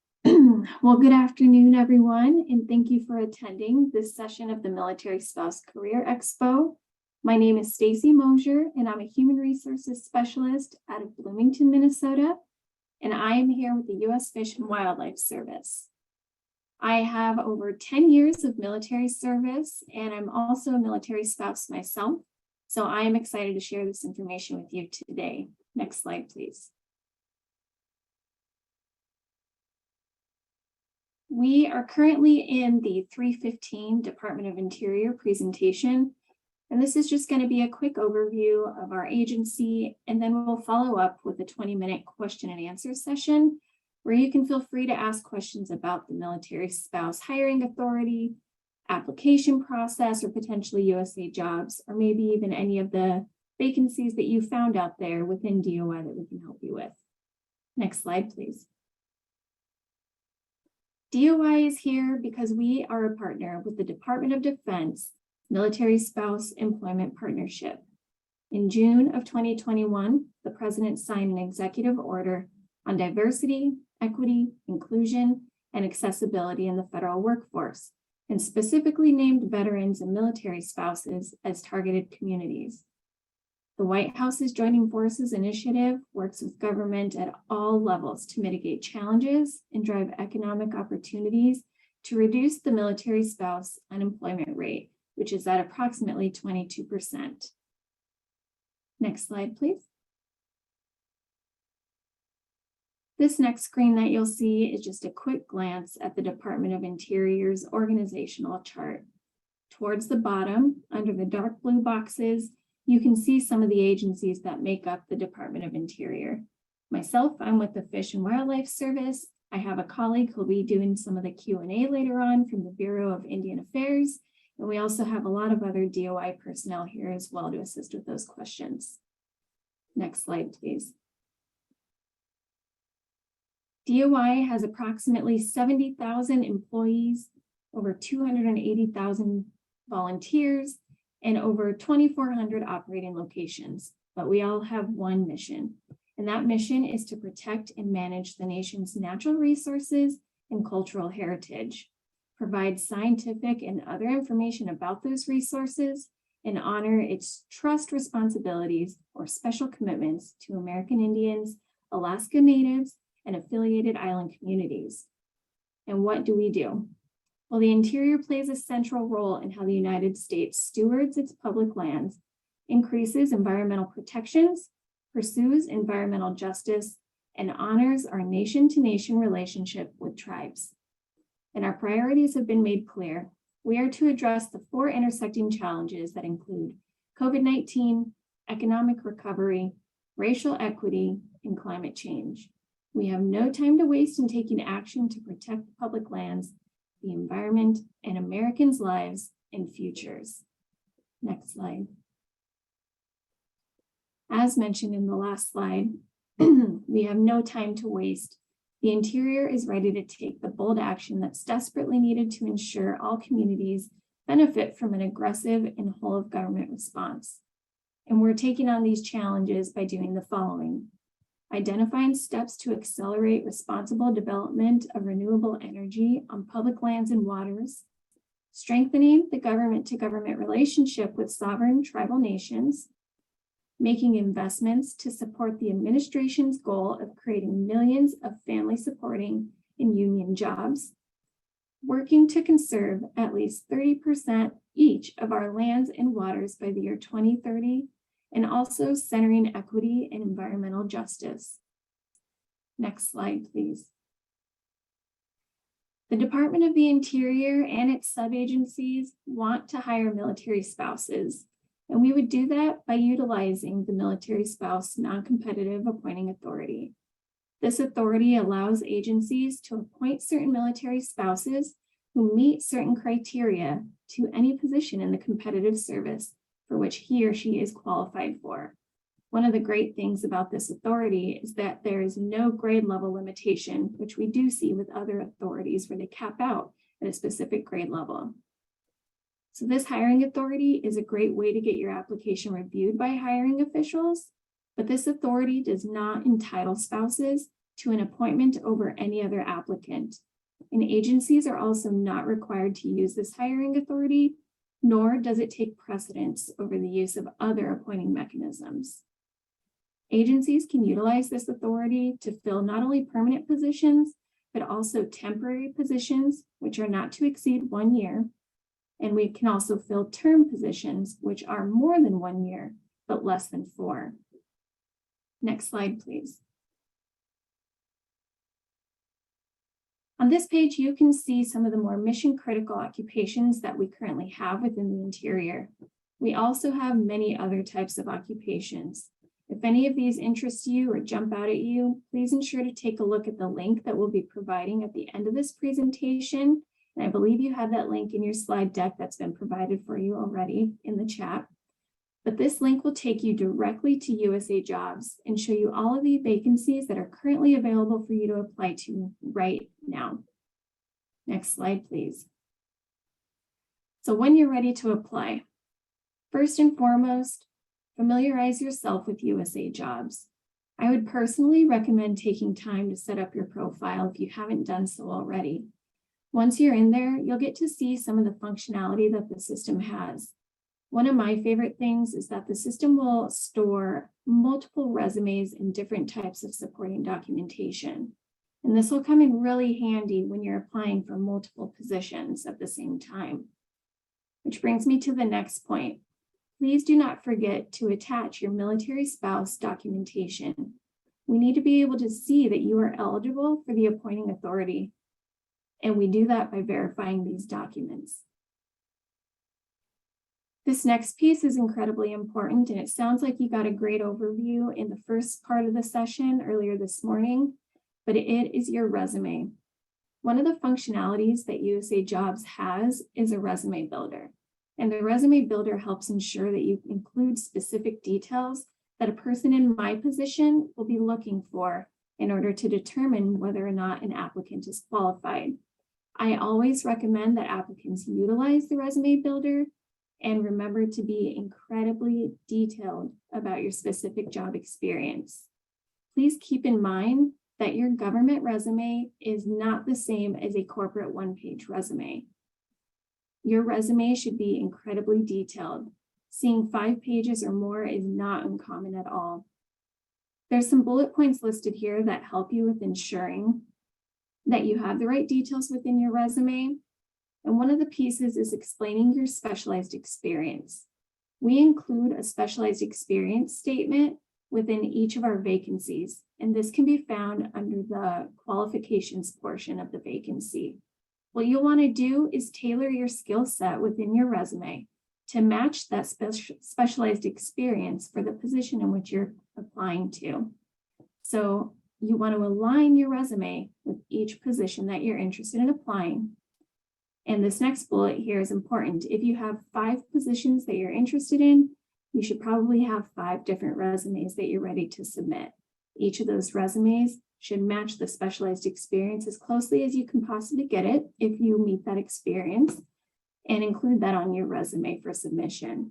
Speaker 9: Well, good afternoon, everyone, and thank you for attending this session of the Military Spouse Career Expo. My name is Stacy Mosier, and I'm a Human Resources Specialist out of Bloomington, Minnesota, and I am here with the U.S. Fish and Wildlife Service. I have over 10 years of military service, and I'm also a military spouse myself, so I am excited to share this information with you today. Next slide, please. We are currently in the 315 Department of Interior presentation, and this is just going to be a quick overview of our agency, and then we'll follow up with a 20-minute question and answer session where you can feel free to ask questions about the military spouse hiring authority, application process, or potentially USA jobs, or maybe even any of the vacancies that you found out there within DOI that we can help you with. Next slide, please. DOI is here because we are a partner with the Department of Defense Military Spouse Employment Partnership. In June of 2021, the President signed an executive order on diversity, equity, inclusion, and accessibility in the federal workforce, and specifically named veterans and military spouses as targeted communities. The White House's Joining Forces initiative works with government at all levels to mitigate challenges and drive economic opportunities to reduce the military spouse unemployment rate, which is at approximately 22%. Next slide, please. This next screen that you'll see is just a quick glance at the Department of Interior's organizational chart. Towards the bottom, under the dark blue boxes, you can see some of the agencies that make up the Department of Interior. Myself, I'm with the Fish and Wildlife Service. I have a colleague who'll be doing some of the Q&A later on from the Bureau of Indian Affairs. And we also have a lot of other DOI personnel here as well to assist with those questions. Next slide, please. DOI has approximately 70,000 employees, over 280,000 volunteers, and over 2,400 operating locations, but we all have one mission, and that mission is to protect and manage the nation's natural resources and cultural heritage, provide scientific and other information about those resources, and honor its trust responsibilities or special commitments to American Indians, Alaska Natives, and affiliated island communities. And what do we do? Well, the Interior plays a central role in how the United States stewards its public lands, increases environmental protections, pursues environmental justice, and honors our nation-to-nation relationship with tribes. And our priorities have been made clear. We are to address the 4 intersecting challenges that include COVID-19, economic recovery, racial equity, and climate change. We have no time to waste in taking action to protect public lands, the environment, and Americans' lives and futures. Next slide. As mentioned in the last slide, we have no time to waste. The Interior is ready to take the bold action that's desperately needed to ensure all communities benefit from an aggressive and whole of government response. And we're taking on these challenges by doing the following: identifying steps to accelerate responsible development of renewable energy on public lands and waters, strengthening the government-to-government relationship with sovereign tribal nations, making investments to support the administration's goal of creating millions of family-supporting and union jobs, working to conserve at least 30% each of our lands and waters by the year 2030, and also centering equity and environmental justice. Next slide, please. The Department of the Interior and its sub-agencies want to hire military spouses, and we would do that by utilizing the Military Spouse Non-Competitive Appointing Authority. This authority allows agencies to appoint certain military spouses who meet certain criteria to any position in the competitive service for which he or she is qualified for. One of the great things about this authority is that there is no grade level limitation, which we do see with other authorities where they cap out at a specific grade level. So this hiring authority is a great way to get your application reviewed by hiring officials, but this authority does not entitle spouses to an appointment over any other applicant. And agencies are also not required to use this hiring authority, nor does it take precedence over the use of other appointing mechanisms. Agencies can utilize this authority to fill not only permanent positions, but also temporary positions, which are not to exceed 1 year. And we can also fill term positions, which are more than 1 year, but less than 4. Next slide, please. On this page, you can see some of the more mission critical occupations that we currently have within the interior. We also have many other types of occupations. If any of these interest you or jump out at you, please ensure to take a look at the link that we'll be providing at the end of this presentation. And I believe you have that link in your slide deck that's been provided for you already in the chat. But this link will take you directly to USA Jobs and show you all of the vacancies that are currently available for you to apply to right now. Next slide, please. So when you're ready to apply, first and foremost, familiarize yourself with USA Jobs. I would personally recommend taking time to set up your profile if you haven't done so already. Once you're in there, you'll get to see some of the functionality that the system has. One of my favorite things is that the system will store multiple resumes and different types of supporting documentation. And this will come in really handy when you're applying for multiple positions at the same time. Which brings me to the next point. Please do not forget to attach your military spouse documentation. We need to be able to see that you are eligible for the appointing authority. And we do that by verifying these documents. This next piece is incredibly important, and it sounds like you got a great overview in the first part of the session earlier this morning, but it is your resume. One of the functionalities that USA Jobs has is a resume builder, and the resume builder helps ensure that you include specific details that a person in my position will be looking for in order to determine whether or not an applicant is qualified. I always recommend that applicants utilize the resume builder and remember to be incredibly detailed about your specific job experience. Please keep in mind that your government resume is not the same as a corporate one-page resume. Your resume should be incredibly detailed. Seeing 5 pages or more is not uncommon at all. There's some bullet points listed here that help you with ensuring that you have the right details within your resume. And one of the pieces is explaining your specialized experience. We include a specialized experience statement within each of our vacancies, and this can be found under the qualifications portion of the vacancy. What you'll want to do is tailor your skill set within your resume to match that specialized experience for the position in which you're applying to. So you want to align your resume with each position that you're interested in applying. And this next bullet here is important. If you have 5 positions that you're interested in, you should probably have 5 different resumes that you're ready to submit. Each of those resumes should match the specialized experience as closely as you can possibly get it if you meet that experience, and include that on your resume for submission.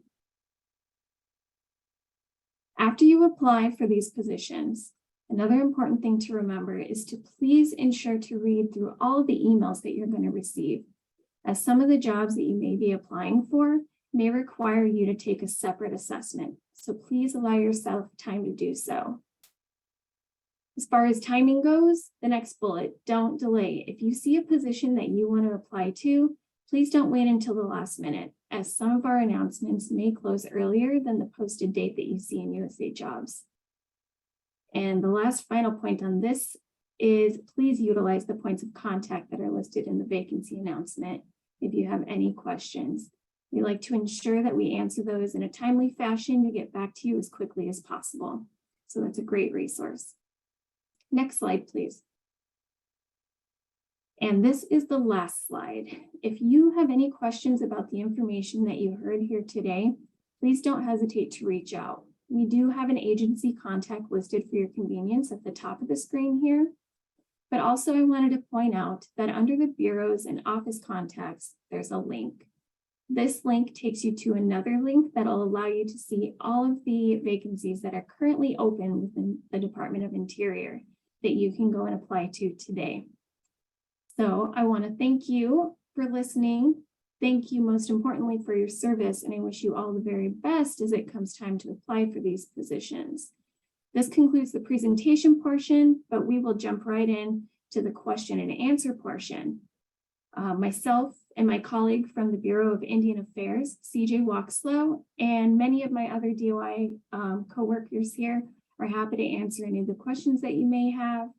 Speaker 9: After you apply for these positions, another important thing to remember is to please ensure to read through all of the emails that you're going to receive, as some of the jobs that you may be applying for may require you to take a separate assessment. So please allow yourself time to do so. As far as timing goes, the next bullet, don't delay. If you see a position that you want to apply to, please don't wait until the last minute, as some of our announcements may close earlier than the posted date that you see in USA Jobs. And the last final point on this is please utilize the points of contact that are listed in the vacancy announcement if you have any questions. We like to ensure that we answer those in a timely fashion to get back to you as quickly as possible. So that's a great resource. Next slide, please. And this is the last slide. If you have any questions about the information that you heard here today, please don't hesitate to reach out. We do have an agency contact listed for your convenience at the top of the screen here. But also I wanted to point out that under the bureaus and office contacts, there's a link. This link takes you to another link that'll allow you to see all of the vacancies that are currently open within the Department of Interior. that you can go and apply to today. So I want to thank you for listening. Thank you most importantly for your service, and I wish you all the very best as it comes time to apply for these positions. This concludes the presentation portion, but we will jump right in to the question and answer portion. Myself and my colleague from the Bureau of Indian Affairs, CJ Waxlow, and many of my other DOI co-workers here are happy to answer any of the questions that you may have.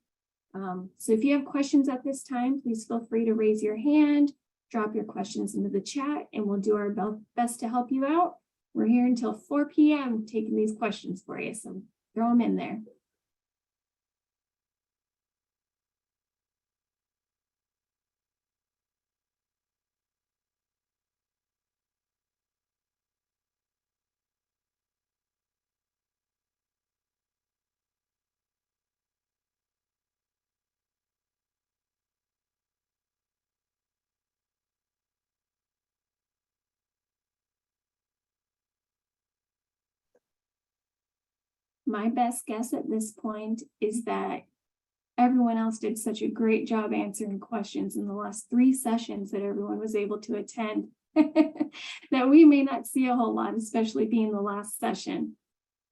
Speaker 9: So if you have questions at this time, please feel free to raise your hand, drop your questions into the chat, and we'll do our best to help you out. We're here until 4 p.m. taking these questions for you, so throw them in there. My best guess at this point is that everyone else did such a great job answering questions in the last 3 sessions that everyone was able to attend that we may not see a whole lot, especially being the last session.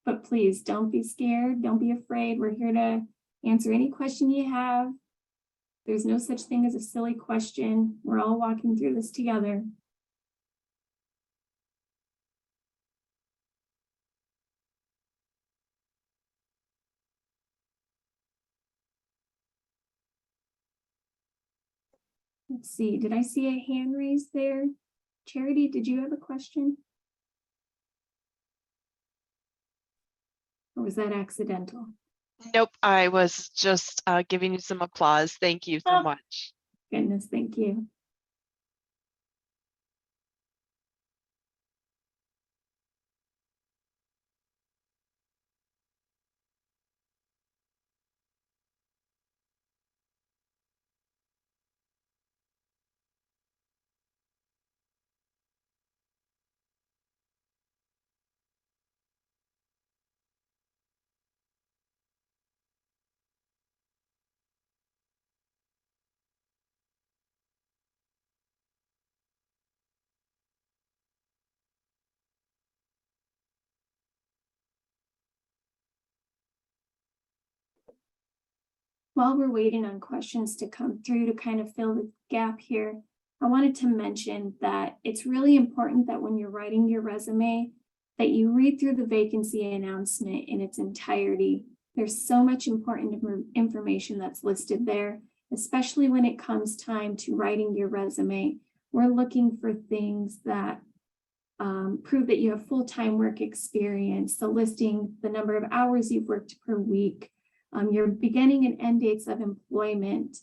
Speaker 9: But please don't be scared. Don't be afraid. We're here to answer any question you have. There's no such thing as a silly question. We're all walking through this together. Let's see, did I see a hand raised there? Charity, did you have a question? Or was that accidental?
Speaker 5: Nope, I was just giving you some applause. Thank you so much.
Speaker 9: Goodness, thank you. While we're waiting on questions to come through to kind of fill the gap here, I wanted to mention that it's really important that when you're writing your resume, that you read through the vacancy announcement in its entirety. There's so much important information that's listed there, especially when it comes time to writing your resume. We're looking for things that prove that you have full-time work experience, so listing the number of hours you've worked per week, your beginning and end dates of employment,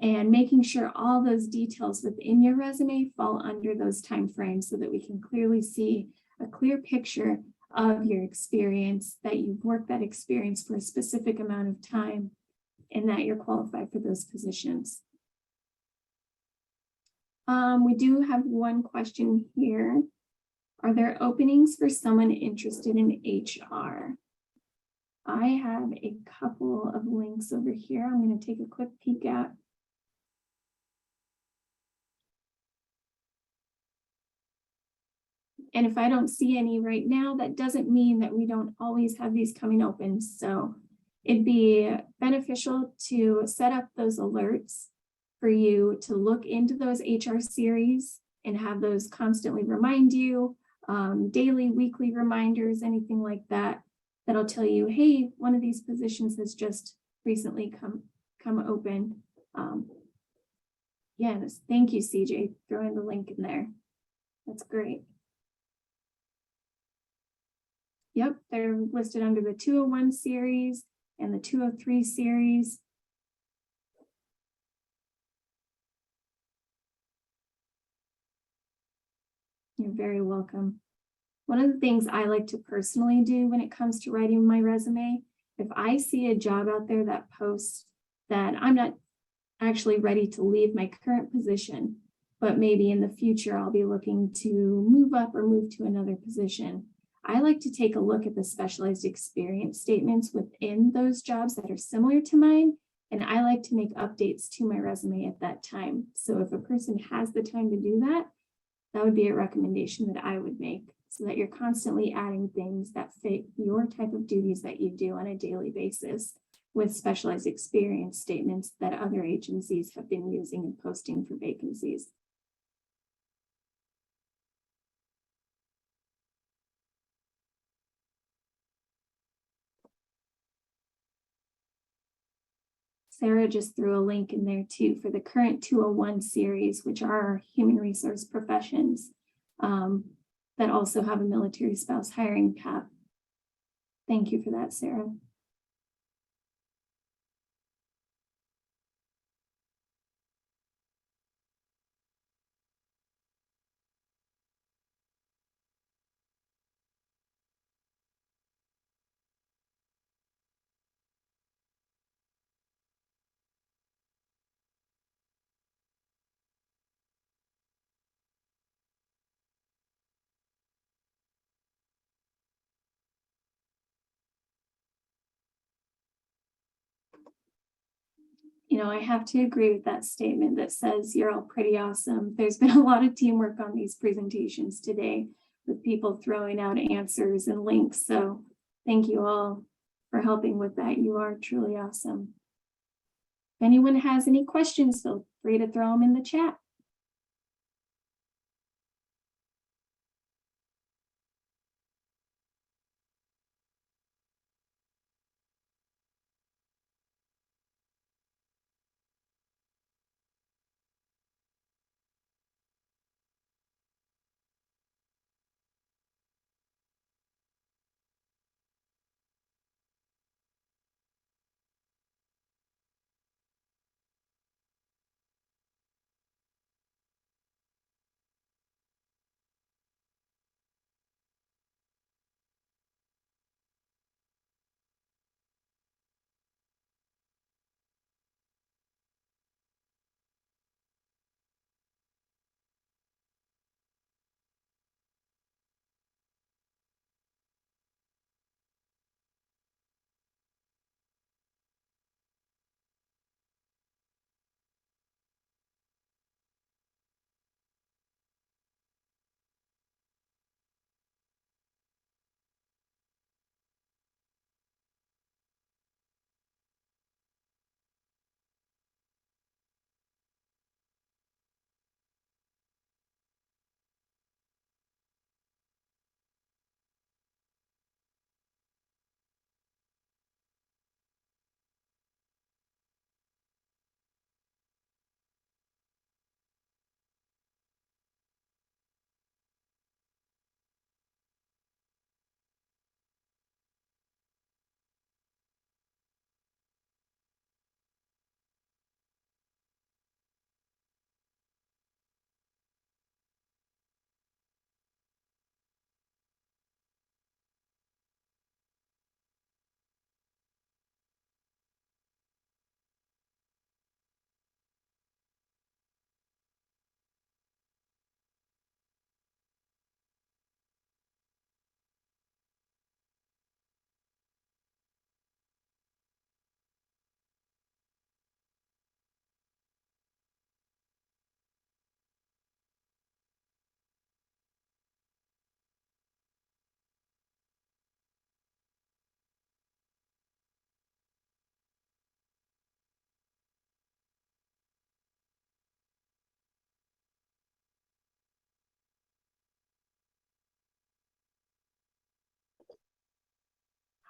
Speaker 9: and making sure all those details within your resume fall under those timeframes so that we can clearly see a clear picture of your experience, that you've worked that experience for a specific amount of time, and that you're qualified for those positions. We do have one question here. Are there openings for someone interested in HR? I have a couple of links over here. I'm going to take a quick peek at. And if I don't see any right now, that doesn't mean that we don't always have these coming open. So it'd be beneficial to set up those alerts for you to look into those HR series and have those constantly remind you, daily, weekly reminders, anything like that. That'll tell you, hey, one of these positions has just recently come open. Yes, thank you, CJ, throwing the link in there. That's great. Yep, they're listed under the 201 series and the 203 series. You're very welcome. One of the things I like to personally do when it comes to writing my resume, if I see a job out there that posts that I'm not actually ready to leave my current position, but maybe in the future I'll be looking to move up or move to another position, I like to take a look at the specialized experience statements within those jobs that are similar to mine. And I like to make updates to my resume at that time. So if a person has the time to do that, that would be a recommendation that I would make, so that you're constantly adding things that fit your type of duties that you do on a daily basis with specialized experience statements that other agencies have been using and posting for vacancies. Sarah just threw a link in there too for the current 201 series, which are our human resource professions that also have a military spouse hiring cap. Thank you for that, Sarah. You know, I have to agree with that statement that says you're all pretty awesome. There's been a lot of teamwork on these presentations today with people throwing out answers and links. So thank you all for helping with that. You are truly awesome. If anyone has any questions, feel free to throw them in the chat.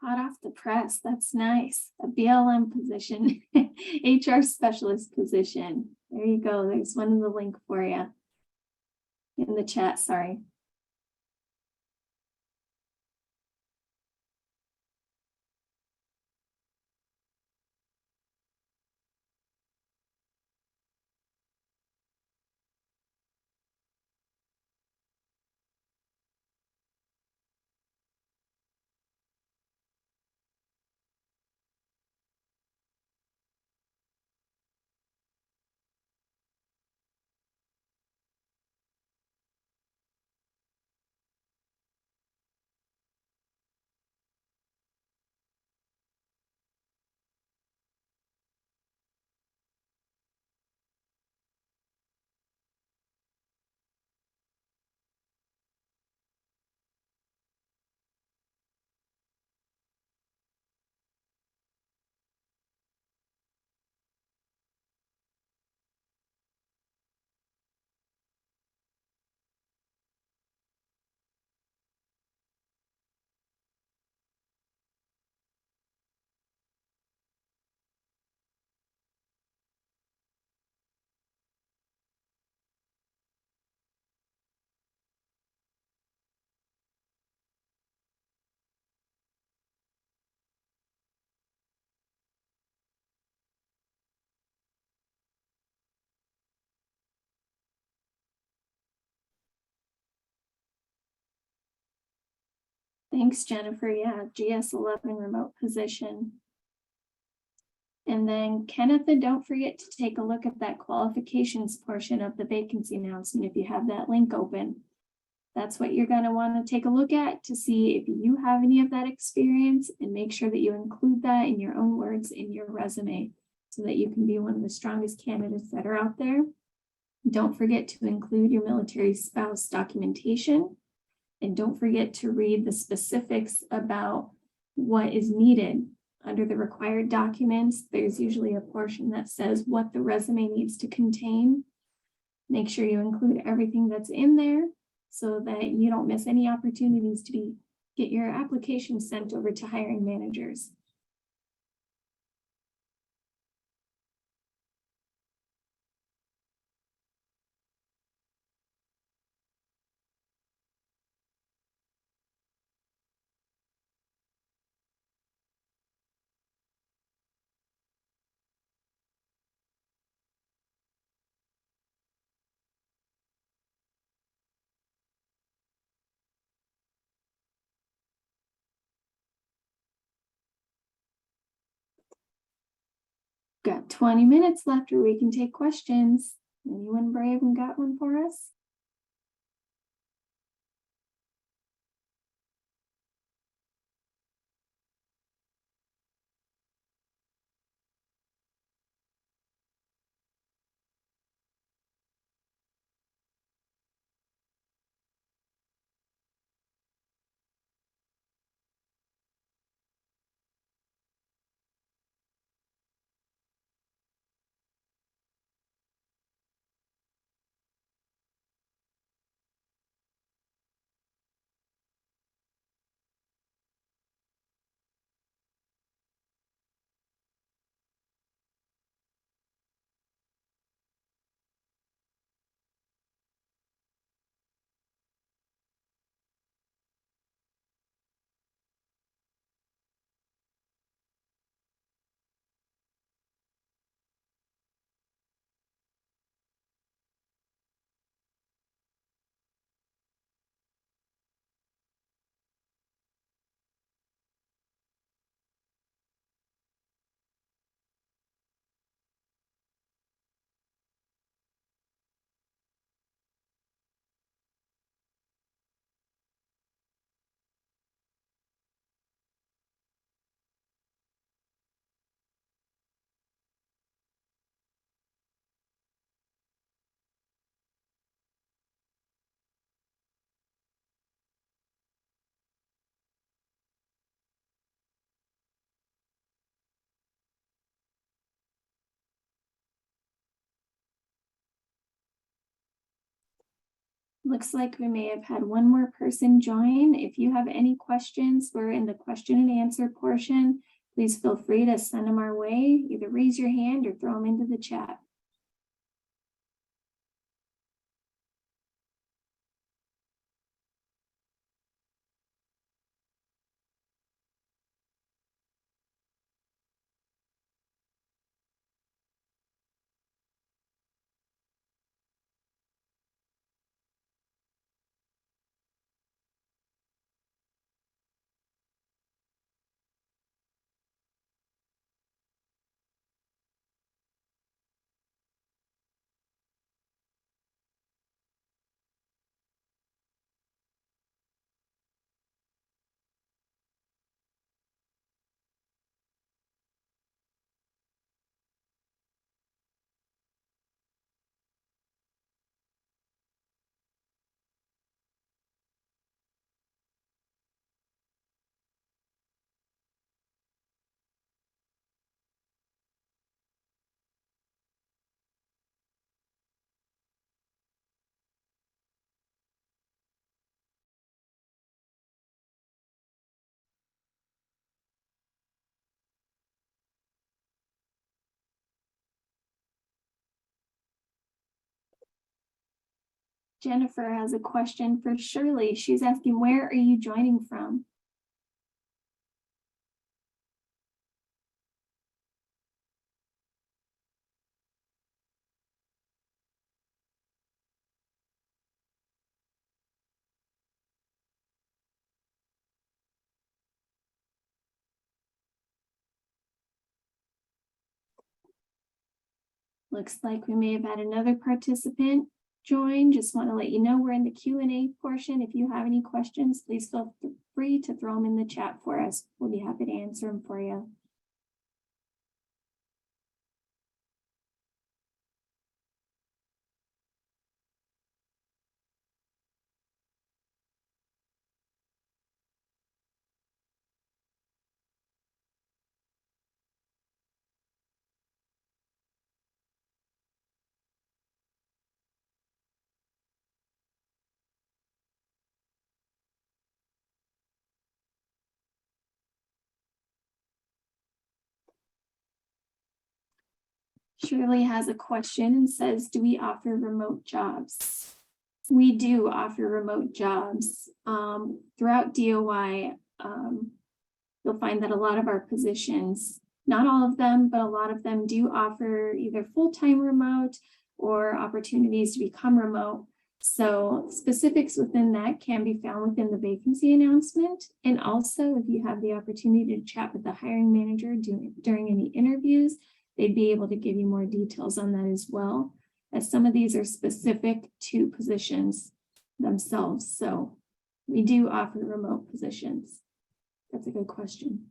Speaker 9: Hot off the press. That's nice. A BLM position, HR specialist position. There you go. There's one in the link for you in the chat. Sorry. Thanks, Jennifer. Yeah, GS11 remote position. And then Kenneth, and don't forget to take a look at that qualifications portion of the vacancy announcement if you have that link open. That's what you're going to want to take a look at to see if you have any of that experience, and make sure that you include that in your own words in your resume so that you can be one of the strongest candidates that are out there. Don't forget to include your military spouse documentation, and don't forget to read the specifics about what is needed. Under the required documents, there's usually a portion that says what the resume needs to contain. Make sure you include everything that's in there so that you don't miss any opportunities to get your application sent over to hiring managers. Got 20 minutes left where we can take questions. Anyone brave and got one for us? Looks like we may have had one more person join. If you have any questions, we're in the question and answer portion. Please feel free to send them our way. Either raise your hand or throw them into the chat. Jennifer has a question for Shirley. She's asking, where are you joining from? Looks like we may have had another participant join. Just want to let you know we're in the Q&A portion. If you have any questions, please feel free to throw them in the chat for us. We'll be happy to answer them for you. Shirley has a question and says, do we offer remote jobs? We do offer remote jobs. Throughout DOI, you'll find that a lot of our positions, not all of them, but a lot of them do offer either full-time remote or opportunities to become remote. So specifics within that can be found within the vacancy announcement. And also, if you have the opportunity to chat with the hiring manager during any interviews, they'd be able to give you more details on that as well, as some of these are specific to positions themselves. So we do offer remote positions. That's a good question.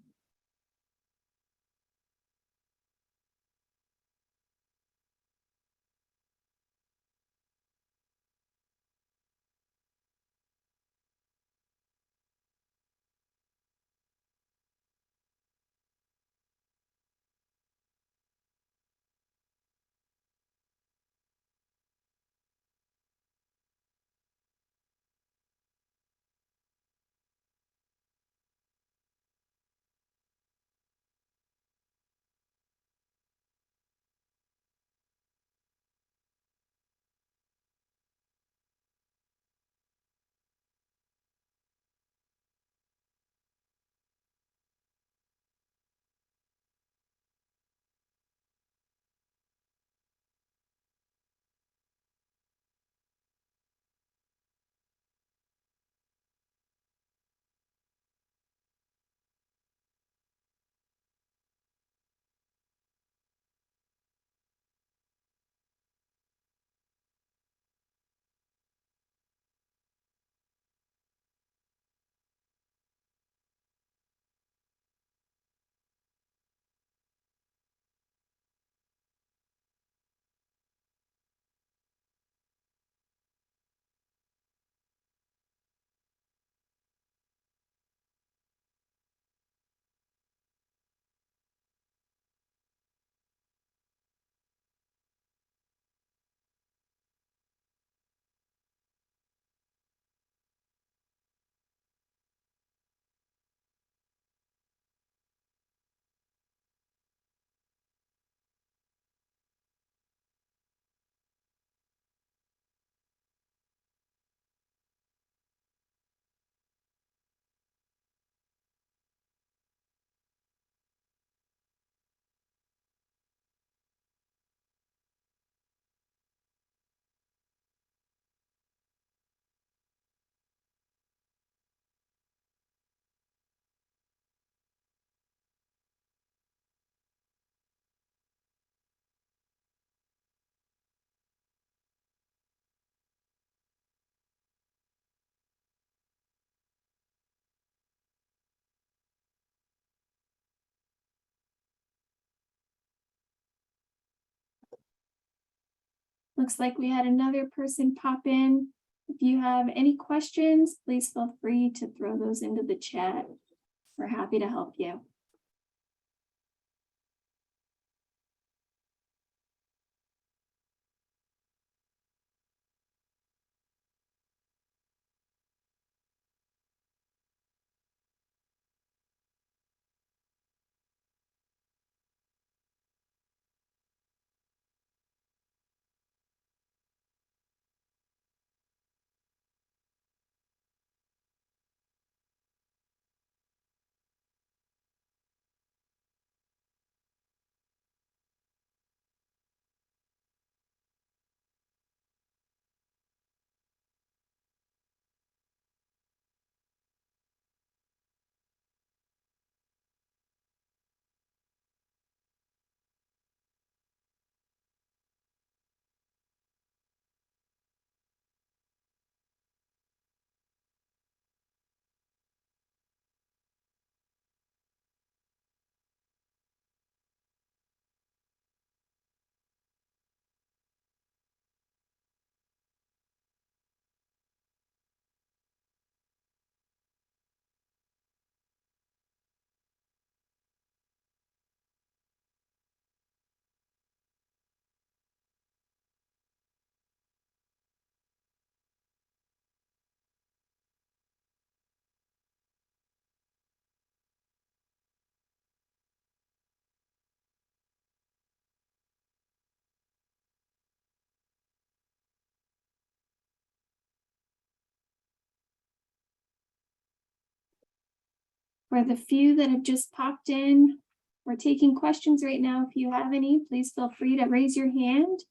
Speaker 9: Looks like we had another person pop in. If you have any questions, please feel free to throw those into the chat. We're happy to help you. For the few that have just popped in, we're taking questions right now. If you have any, please feel free to raise your hand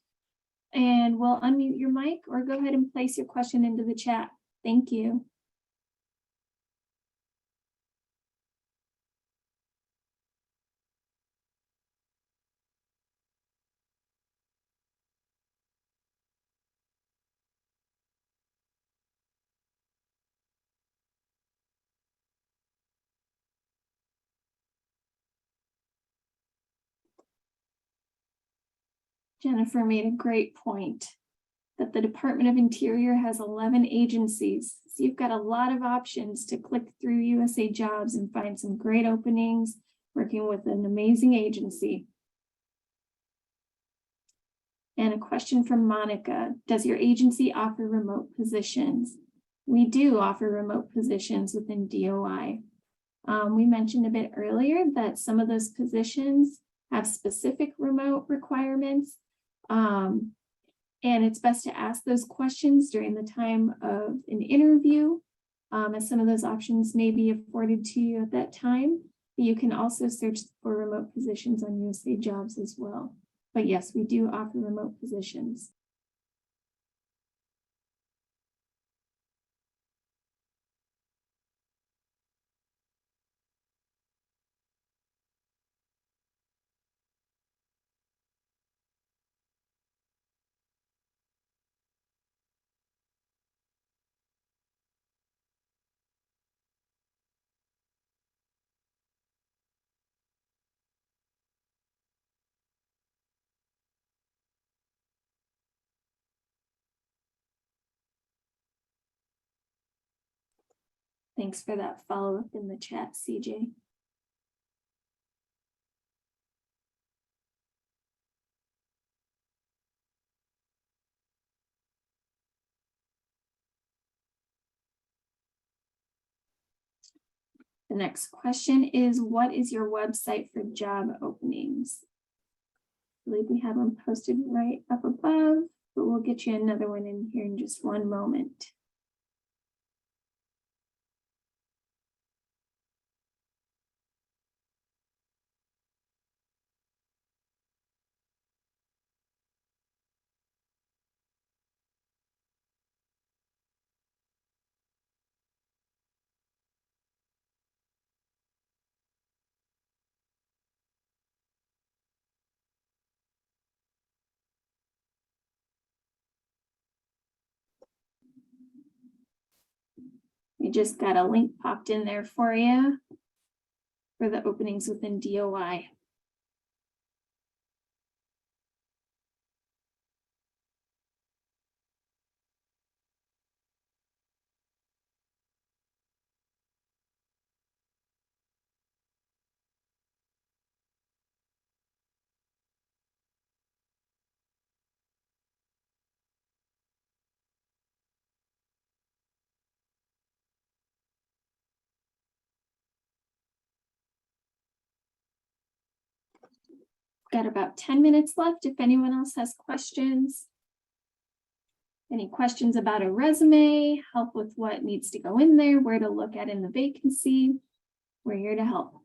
Speaker 9: and we'll unmute your mic or go ahead and place your question into the chat. Thank you. Jennifer made a great point that the Department of Interior has 11 agencies. So you've got a lot of options to click through USA Jobs and find some great openings working with an amazing agency. And a question from Monica, does your agency offer remote positions? We do offer remote positions within DOI. We mentioned a bit earlier that some of those positions have specific remote requirements. And it's best to ask those questions during the time of an interview, as some of those options may be afforded to you at that time. You can also search for remote positions on USA Jobs as well. But yes, we do offer remote positions. Thanks for that follow-up in the chat, CJ. The next question is, what is your website for job openings? I believe we have them posted right up above, but we'll get you another one in here in just one moment. We just got a link popped in there for you for the openings within DOI. Got about 10 minutes left if anyone else has questions. Any questions about a resume, help with what needs to go in there, where to look at in the vacancy, we're here to help.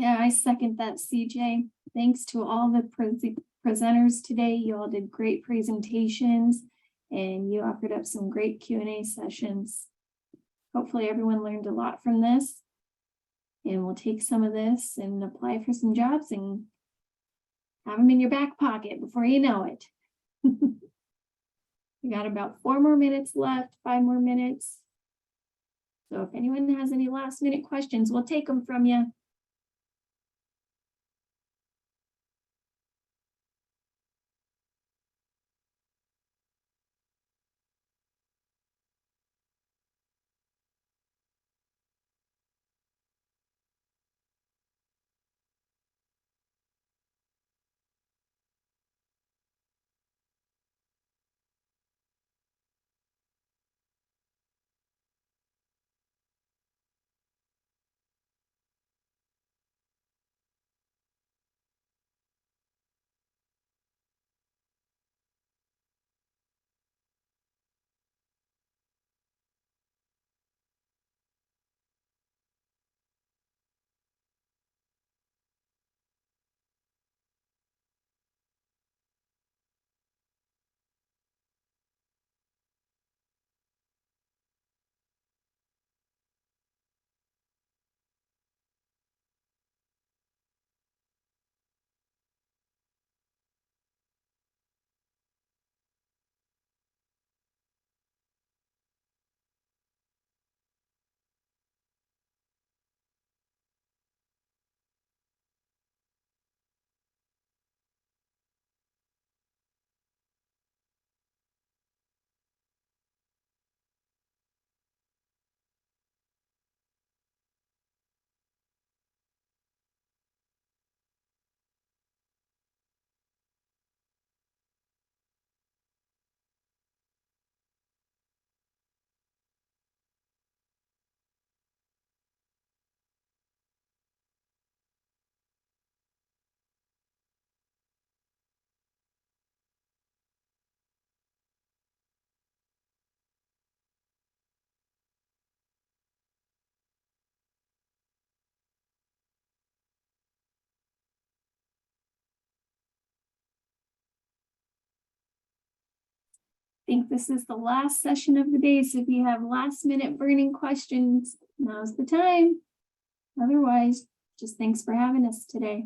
Speaker 9: Yeah, I second that, CJ. Thanks to all the presenters today. You all did great presentations and you offered up some great Q&A sessions. Hopefully everyone learned a lot from this and we'll take some of this and apply for some jobs and have them in your back pocket before you know it. We got about 4 more minutes left, 5 more minutes. So if anyone has any last minute questions, we'll take them from you. I think this is the last session of the day. So if you have last minute burning questions, now's the time. Otherwise, just thanks for having us today.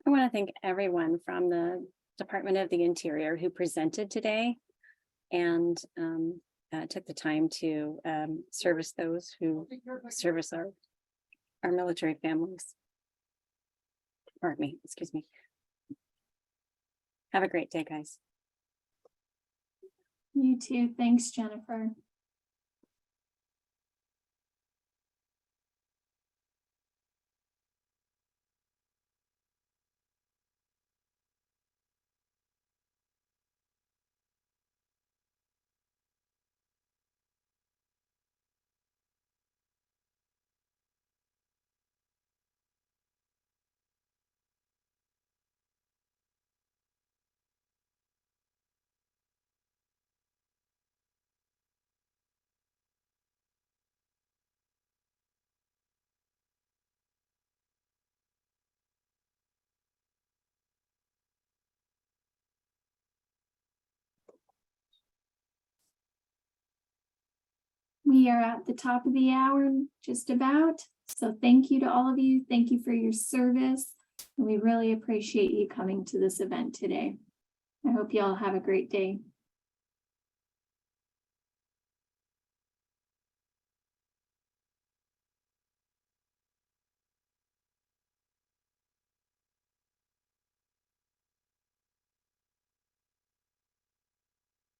Speaker 3: I want to thank everyone from the Department of the Interior who presented today and took the time to service those who service our military families. Pardon me, excuse me. Have a great day, guys.
Speaker 9: You too. Thanks, Jennifer. We are at the top of the hour, just about. So thank you to all of you. Thank you for your service. And we really appreciate you coming to this event today. I hope you all have a great day.